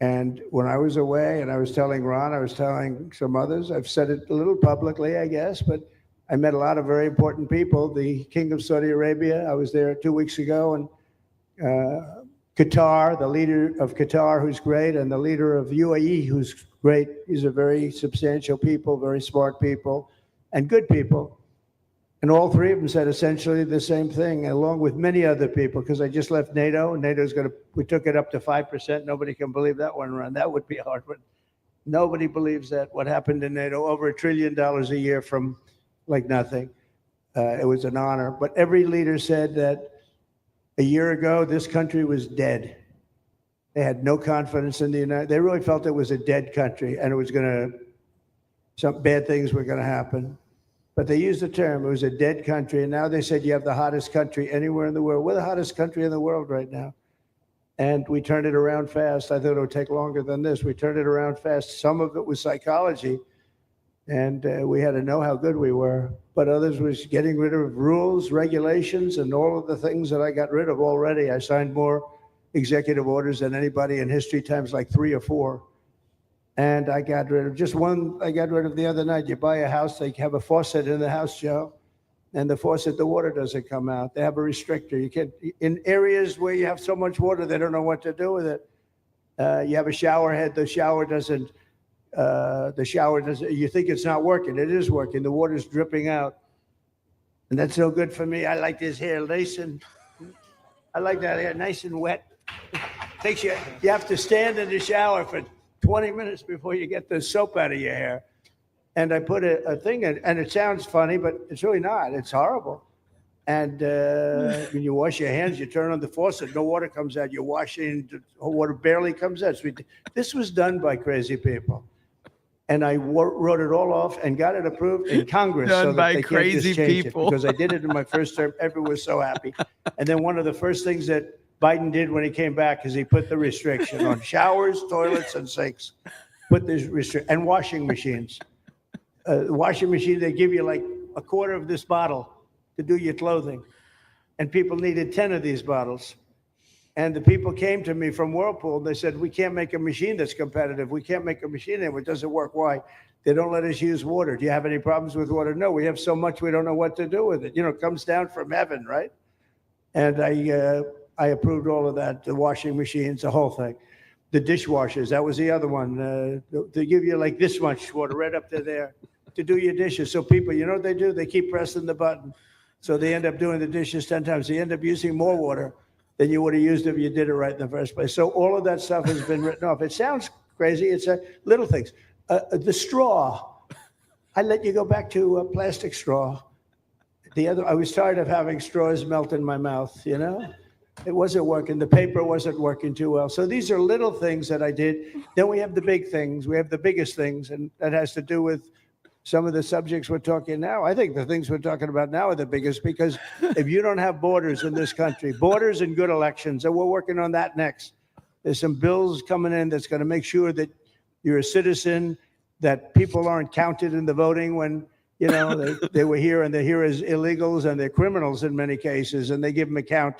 And when I was away and I was telling Ron, I was telling some others, I've said it a little publicly, I guess, but I met a lot of very important people. The King of Saudi Arabia, I was there 2 weeks ago, and Qatar, the leader of Qatar, who's great, and the leader of UAE, who's great. These are very substantial people, very smart people, and good people. And all three of them said essentially the same thing, along with many other people, because I just left NATO, and NATO's we took it up to 5%. Nobody can believe that one run. That would be hard, but nobody believes that. What happened in NATO, over $1 trillion a year from like nothing. It was an honor. But every leader said that a year ago, this country was dead. They had no confidence in the United States. They really felt it was a dead country, and it was some bad things were going to happen. But they used the term, it was a dead country. And now they said you have the hottest country anywhere in the world. We're the hottest country in the world right now. And we turned it around fast. I thought it would take longer than this. We turned it around fast. Some of it was psychology. And we had to know how good we were. But others was getting rid of rules, regulations, and all of the things that I got rid of already. I signed more executive orders than anybody in history, times like 3 or 4. And I got rid of just one. I got rid of the other night. You buy a house, they have a faucet in the house, Joe, and the faucet, the water doesn't come out. They have a restrictor. You can't, in areas where you have so much water, they don't know what to do with it. You have a shower head, the shower doesn't, you think it's not working. It is working. The water's dripping out. And that's no good for me. I like this hair I like that hair nice and wet. Takes you have to stand in the shower for 20 minutes before you get the soap out of your hair. And I put a thing in, and it sounds funny, but it's really not. It's horrible. And when you wash your hands, you turn on the faucet, no water comes out. You're washing, water barely comes out. This was done by crazy people. And I wrote it all off and got it approved in Congress. Done so that by they can't just crazy change people. It because I did it in my first term. Everyone was so happy. And then one of the first things that Biden did when he came back is he put the restriction on showers, toilets, and sinks. Put this restriction and washing machines. Washing machine, they give you like a quarter of this bottle to do your clothing. And people needed 10 of these bottles. And the people came to me from Whirlpool. They said, we can't make a machine that's competitive. We can't make a machine that it doesn't work. Why? They don't let us use water. Do you have any problems with water? No, we have so much we don't know what to do with it. You know, it comes down from heaven, right? And I approved all of that, the washing machines, the whole thing. The dishwashers, that was the other one. They give you like this much water right up to there to do your dishes. So people, you know what they do? They keep pressing the button. So they end up doing the dishes 10 times. They end up using more water than you would have used if you did it right in the first place. So all of that stuff has been written off. It sounds crazy. It's little things. The straw. I let you go back to a plastic straw. I was tired of having straws melt in my mouth, you know? It wasn't working. The paper wasn't working too well. So these are little things that I did. Then we have the big things. We have the biggest things, and that has to do with some of the subjects we're talking now. I think the things we're talking about now are the biggest, because if you don't have borders in this country, borders and good elections, and we're working on that next. There's some bills coming in that's going to make sure that you're a citizen, that people aren't counted in the voting when, you know, they were here and they're here as illegals and they're criminals in many cases, and they give them a count,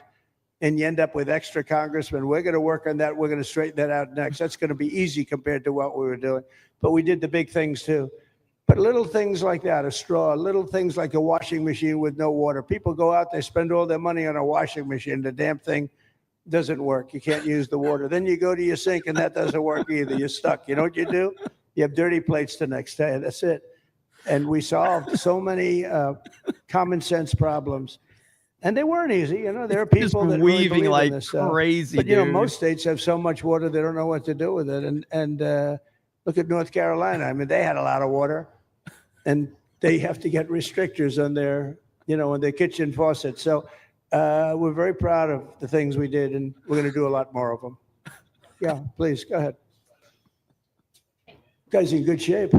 and you end up with extra congressmen. We're going to work on that. We're going to straighten that out next. That's going to be easy compared to what we were doing. But we did the big things too. But little things like that, a straw, little things like a washing machine with no water. People go out, they spend all their money on a washing machine. The damn thing doesn't work. You can't use the water. Then you go to your sink and that doesn't work either. You're stuck. You know what you do? You have dirty plates the next day. That's it. And we solved so many common sense problems. And they weren't easy. You know, there are people that really weaving believe like in this stuff. crazy, But, you know, dude. most states have so much water, they don't know what to do with it. And look at North Carolina. I mean, they had a lot of water, and they have to get restrictors on their, you know, on their kitchen faucet. So we're very proud of the things we did, and we're going to do a lot more of them. Yeah, please, go ahead. You guys in good shape.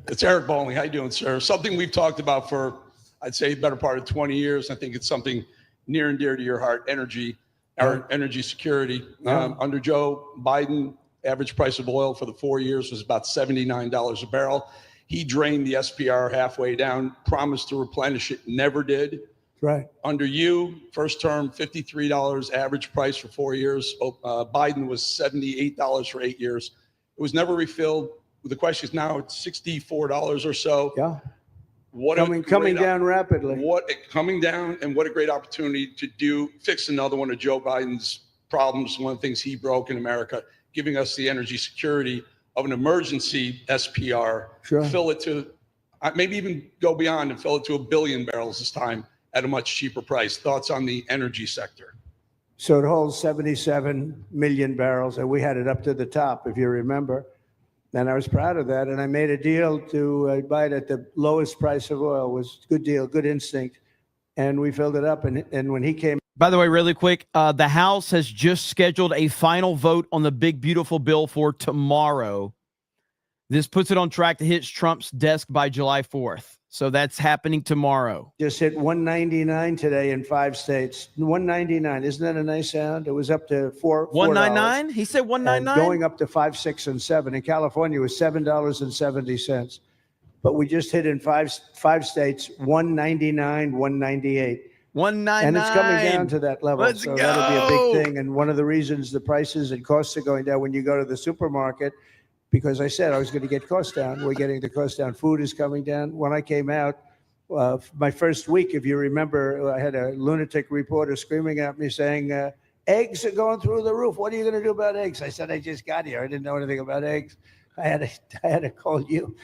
It's Eric Bowling. How you doing, sir? Something we've talked about for, I'd say, better part of 20 years. I think it's something near and dear to your heart, energy, our energy security. Yeah. Under Joe Biden, average price of oil for the 4 years was about $79 a barrel. He drained the SPR halfway down, promised to replenish it, never did. Right. Under you, first term, $53 average price for 4 years. Biden was $78 for 8 years. It was never refilled. The question is now it's $64 or so. Yeah. What coming down rapidly. Coming down, and what a great opportunity to fix another one of Joe Biden's problems. One of the things he broke in America, giving us the energy security of an emergency SPR. Sure. Fill it to, maybe even go beyond and fill it to 1 billion barrels this time at a much cheaper price. Thoughts on the energy sector? So it holds 77 million barrels, and we had it up to the top, if you remember. And I was proud of that. And I made a deal to buy it at the lowest price of oil. It was a good deal, good instinct. And we filled it up. And when he came. By the way, really quick, the House has just scheduled a final vote on the big, beautiful bill for tomorrow. This puts it on track to hit Trump's desk by July 4th. So that's happening tomorrow. Just hit 199 today in 5 states. 199. Isn't that a nice sound? It was up to $4. 199? He said 199? Going up to 5, 6, and 7. In California, it was $7.70. But we just hit in five states 199, 198. 199. And it's coming down to that level. Let's so go. That'll be a big thing. And one of the reasons the prices and costs are going down when you go to the supermarket, because I said I was going to get costs down. We're getting the cost down. Food is coming down. When I came out, my first week, if you remember, I had a lunatic reporter screaming at me saying, eggs are going through the roof. What are you going to do about eggs? I said, I just got here. I didn't know anything about eggs. I had to call you.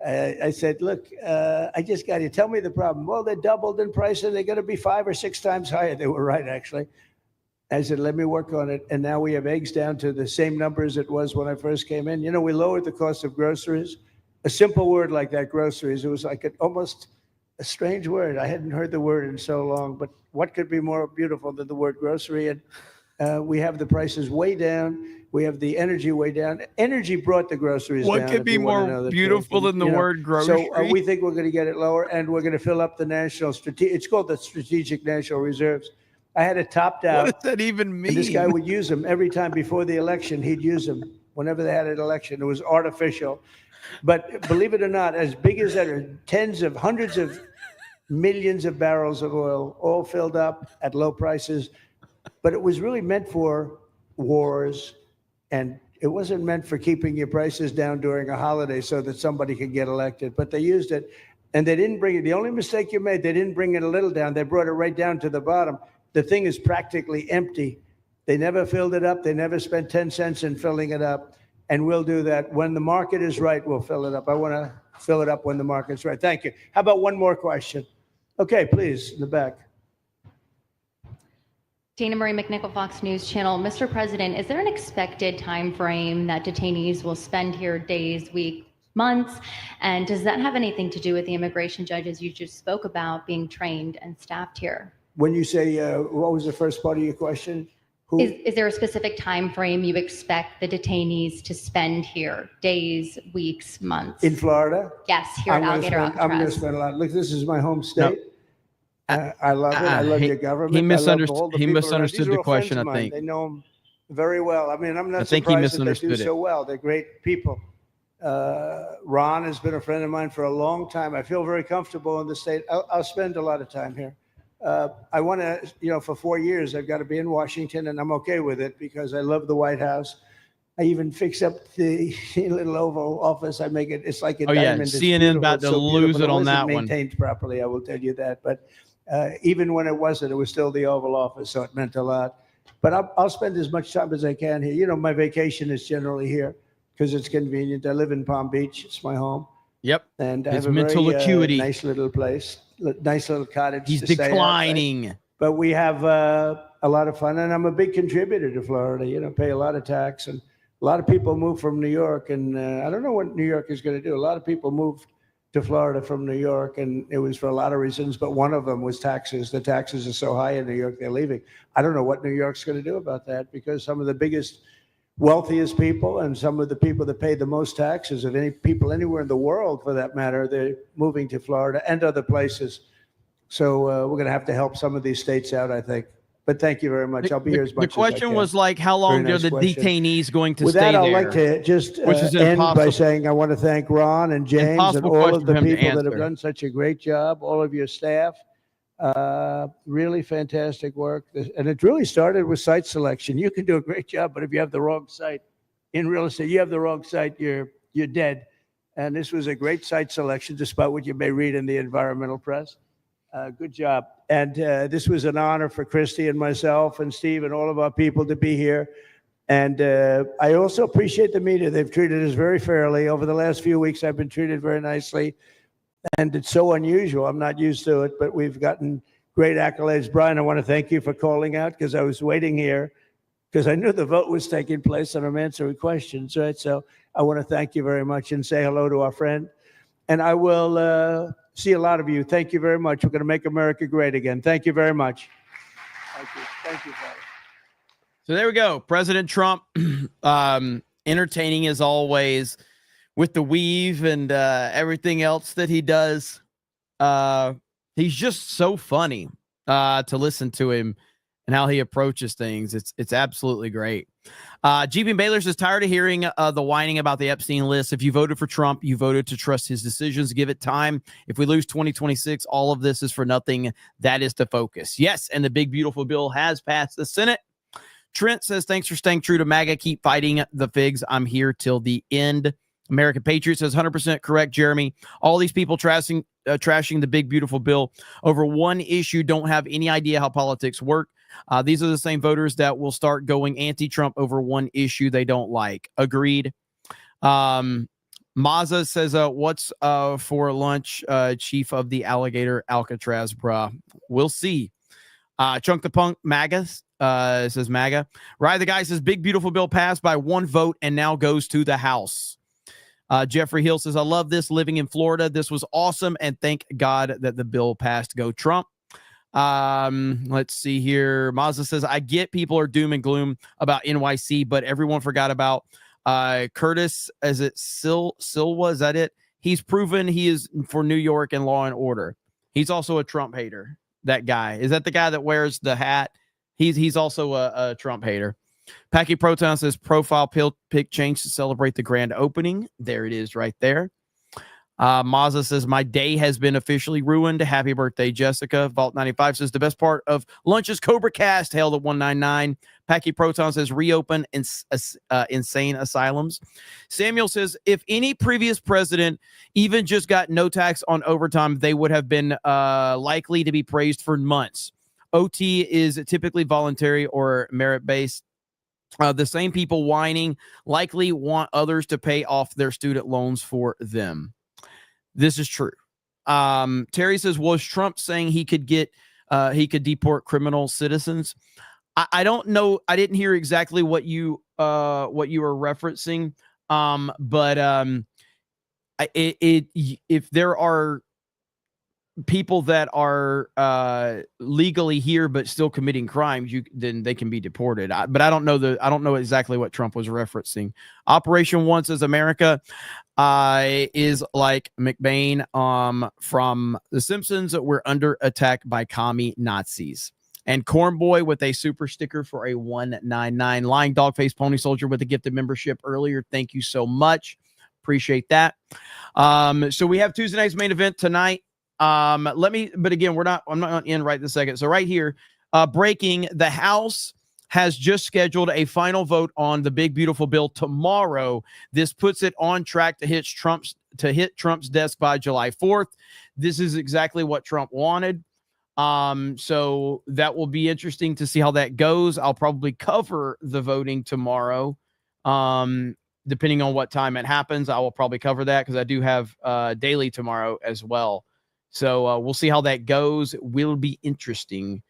I said, look, I just got here. Tell me the problem. Well, they doubled in price and they're going to be 5 or 6 times higher. They were right, actually. I said, let me work on it. And now we have eggs down to the same numbers it was when I first came in. You know, we lowered the cost of groceries. A simple word like that, groceries, it was like almost a strange word. I hadn't heard the word in so long, but what could be more beautiful than the word grocery? And We have the prices way down. We have the energy way down. Energy brought the groceries What down. could if be you wanna more know the beautiful truth. than the You know, word grocery? So we think we're going to get it lower, and we're going to fill up the it's called the Strategic National Reserves. I had it topped out. What does that even mean? And this guy would use them every time before the election. He'd use them whenever they had an election. It was artificial. But believe it or not, as big as that are hundreds of millions of barrels of oil, all filled up at low prices. But it was really meant for wars, and it wasn't meant for keeping your prices down during a holiday so that somebody could get elected. But they used it, and they didn't bring it. The only mistake you made, they didn't bring it a little down. They brought it right down to the bottom. The thing is practically empty. They never filled it up. They never spent 10 cents in filling it up. And we'll do that. When the market is right, we'll fill it up. I want to fill it up when the market's right. Thank you. How about one more question? Okay, please, in the back. Dana Marie McNichol, Fox News Channel. Mr. President, is there an expected time frame that detainees will spend here, days, weeks, months? And does that have anything to do with the immigration judges you just spoke about being trained and staffed here? When you say, what was the first part of your question? Is there a specific time frame you expect the detainees to spend here, days, weeks, months? In Florida? Yes, here at Alligator I'm going to Alcatraz. spend a lot. Look, this is my home state. I love it. I love your government. He I love misunderstood. all the He people around. misunderstood These are the all question. friends I of mine. think. They know them very well. I mean, I'm not I think he surprised that they do misunderstood it. so well. They're great people. Ron has been a friend of mine for a long time. I feel very comfortable in the state. I'll spend a lot of time here. I want to, for 4 years, I've got to be in Washington, and I'm okay with it because I love the White House. I even fix up the little Oval Office. I make it, it's like a Oh, yeah. diamond. It's CNN beautiful. about It's to so lose beautiful. it on wasn't that one. maintained properly, I will tell you that. But even when it wasn't, it was still the Oval Office, so it meant a lot. But I'll spend as much time as I can here. My vacation is generally here because it's convenient. I live in Palm Beach. It's my home. Yep. And I His have a mental very acuity. nice little place, nice little cottage. He's to stay at, right? declining. But we have a lot of fun, and I'm a big contributor to Florida. Pay a lot of tax, and a lot of people move from New York, and I don't know what New York is going to do. A lot of people moved to Florida from New York, and it was for a lot of reasons, but one of them was taxes. The taxes are so high in New York, they're leaving. I don't know what New York's going to do about that, because some of the biggest, wealthiest people and some of the people that pay the most taxes of any people anywhere in the world, for that matter, they're moving to Florida and other places. So we're going to have to help some of these states out, I think. But thank you very much. I'll be here as much as I can. The question was like, how long Very are nice the question. detainees going to With stay that, I'd there? like to just Which is end by impossible. saying I want to thank Ron and James and Impossible all question of the for him to people that have answer. done such a great job, all of your staff. Really fantastic work. And it really started with site selection. You can do a great job, but if you have the wrong site in real estate, you have the wrong site, you're dead. And this was a great site selection, despite what you may read in the environmental press. Good job. And this was an honor for Christy and myself and Steve and all of our people to be here. And I also appreciate the media. They've treated us very fairly. Over the last few weeks, I've been treated very nicely. And it's so unusual. I'm not used to it, but we've gotten great accolades. Brian, I want to thank you for calling out, because I was waiting here because I knew the vote was taking place and I'm answering questions, right? So I want to thank you very much and say hello to our friend. And I will see a lot of you. Thank you very much. We're going to make America great again. Thank you very much. Thank you. Thank you, Father. So there we go. President Trump, entertaining as always with the weave and everything else that he does. He's just so funny to listen to him and how he approaches things. It's absolutely great. GP Baylor's is tired of hearing the whining about the Epstein list. If you voted for Trump, you voted to trust his decisions. Give it time. If we lose 2026, all of this is for nothing. That is the focus. Yes, and the big, beautiful bill has passed the Senate. Trent says, thanks for staying true to MAGA. Keep fighting the figs. I'm here till the end. American Patriot says, 100% correct, Jeremy. All these people trashing the big, beautiful bill over one issue don't have any idea how politics work. These are the same voters that will start going anti-Trump over one issue they don't like. Agreed. Maza says, what's for lunch, chief of the Alligator Alcatraz, bruh? We'll see. Chunk the Punk, MAGA, says MAGA. Ride the Guy says, big, beautiful bill passed by one vote and now goes to the House. Jeffrey Hill says, I love this living in Florida. This was awesome. And thank God that the bill passed. Go Trump. Let's see here. Mazda says, I get people are doom and gloom about NYC, but everyone forgot about Curtis. Is it Silva? Is that it? He's proven he is for New York and law and order. He's also a Trump hater. That guy. Is that the guy that wears the hat? He's also a Trump hater. Packy Proton says profile pic change to celebrate the grand opening. There it is right there. Mazda says, my day has been officially ruined. Happy birthday, Jessica. Vault 95 says, the best part of lunch is Cobra Cast. Hail the 199. Packy Proton says, reopen insane asylums. Samuel says, if any previous president even just got no tax on overtime, they would have been likely to be praised for months. OT is typically voluntary or merit-based. The same people whining likely want others to pay off their student loans for them. This is true. Terry says, was Trump saying he could deport criminal citizens? I don't know. I didn't hear exactly what you were referencing. If there are people that are legally here but still committing crimes, then they can be deported. But I don't know exactly what Trump was referencing. Operation One says America is like McBain from The Simpsons. We're under attack by commie Nazis. And Cornboy with a super sticker for a 199. Lying Dogface Pony Soldier with a gifted membership earlier. Thank you so much. Appreciate that. So we have Tuesday night's main event tonight. But again, I'm not going to end right this second. So right here, breaking, the House has just scheduled a final vote on the big, beautiful bill tomorrow. This puts it on track to hit Trump's desk by July 4th. This is exactly what Trump wanted. So that will be interesting to see how that goes. I'll probably cover the voting tomorrow. Depending on what time it happens, I will probably cover that because I do have daily tomorrow as well. So we'll see how that goes. It will be interesting.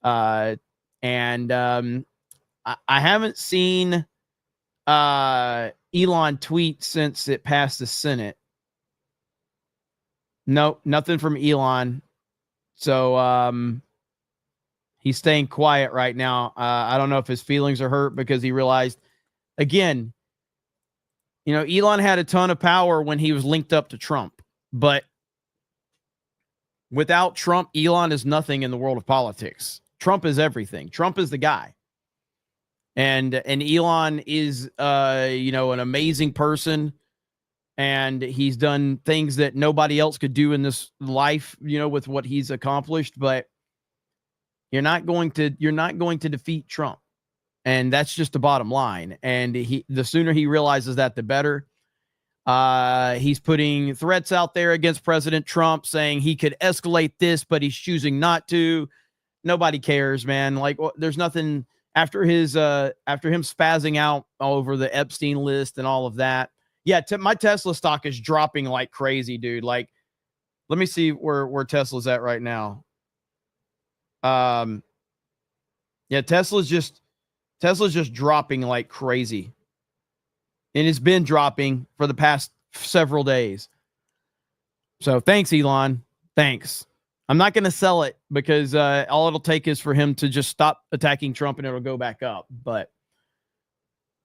I haven't seen Elon tweet since it passed the Senate. No, nothing from Elon. So he's staying quiet right now. I don't know if his feelings are hurt because he realized, again, Elon had a ton of power when he was linked up to Trump, but without Trump, Elon is nothing in the world of politics. Trump is everything. Trump is the guy. And Elon is, an amazing person. And he's done things that nobody else could do in this life, with what he's accomplished. But you're not going to defeat Trump. And that's just the bottom line. And the sooner he realizes that, the better. He's putting threats out there against President Trump, saying he could escalate this, but he's choosing not to. Nobody cares, man. Like, there's nothing after him spazzing out all over the Epstein list and all of that. Yeah, my Tesla stock is dropping like crazy, dude. Like, let me see where Tesla's at right now. Yeah, Tesla's just dropping like crazy. And it's been dropping for the past several days. So thanks, Elon. Thanks. I'm not going to sell it because all it'll take is for him to just stop attacking Trump and it'll go back up. But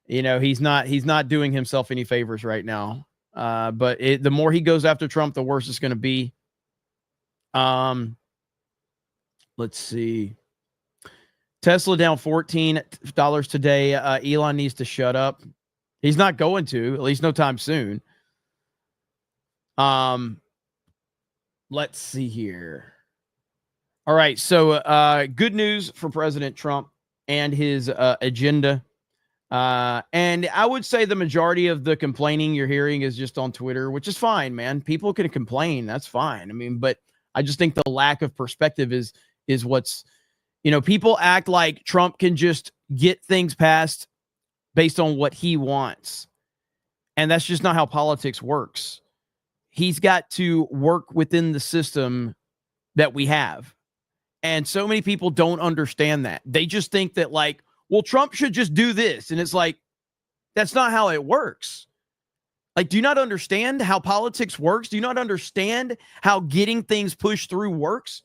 he's not doing himself any favors right now. But the more he goes after Trump, the worse it's going to be. Let's see. Tesla down $14 today. Elon needs to shut up. He's not going to, at least no time soon. Let's see here. All right. So good news for President Trump and his agenda. And I would say the majority of the complaining you're hearing is just on Twitter, which is fine, man. People can complain. That's fine. I mean, but I just think the lack of perspective is what's, people act like Trump can just get things passed based on what he wants. And that's just not how politics works. He's got to work within the system that we have. And so many people don't understand that. They just think that Trump should just do this. And it's like, that's not how it works. Do you not understand how politics works? Do you not understand how getting things pushed through works?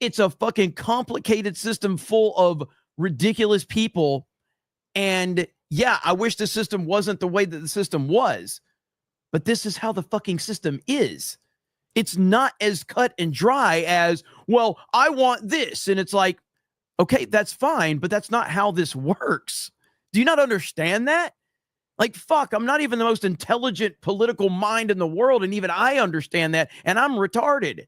It's a fucking complicated system full of ridiculous people. And yeah, I wish the system wasn't the way that the system was, but this is how the fucking system is. It's not as cut and dry as, well, I want this. And it's like, okay, that's fine, but that's not how this works. Do you not understand that? Like, fuck, I'm not even the most intelligent political mind in the world, and even I understand that, and I'm retarded.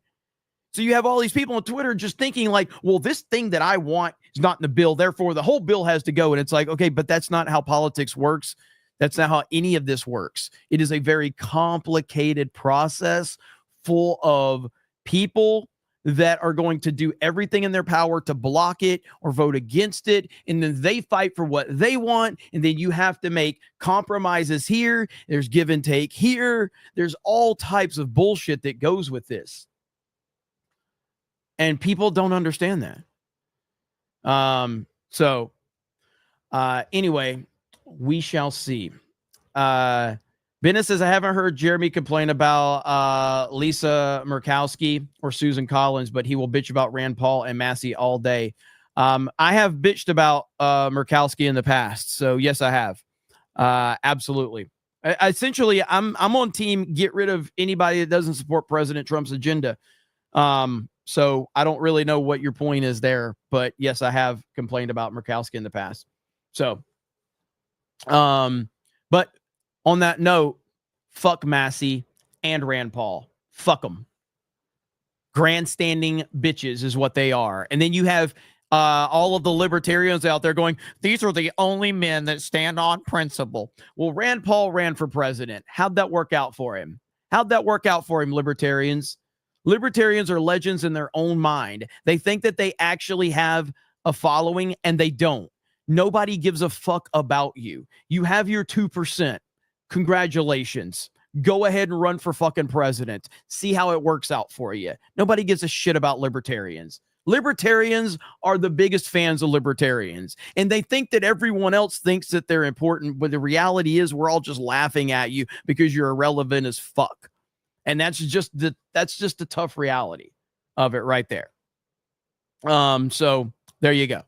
So you have all these people on Twitter just thinking like, well, this thing that I want is not in the bill, therefore the whole bill has to go. And it's like, okay, but that's not how politics works. That's not how any of this works. It is a very complicated process full of people that are going to do everything in their power to block it or vote against it. And then they fight for what they want. And then you have to make compromises here. There's give and take here. There's all types of bullshit that goes with this. And people don't understand that. Anyway, we shall see. Bennett says, I haven't heard Jeremy complain about Lisa Murkowski or Susan Collins, but he will bitch about Rand Paul and Massey all day. I have bitched about Murkowski in the past. So yes, I have. Absolutely. Essentially, I'm on team get rid of anybody that doesn't support President Trump's agenda. So I don't really know what your point is there, but yes, I have complained about Murkowski in the past. So, but on that note, fuck Massey and Rand Paul. Fuck them. Grandstanding bitches is what they are. And then you have all of the libertarians out there going, these are the only men that stand on principle. Well, Rand Paul ran for president. How'd that work out for him? How'd that work out for him, libertarians? Libertarians are legends in their own mind. They think that they actually have a following, and they don't. Nobody gives a fuck about you. You have your 2%. Congratulations. Go ahead and run for fucking president. See how it works out for you. Nobody gives a shit about libertarians. Libertarians are the biggest fans of libertarians, and they think that everyone else thinks that they're important, but the reality is we're all just laughing at you because you're irrelevant as fuck. And that's just the tough reality of it right there. So there you go.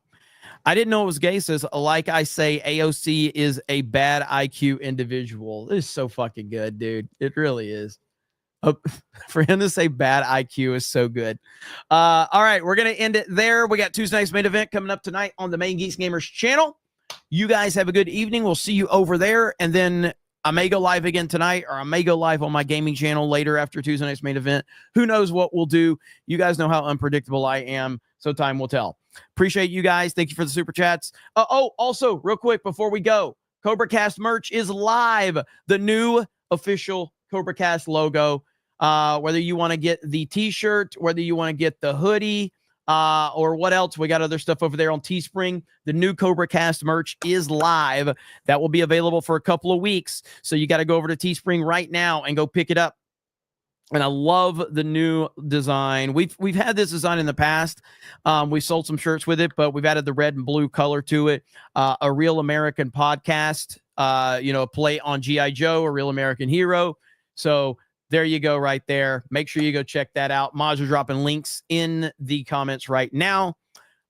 I didn't know it was gay. Says, like I say, AOC is a bad IQ individual. This is so fucking good, dude. It really is. For him to say bad IQ is so good. All right, we're going to end it there. We got Tuesday night's main event coming up tonight on the Main Geeks Gamers channel. You guys have a good evening. We'll see you over there. And then I may go live again tonight, or I may go live on my gaming channel later after Tuesday night's main event. Who knows what we'll do? You guys know how unpredictable I am, so time will tell. Appreciate you guys. Thank you for the super chats. Also, real quick before we go, CobraCast merch is live. The new official CobraCast logo. Whether you want to get the t-shirt, whether you want to get the hoodie, or what else, we got other stuff over there on Teespring. The new CobraCast merch is live. That will be available for a couple of weeks. So you got to go over to Teespring right now and go pick it up. And I love the new design. We've had this design in the past. We sold some shirts with it, but we've added the red and blue color to it. A Real American Podcast, a play on G.I. Joe, A Real American Hero. So there you go right there. Make sure you go check that out. Mods are dropping links in the comments right now.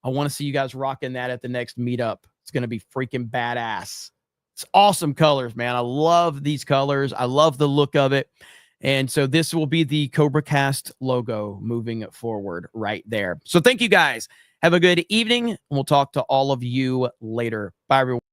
I want to see you guys rocking that at the next meetup. It's going to be freaking badass. It's awesome colors, man. I love these colors. I love the look of it. And so this will be the CobraCast logo moving forward right there. So thank you guys. Have a good evening. And we'll talk to all of you later. Bye, everyone.